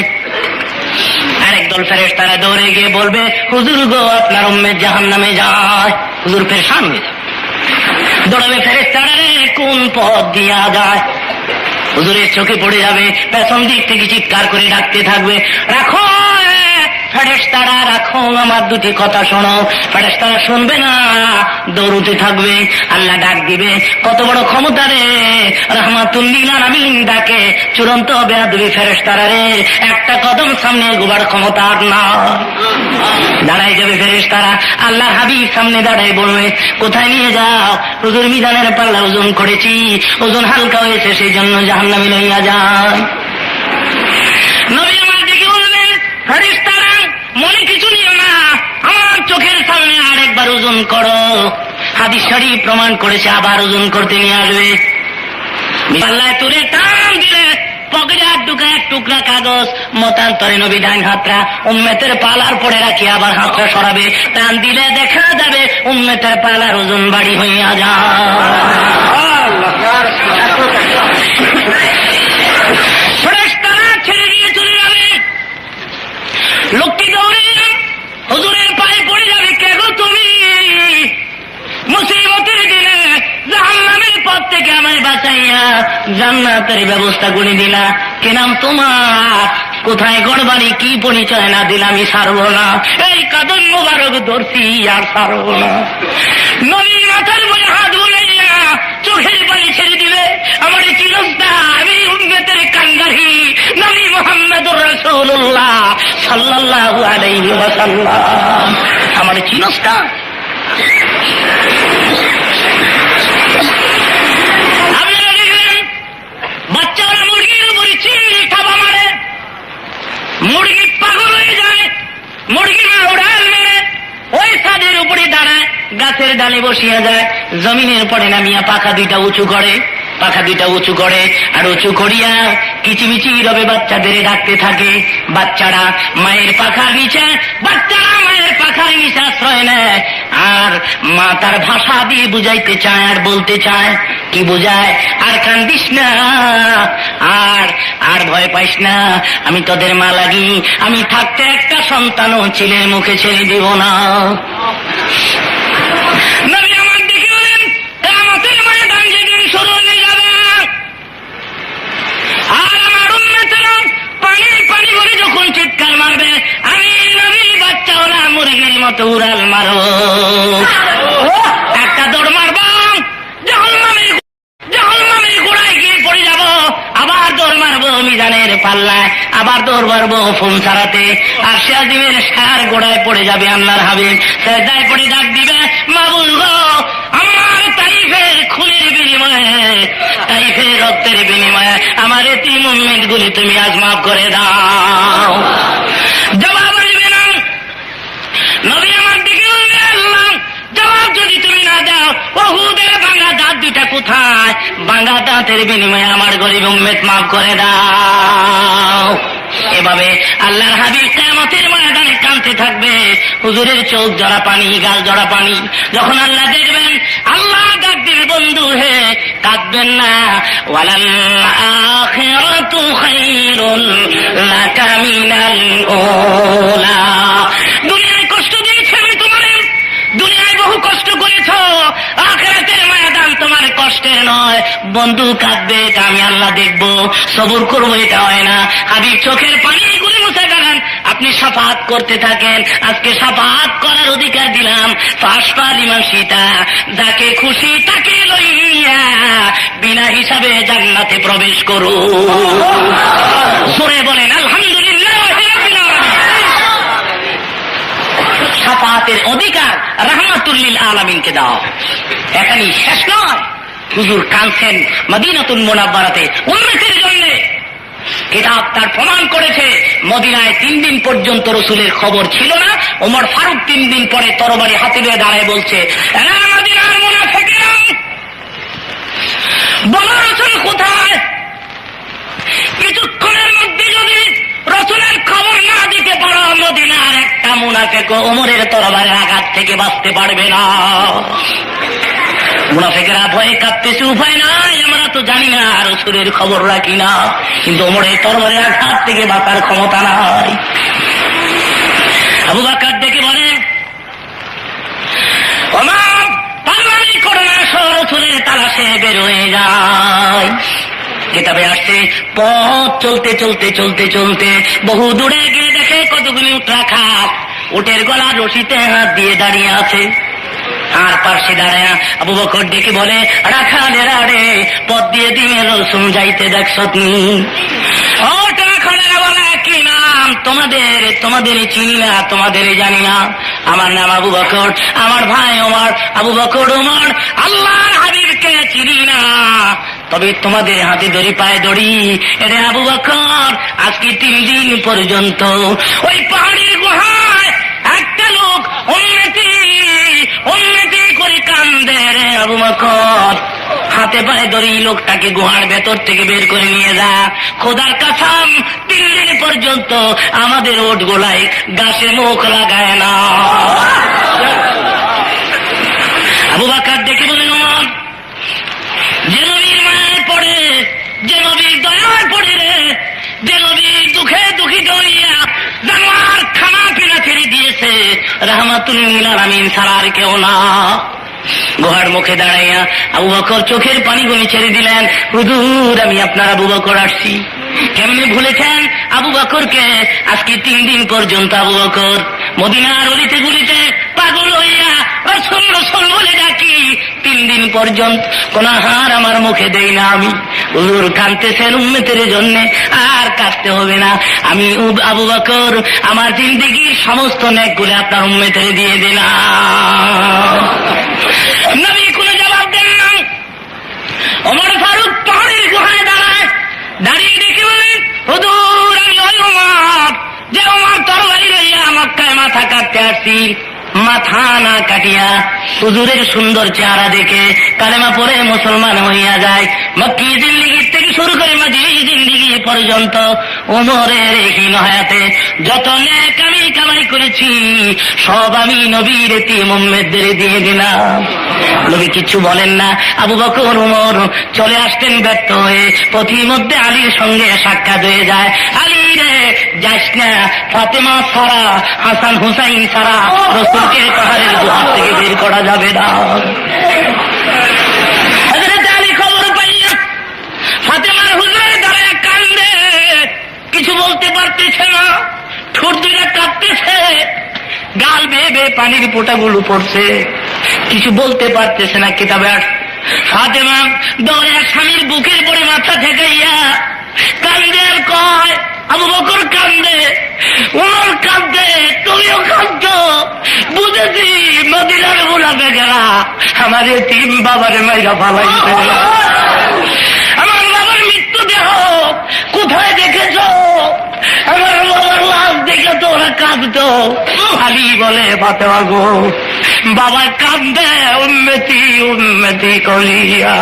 Speaker 2: আরেক দল ফেরেশতারা দৌড়ে গিয়ে বলবে, হুজুর গো আপনার উম্মত জাহান্নামে যায়। হুজুর পেরেশান হয়ে যাবে, দৌড়াবে ফেরেশতারা, রে কোন পথ দিয়া যায়। হুজুরের চোখে পড়ে যাবে, পেছন দিক থেকে চিৎকার করে ডাকতে থাকবে, রাখো ফেরেশতারা রাখো, আমার দুটি কথা শোনো। ফেরেশতারা শুনবে না, দৌড়তে থাকবে। আল্লাহ ডাক দিবে, কত বড় ক্ষমতা রে, রাহমাতুল্লিল আলামিন ডাকে, চূড়ান্ত বেয়াদবি ফেরেশতারা রে, একটা কদম সামনে গোবার ক্ষমতা আর না। দাঁড়াই যাবে ফেরেশতারা, আল্লাহ হাবিব সামনে দাঁড়াই বলবে, কোথায় নিয়ে যাও? হুজুর মিজানের পাল্লা ওজন করেছি, ওজন হালকা হয়েছে, সেই জন্য জাহান্নামে লইয়া যায়। নবী আমার দিকে বলবেন, ফেরেশতারা মনে কিছু নিও না, আমার চোখের সামনে আরেকবার ওজন করো। হাদিস শরীফ প্রমাণ করেছে, আবার ওজন করতে নিয়ে আসবে। আল্লাহ তুলে টান দিলে পকেটে ঢুকে এক টুকরা কাগজ, মতান্তরে নবী ডান হাতটা উম্মতের পালার পরে রাখি আবার হাতটা সরাবে, টান দিলে দেখা যাবে উম্মতের পালার ওজন বাড়ি হইয়া যায়। ফেরেশতারা ছেড়ে দিয়ে চলে যাবে। লোকটি দৌড়ে হুজুরের পায়ে পড়ে যাবে, কে গো তুমি? মুসিবতের দিনে জাহান্নামের পথ থেকে আমায় বাঁচাইয়া জান্নাতের ব্যবস্থা করে দিলা, কে নাম তোমার? কোথায় গড়বাড়ি, কি পরিচয় না দিলে আমি ছাড়বো না। এই কাদম মোবারক ধরছি আর ছাড়বো না। নবী মাথার বলে হাত বুলাইয়া চোখের পানি ছেড়ে দিবে, আমার চিরস্তা আমি উম্মতের কান্ডারি নবী মুহাম্মদুর রাসূলুল্লাহ সাল্লাল্লাহু আলাইহি ওয়াসাল্লাম, আমার চিরস্তা। আপনারা দেখলেন বাচ্চারা মুরগির উপরে চিংড়ি থাবা মারে, মুরগি পাগল হয়ে যায়, মুরগি মা উড়াল মেরে ওই ছাদের উপরে দাঁড়ায়, গাছের ডালে বসিয়া যায়, জমিনের পরে নামিয়া পাখা দুইটা উঁচু করে, পাখা দুইটা উঁচু করে, আর উঁচু করিয়া কিচিমিচি রবে বাচ্চাদের ডাকতে থাকে। বাচ্চারা মায়ের পাখার নিচে, বাচ্চারা মায়ের পাখার নিচে আশ্রয় নেয়, আর মা তার ভাষা দিয়ে বুঝাইতে চায় আর বলতে চায়। কি বুঝায়? আর কান্দিস না, আর আর ভয় পাইস না, আমি তোদের মা লাগি, আমি থাকতে একটা সন্তানও ছেলের মুখে ছেড়ে দিব না। নবী আমার দেখে বলেন, কিয়ামতের ময়দান যেদিন শুরু হয়ে যাবে, আর আমার উম্মতেরা পানি পানি করে যখন চিৎকার মারবে, আমি নবী বাচ্চা ওরা মুরগির মতো উড়াল মারো, একটা দৌড় মারব, জাহান্নামের গোড়ায় গিয়ে পড়ে যাব, আবার দৌড় মারবো মিজানের পাল্লায়, আবার দৌড় মারবো ফোন ছাড়াতে, আর সিরাজিমের সার গোড়ায় পড়ে যাবে আল্লাহর হাবিব, সেজদায় পড়ে ডাক দিবে, মাবুদ গো, আমার তাইফের খুনের বিনিময়ে, তাইফের রক্তের বিনিময়ে আমার এতিম উম্মত গুলি তুমি আজ মাফ করে দাও। জবাব আসবে না। নবী আমার দিকে বলবে, আল্লাহ জবাব যদি তুমি না দাও, উহুদের ভাঙা দাঁত দুইটা কোথায়? ভাঙা দাঁতের বিনিময়ে আমার গরিব উম্মত মাফ করে দাও। এভাবে আল্লাহর হাবিব কিয়ামতের ময়দানে কাঁদতে থাকবে, হুজুরের চোখ জড়া পানি, গাল জড়া পানি। যখন আল্লাহ দেখবেন, আল্লাহ ডাক দিবে, বন্ধু হে কাঁদবেন না, ওয়ালাল আখিরাতু খায়রুন লাকা মিনাল উলা। দুনিয়ায় কষ্ট দিয়েছি আমি তোমারে, দুনিয়ায় বহু কষ্ট করেছ, আখিরাতের ময়দান তোমার কষ্টের নয়। বন্ধু কাঁদবে, এটা আমি আল্লাহ দেখবো, সবুর করবো, এটা হয় না। হাবিব চোখের পানি গুলি মুছে গেলেন, আপনি শাফাআত করতে থাকেন, আজকে শাফাআত করার অধিকার দিলাম। ফাশফা লিমান শিতা, যাকে খুশি তাকে লইয়া বিনা হিসাবে জান্নাতে প্রবেশ করো। জোরে বলেন আলহামদুলিল্লাহ। শাফাআতের অধিকার রাহমাতুল লিল আলামিনকে দাও। এখানেই শেষ নয়, হুজুর কাঁদছেন মদিনাতুল মুনাওয়ারাতে উম্মতের জন্য। কিতাব তার প্রমাণ করেছে, মদিনায় 3 দিন পর্যন্ত রসুলের খবর ছিল না। ওমর ফারুক 3 দিন পরে তরবারি হাতে নিয়ে দাঁড়ায় বলছে, এরা মদিনার মুনাফিকরা, বলো রসুল কোথায়? কিছুক্ষণের মধ্যে যদি রসুলের খবর না দিতে পারো, মদিনার একটা মুনাফিক ওমরের তরবারের আঘাত থেকে বাঁচতে পারবে না। মুনাফিকেরা ভয়ে কাঁপতেছে, উপায় নাই, আমরা তো জানি না, রসুলের খবর রাখি না, কিন্তু ওমরের তরবারের আঘাত থেকে বাঁচার ক্ষমতা নাই। আবু বকর ডেকে বলে, ওমর পাগলামি করো না, রসুলের তালাশে বের হয়ে যায়। কিতাবে আসছে, পথ চলতে চলতে চলতে চলতে বহু দূরে গিয়ে দেখে কতগুলি উট রাখা, উটের গলা রশিতে হাত দিয়ে দাঁড়িয়ে আছে। আর পাশে দাঁড়ায় আবু বকর ডেকে বলে, রাখালেরা রে, পথ দিয়ে দিনে রসুন যাইতে দেখছ তুমি? ও রাখালেরা বলে, কি নাম তোমাদের? তোমাদের চিনি না, তোমাদের জানি না। আমার নাম আবু বকর, আমার ভাই ওমর। আবু বকর ওমর আল্লাহর হাবিবকে চিনি না, তবে তোমাদের হাতে দড়ি পায়ে দড়ি। এটা আবু বকর, আজকে 3 দিন পর্যন্ত ওই পাহাড়ের গুহায় একটা লোক উন্নতি উন্নতি করে কান্দে রে আবু বকর। হাতে পায়ে দড়ি, লোকটাকে গুহার ভেতর থেকে বের করে নিয়ে যা। খোদার কসম, 3 দিন পর্যন্ত আমাদের ওট গোলায় গাছে মুখ লাগায় না। আবু বকর দেখে বলেন, ওমর, যে নবীর মায়ায় পড়ে, যে নবীর দয়ায় পড়ে রে, যে নবীর দুঃখে দুঃখিত হইয়া জানোয়ার খানা পিনা ছেড়ে দিয়েছে, রাহমাতুল লিল আলামিন ছাড়া আর কেউ না। গুহার মুখে দাঁড়াইয়া আবু বকর চোখের পানিগুলি ছেড়ে দিলেন, হুজুর আমি আপনার আবু বকর আসছি। কেমনি ভুলেছেন আবু বকরকে? আজকে 3 দিন পর্যন্ত আবু বকর মদিনার অলিতে গুলিতে পাগল হইয়া রসুল রসুল বলে ডাকি। 3 দিন পর্যন্ত কোন হার আমার মুখে দেই না আমি। হুজুর কাঁদতেছেন উম্মতের জন্য, আর কাঁদতে হবে না। আমি আবু বকর আমার জিন্দেগির সমস্ত নেকগুলো আপনার উম্মতের দিয়ে দিলাম। নবী কোনো জবাব দেন না। ওমর ফারুক পাহাড়ের গুহায় দাঁড়ায়, দাঁড়িয়ে দেখে বলেন, হুজুর আমি ওই ওমর, যে ওমর তরবারি লইয়া মক্কায় মাথা কাটতে আসছি। মাথা না কাটিয়া হুজুরের সুন্দর চেহারা দেখে কালেমা পড়ে মুসলমান হইয়া যায়। মক্কি জিন্দেগি থেকে শুরু করে মাঝি জিন্দেগি পর্যন্ত ওমরের হীন হায়াতে যত নেক আমি কামাই করেছি সব আমি নবীর এতিম উম্মতদের দিয়ে দিলাম। নবী কিছু বলেন না। আবু বকর ওমর চলে আসতেন ব্যর্থ হয়ে, পথির মধ্যে আলীর সঙ্গে সাক্ষাৎ হয়ে যায়। আলী রে যাস না, ফাতেমা ছাড়া, হাসান হুসাইন ছাড়া রাসূলকে পাহাড়ের গুহা থেকে বের করা যাবে না। হযরত আলী খবর পাইয়া ফাতেমার হুজুরে দাঁড়ায় কান্দে, কিছু বলতে পারতেছে না, ঠোঁট দুইটা কাঁপতেছে, গাল বেয়ে বেয়ে পানির ফোঁটাগুলো পড়ছে, কিছু বলতে পারতেছে না। কিতাবে ফাতেমা দৌড়ে স্বামীর বুকের পরে মাথা ঠেকাইয়া কান্দে আর কয়, আবু বকর কান্দে, ওমর কান্দে, তুমিও কাঁদছো, বুঝেছি মদিনার মুনাফিকেরা আমার এতিম বাবারে মাইরা ফালাইছে। আমার বাবার মৃত্যু দেহ কোথায় দেখেছো? আমার বাবার লাশ দেখে তো ওরা কাঁদতো। আলী বলে, ফাতেমা গো, বাবা কান্দে উম্মতি উম্মতি কলিয়া।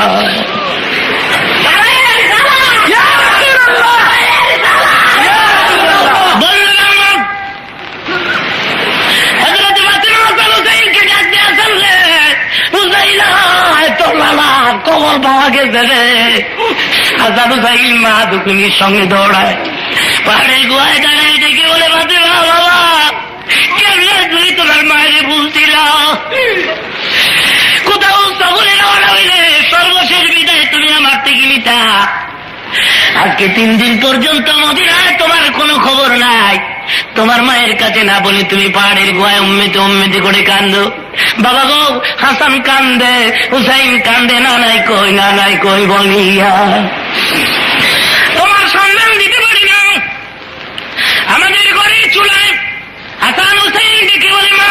Speaker 2: কবর পাওয়া গেছে রে। হাসান হুসাইন মা দুকুনির সঙ্গে দৌড়ায়, পাহাড়ের গুহায় দাঁড়ায় ডেকে বলে, ফাতেমা বাবা কেমনে তুই তোমার মায়ের ভুলছিল, কোথাও সফরে রওনা হইলে সর্বশেষ বিদায় তুমি আমার থেকে নিতা। আজকে 3 দিন পর্যন্ত মদিনায় তোমার কোনো খবর নাই। তোমার মায়ের কাছে না বলে তুমি পাহাড়ের গুহায় উম্মতি উম্মতি করে কান্দো। বাবা গো, হাসান কান্দে, হুসাইন কান্দে, না নাই কই বলিয়া তোমার সন্ধান দিতে পারি না। আমাদের ঘরের চুলায় হাসান হুসাইন ডেকে বলে, মা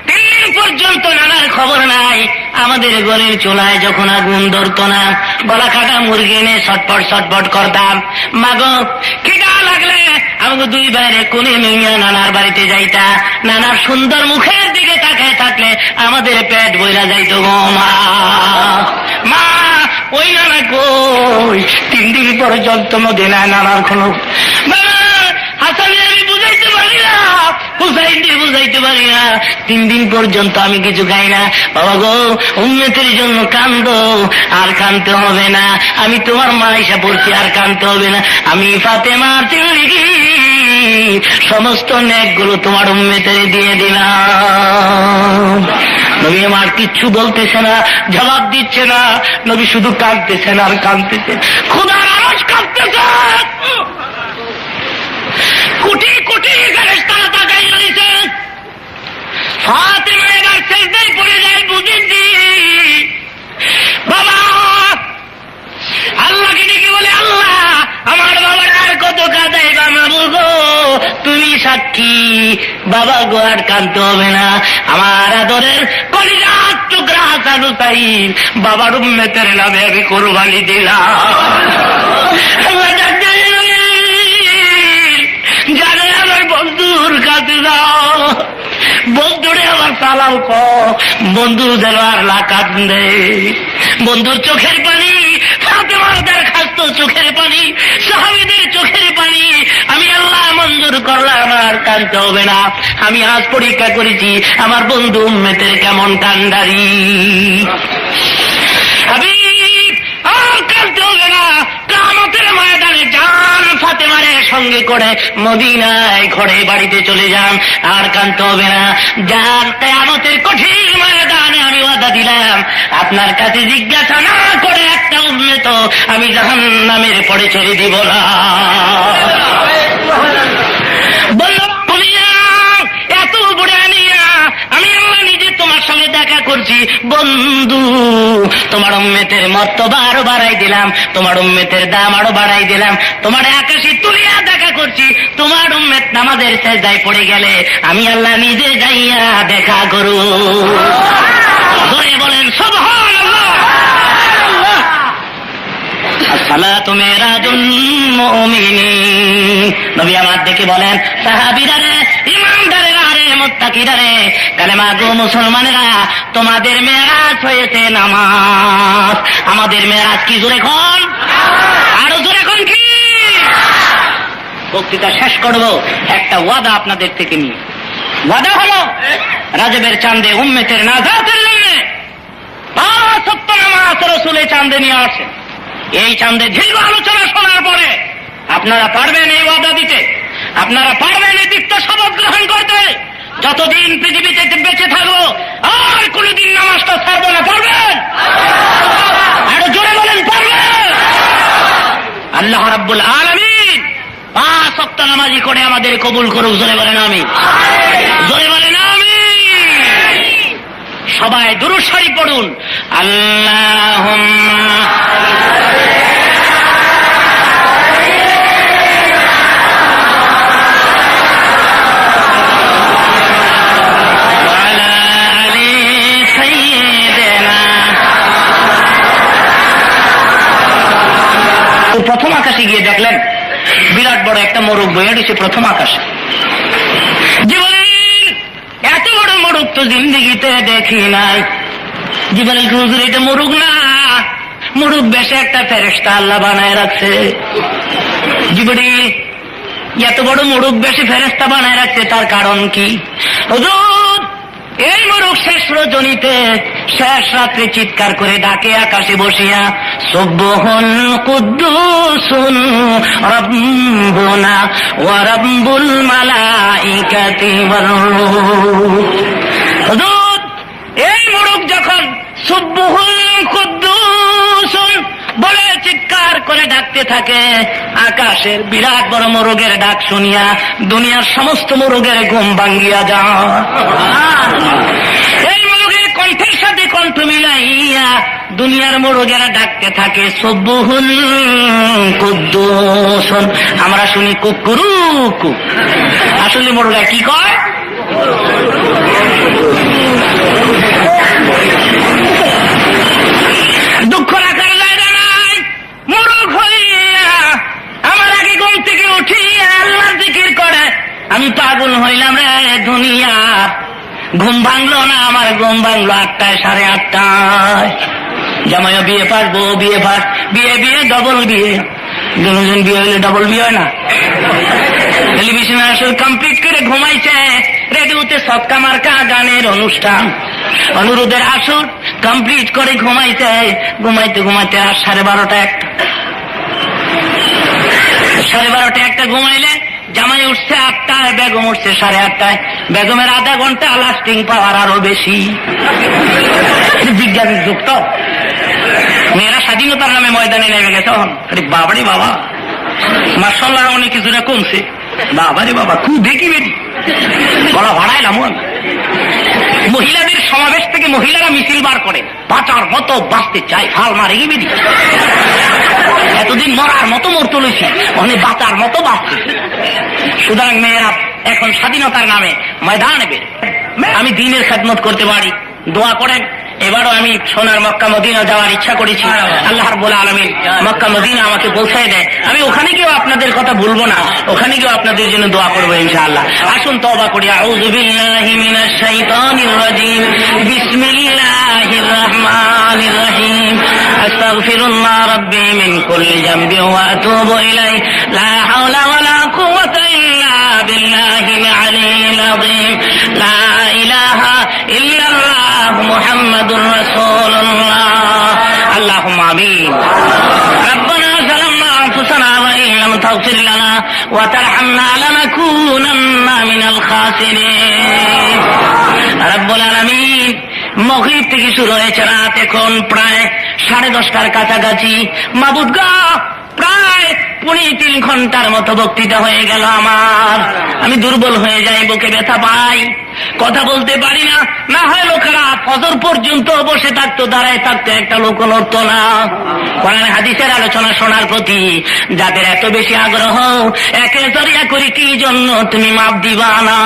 Speaker 2: 3 দিন পর্যন্ত নানার খবর নাই। আমাদের ঘরের চুলায় যখন আগুন ধরতো না, গলা কাটা মুরগি এনে ছটপট করতাম। মাগো খিদা লাগলে আমাকে 2 ভাইরে কোলে নিয়ে নানার বাড়িতে যাইতা। নানার সুন্দর মুখের দিকে তাকায় থাকলে আমাদের পেট বইরা যাইত গো মা। মা ওই নানা কই? 3 দিন পর্যন্ত মদিনায় নানার কোনো হাসানের আমি বুঝাইতে পারি না, হুসাইনকে বুঝাইতে পারি না। 3 দিন পর্যন্ত আমি কিছু খাই না। বাবা গো, উম্মতের জন্য কান্দো, আর কানতে হবে না। আমি তোমার মা এসে পড়ছি, আর কানতে হবে না। আমি ফাতেমার জিন্দেগি সমস্ত নেকগুলো তোমার উম্মতের দিয়ে দিলাম। নবী আমার কিচ্ছু বলতেছে না, জবাব দিচ্ছে না। নবী শুধু কাঁদতেছেন আর কাঁদতেছেন, খোদার আরশ কাঁদতেছে। কোটি কোটি ফেরেশতারা তাকাই রয়েছে। ফাতেমা এবার সেজদায় পড়ে যায়, বুঝেছি বাবা। আল্লাহকে ডেকে বলে, আল্লাহ আমার বাবার আর কত কাঁদাই বাবা গো, তুমি সাক্ষী। বাবা গো আর কাঁদতে হবে না। আমার আদরের কলিজার টুকরা হাসান হুসাইন বাবার উম্মতের নামে আমি কোরবানি দিলাম। জানে আমার বন্ধুর কাছে যাও, বন্ধুরে আমার সালাম কর, বন্ধু যেন আর না কাঁদে। বন্ধুর চোখের পানি, ফাতেমার দরখাস্ত চোখের পানি, সাহাবীদের চোখের পানি আমি আল্লাহ মঞ্জুর করলাম, আর কাঁদতে হবে না। আমি আজ পরীক্ষা করেছি আমার বন্ধু উম্মতের কেমন কান্ডারি। আমি আর কাঁদতে হবে না। কিয়ামতের ময়দানে যান, ফাতেমারে সঙ্গে করে মদিনায় ঘরে বাড়িতে চলে যান, আর কাঁদতে হবে না। যান, কিয়ামতের কঠিন ময়দানে আমি ওয়াদা দিলাম, আপনার কাছে জিজ্ঞাসা না করে একটা উম্মত আমি জাহান্নামের পরে ছেড়ে দিব না। এত বড় আনিয়া আমি আল্লাহ নিজে তোমার সঙ্গে দেখা করছি। বন্ধু, তোমার উম্মতের মর্তবা আরো বাড়াই দিলাম, তোমার উম্মতের দাম আরো বাড়াই দিলাম, তোমার আকাশে তুলিয়া দেখা করছি। তোমার উম্মত নামাজের সেজদায় পড়ে গেলে আমি আল্লাহ নিজে যাইয়া দেখা করু। ধরে বলেন সুবহানাল্লাহ। আসসালাতু মিরাজুল মুমিনিন। নবী আমার দেখে বলেন, সাহাবীরা রে, ইমানদারেরা রে, মুত্তাকিরা রে, কালেমা গো মুসলমানেরা, তোমাদের মেরাজ হয়েছে নামাজ, আমাদের মেরাজ কি? জোরে কোন, আরো জোরে কোন কি? বক্তৃতা শেষ করব একটা ওয়াদা আপনাদের থেকে নিয়ে। ওয়াদা হলো রাজবের চাঁদে উম্মতের নাজাতের জন্য 5 ওয়াক্ত নামাজ রাসূলের চাঁদে নিয়ে আসেন। এই চাঁদে দীর্ঘ আলোচনা শোনার পরে আপনারা পারবেন এই ওয়াদা দিতে? আপনারা পারবেন এই তিক্ত শপথ গ্রহণ করতে? যতদিন পৃথিবীতে বেঁচে থাকবো আর কোনদিন নামাজটা ছাড়বো না, পারবেন? আরো জোরে বলেন, পারবেন? আল্লাহ রাব্বুল আলামিন 5 ওয়াক্ত নামাজি করে আমাদের কবুল করুক। জোরে বলেন আমিন, জোরে বলেন আমিন। সবাই দুরূদ শরীফ পড়ুন। আল্লাহুম্মা প্রথম আকাশে গিয়ে দেখলেন বিরাট বড় একটা মোরগ বয়ে দিচ্ছে প্রথম আকাশে। জিবরাইল, এত বড় মোরগ তো জিন্দেগিতে দেখি নাই। জিবরাইল, হুজুর এটা মোরগ না, মোরগ বেশে একটা ফেরেশতা আল্লাহ বানায় রাখছে। জিবরাইল, এত বড় মোরগ বেশে ফেরেশতা বানায় রাখছে, তার কারণ কি? হুজুর, এই মোরগ শেষ রজনীতে শেষ রাত্রে চিৎকার করে ডাকে আকাশে বসিয়া, সুবহুন কুদ্দুসুন রাব্বুনা ওয়া রাব্বুল মালাইকাতি ওয়ার রূহ। হুজুর, এই মোরগ যখন সুবহুন কুদ্দুসুন বলে চিৎকার করে ডাকতে থাকে, আকাশের বিরাট বড় মোরগের ডাক শুনিয়া দুনিয়ার সমস্ত মোরগের ঘুম ভাঙ্গিয়া যায়। এই মোরগের কণ্ঠের সাথে কণ্ঠ মিলাইয়া দুনিয়ার মোরগেরা ডাকতে থাকে, সুবহুন কুদ্দুসুন। আমরা শুনি কুকুরুকু, আসলে মোরগা কি কয়? দুঃখ রাখার জায়গা নাই। মোরগ হইয়া আমার আগে ঘুম থেকে উঠিয়া আল্লাহর জিকির করে আমি পাগল হইলাম রে দুনিয়া। ঘুম ভাঙলো না, আমার ঘুম ভাঙলো 8টায়, 8:30টায়। জামাইও বিয়ে পাস, বউ বিয়ে পাস, বিয়ে বিয়ে ডবল বিয়ে। দুজন বিয়ে হইলে ডবল বিয়ে হয় না? টেলিভিশনে আসলে কমপ্লিট করে ঘুমাইছে, রেডিওতে সৎকা মার্কা গানের অনুষ্ঠান, অনুরোধের আসর কমপ্লিট করে ঘুমাইছে। ঘুমাইতে ঘুমাইতে আর 12:30 1:30 ঘুমাইলে জামাই উঠছে 8টায়, বেগম উঠছে 8:30টায়। বেগমের আধা ঘন্টা লাস্টিং পাওয়ার আরো বেশি। বিজ্ঞানের যুগ তো, মেয়েরা স্বাধীনতার নামে ময়দানে নেমে গেছে। আরে বাবারে বাবা, মাশাআল্লাহ অনেক কিছুটা কমছে। বাবারে বাবা, খুব দেখি বেটি গলা ভাড়াইলাম। মহিলাদের সমাবেশ থেকে মহিলারা মিছিল বার করে, বাঁচার মতো বাঁচতে চাই, ফাল মারে কি বেটি। এতদিন মরার মতো মর তুলেছি, অনেক বাঁচার মতো বাঁচছে। সুতরাং মেয়েরা এখন স্বাধীনতার নামে ময়দানে বের। আমি দিনের খেদমত করতে পারি, দোয়া করেন। এবারও আমি সোনার মক্কা মদিনা যাওয়ার ইচ্ছা করেছি। আল্লাহ রাব্বুল আলামিন মক্কা মদিনা আমাকে পৌঁছায় দেয়, আমি ওখানে গিয়েও আপনাদের কথা ভুলবো না, ওখানে গিয়েও আপনাদের জন্য দোয়া করবো ইনশাআল্লাহ। আসুন তওবা করি। আউযু বিল্লাহি মিনাশ শাইতানির রাজীম, বিসমিল্লাহির রাহমানির রহিম। আস্তাগফিরুল্লাহ রাব্বি মিন কুল্লি যামবি ওয়া আতুবু ইলাইহি, লা হাওলা ওয়ালা কুওয়াতা ইল্লা বিল্লাহিল আলিয়্যিল আযীম। লা ইলাহা ইল্লাল্লাহ মুহাম্মাদুর রাসূলুল্লাহ। আল্লাহুম্মা আমিন। রব্বানা যালামনা আনফুসানা ওয়া ইন লাম তাগফির লানা ওয়া তারহামনা লানাকুনান্না মিনাল খাসিরিন। রব্বুল আলামিন, মাগরিব থেকে শুরু হয়েছে রাত, এখন প্রায় 10:30টার কাছাকাছি। মাবুদ গো, প্রায় 3.5 ঘন্টার মতো বক্তৃতা হয়ে গেল আমার। আমি দুর্বল হয়ে যাই, বুকে ব্যথা পাই, কথা বলতে পারি না। না হয় লোকেরা ফজর পর্যন্ত বসে থাকতো, দাঁড়ায় থাকতো, একটা লোক নড়তো না। কোরআন হাদিসের আলোচনা শোনার প্রতি যাদের এত বেশি আগ্রহ, একে জরিয়া করি কি জন্য তুমি মাপ দিবা না?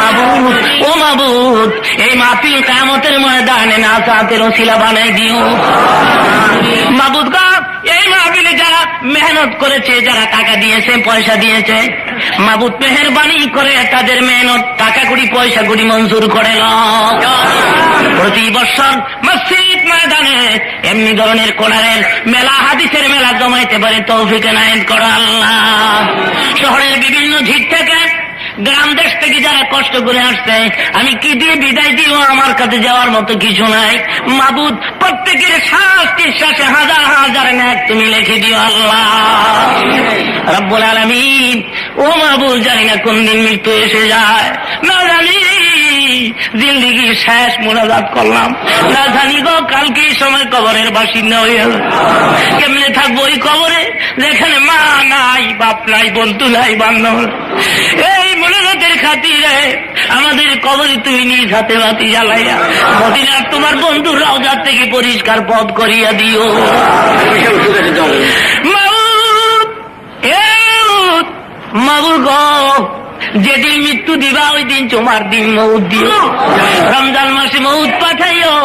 Speaker 2: মাবুদ, ও মাবুদ, এই মাহফিল কিয়ামতের ময়দানে নাজাতের ওসিলা বানাই দিও। মাবুদ গো, এই এই মাহফিলে যারা মেহনত করেছে, যারা টাকা দিয়েছে, পয়সা দিয়েছে, মাবুদ মেহেরবানি করে তাদের মেহনত টাকা কুড়ি পয়সা কুড়ি মঞ্জুর করে নাও। প্রতি বছর মসজিদ ময়দানে এমনি ধরনের কোরআনের মেলা, হাদিসের মেলা জমাইতে পারে তৌফিক এনায়েত করো আল্লাহ। শহরের বিভিন্ন ঝিক থেকে, গ্রাম দেশ থেকে যারা কষ্ট করে আসছে, আমি কি দিয়ে বিদায় দিও, আমার কাছে যাওয়ার মতো কিছু নাই। মাবুদ প্রত্যেকের শ্বাস নিঃশ্বাসে হাজার হাজার নেক তুমি লিখে দিও আল্লাহ রব্বুল আলামিন। ও মাবুদ, জানি না কোন দিন মৃত্যু এসে যায়, না জানি জিন্দিগি শেষ মোনাজাত করলাম, না জানি গো কালকে সময় কবরের বাসিন্দা হয়ে গেল। কেমনে থাকবো ওই কবরে, যেখানে মা নাই, বাপ নাই, বন্ধু নাই, বান্ধব। এই মোনাজাতের খাতিরে আমাদের কবরে তুমি নিজ হাতে বাতি জ্বালাইয়া মদিনার তোমার বন্ধুর রওজা থেকে পরিষ্কার পথ করিয়া দিও। মাবুদ, মাবুদ গো, যেদিন মৃত্যু দিবা ওই দিন তোমার দিন মৌত দিও। রমজান মাসে মৌত পাঠাইও,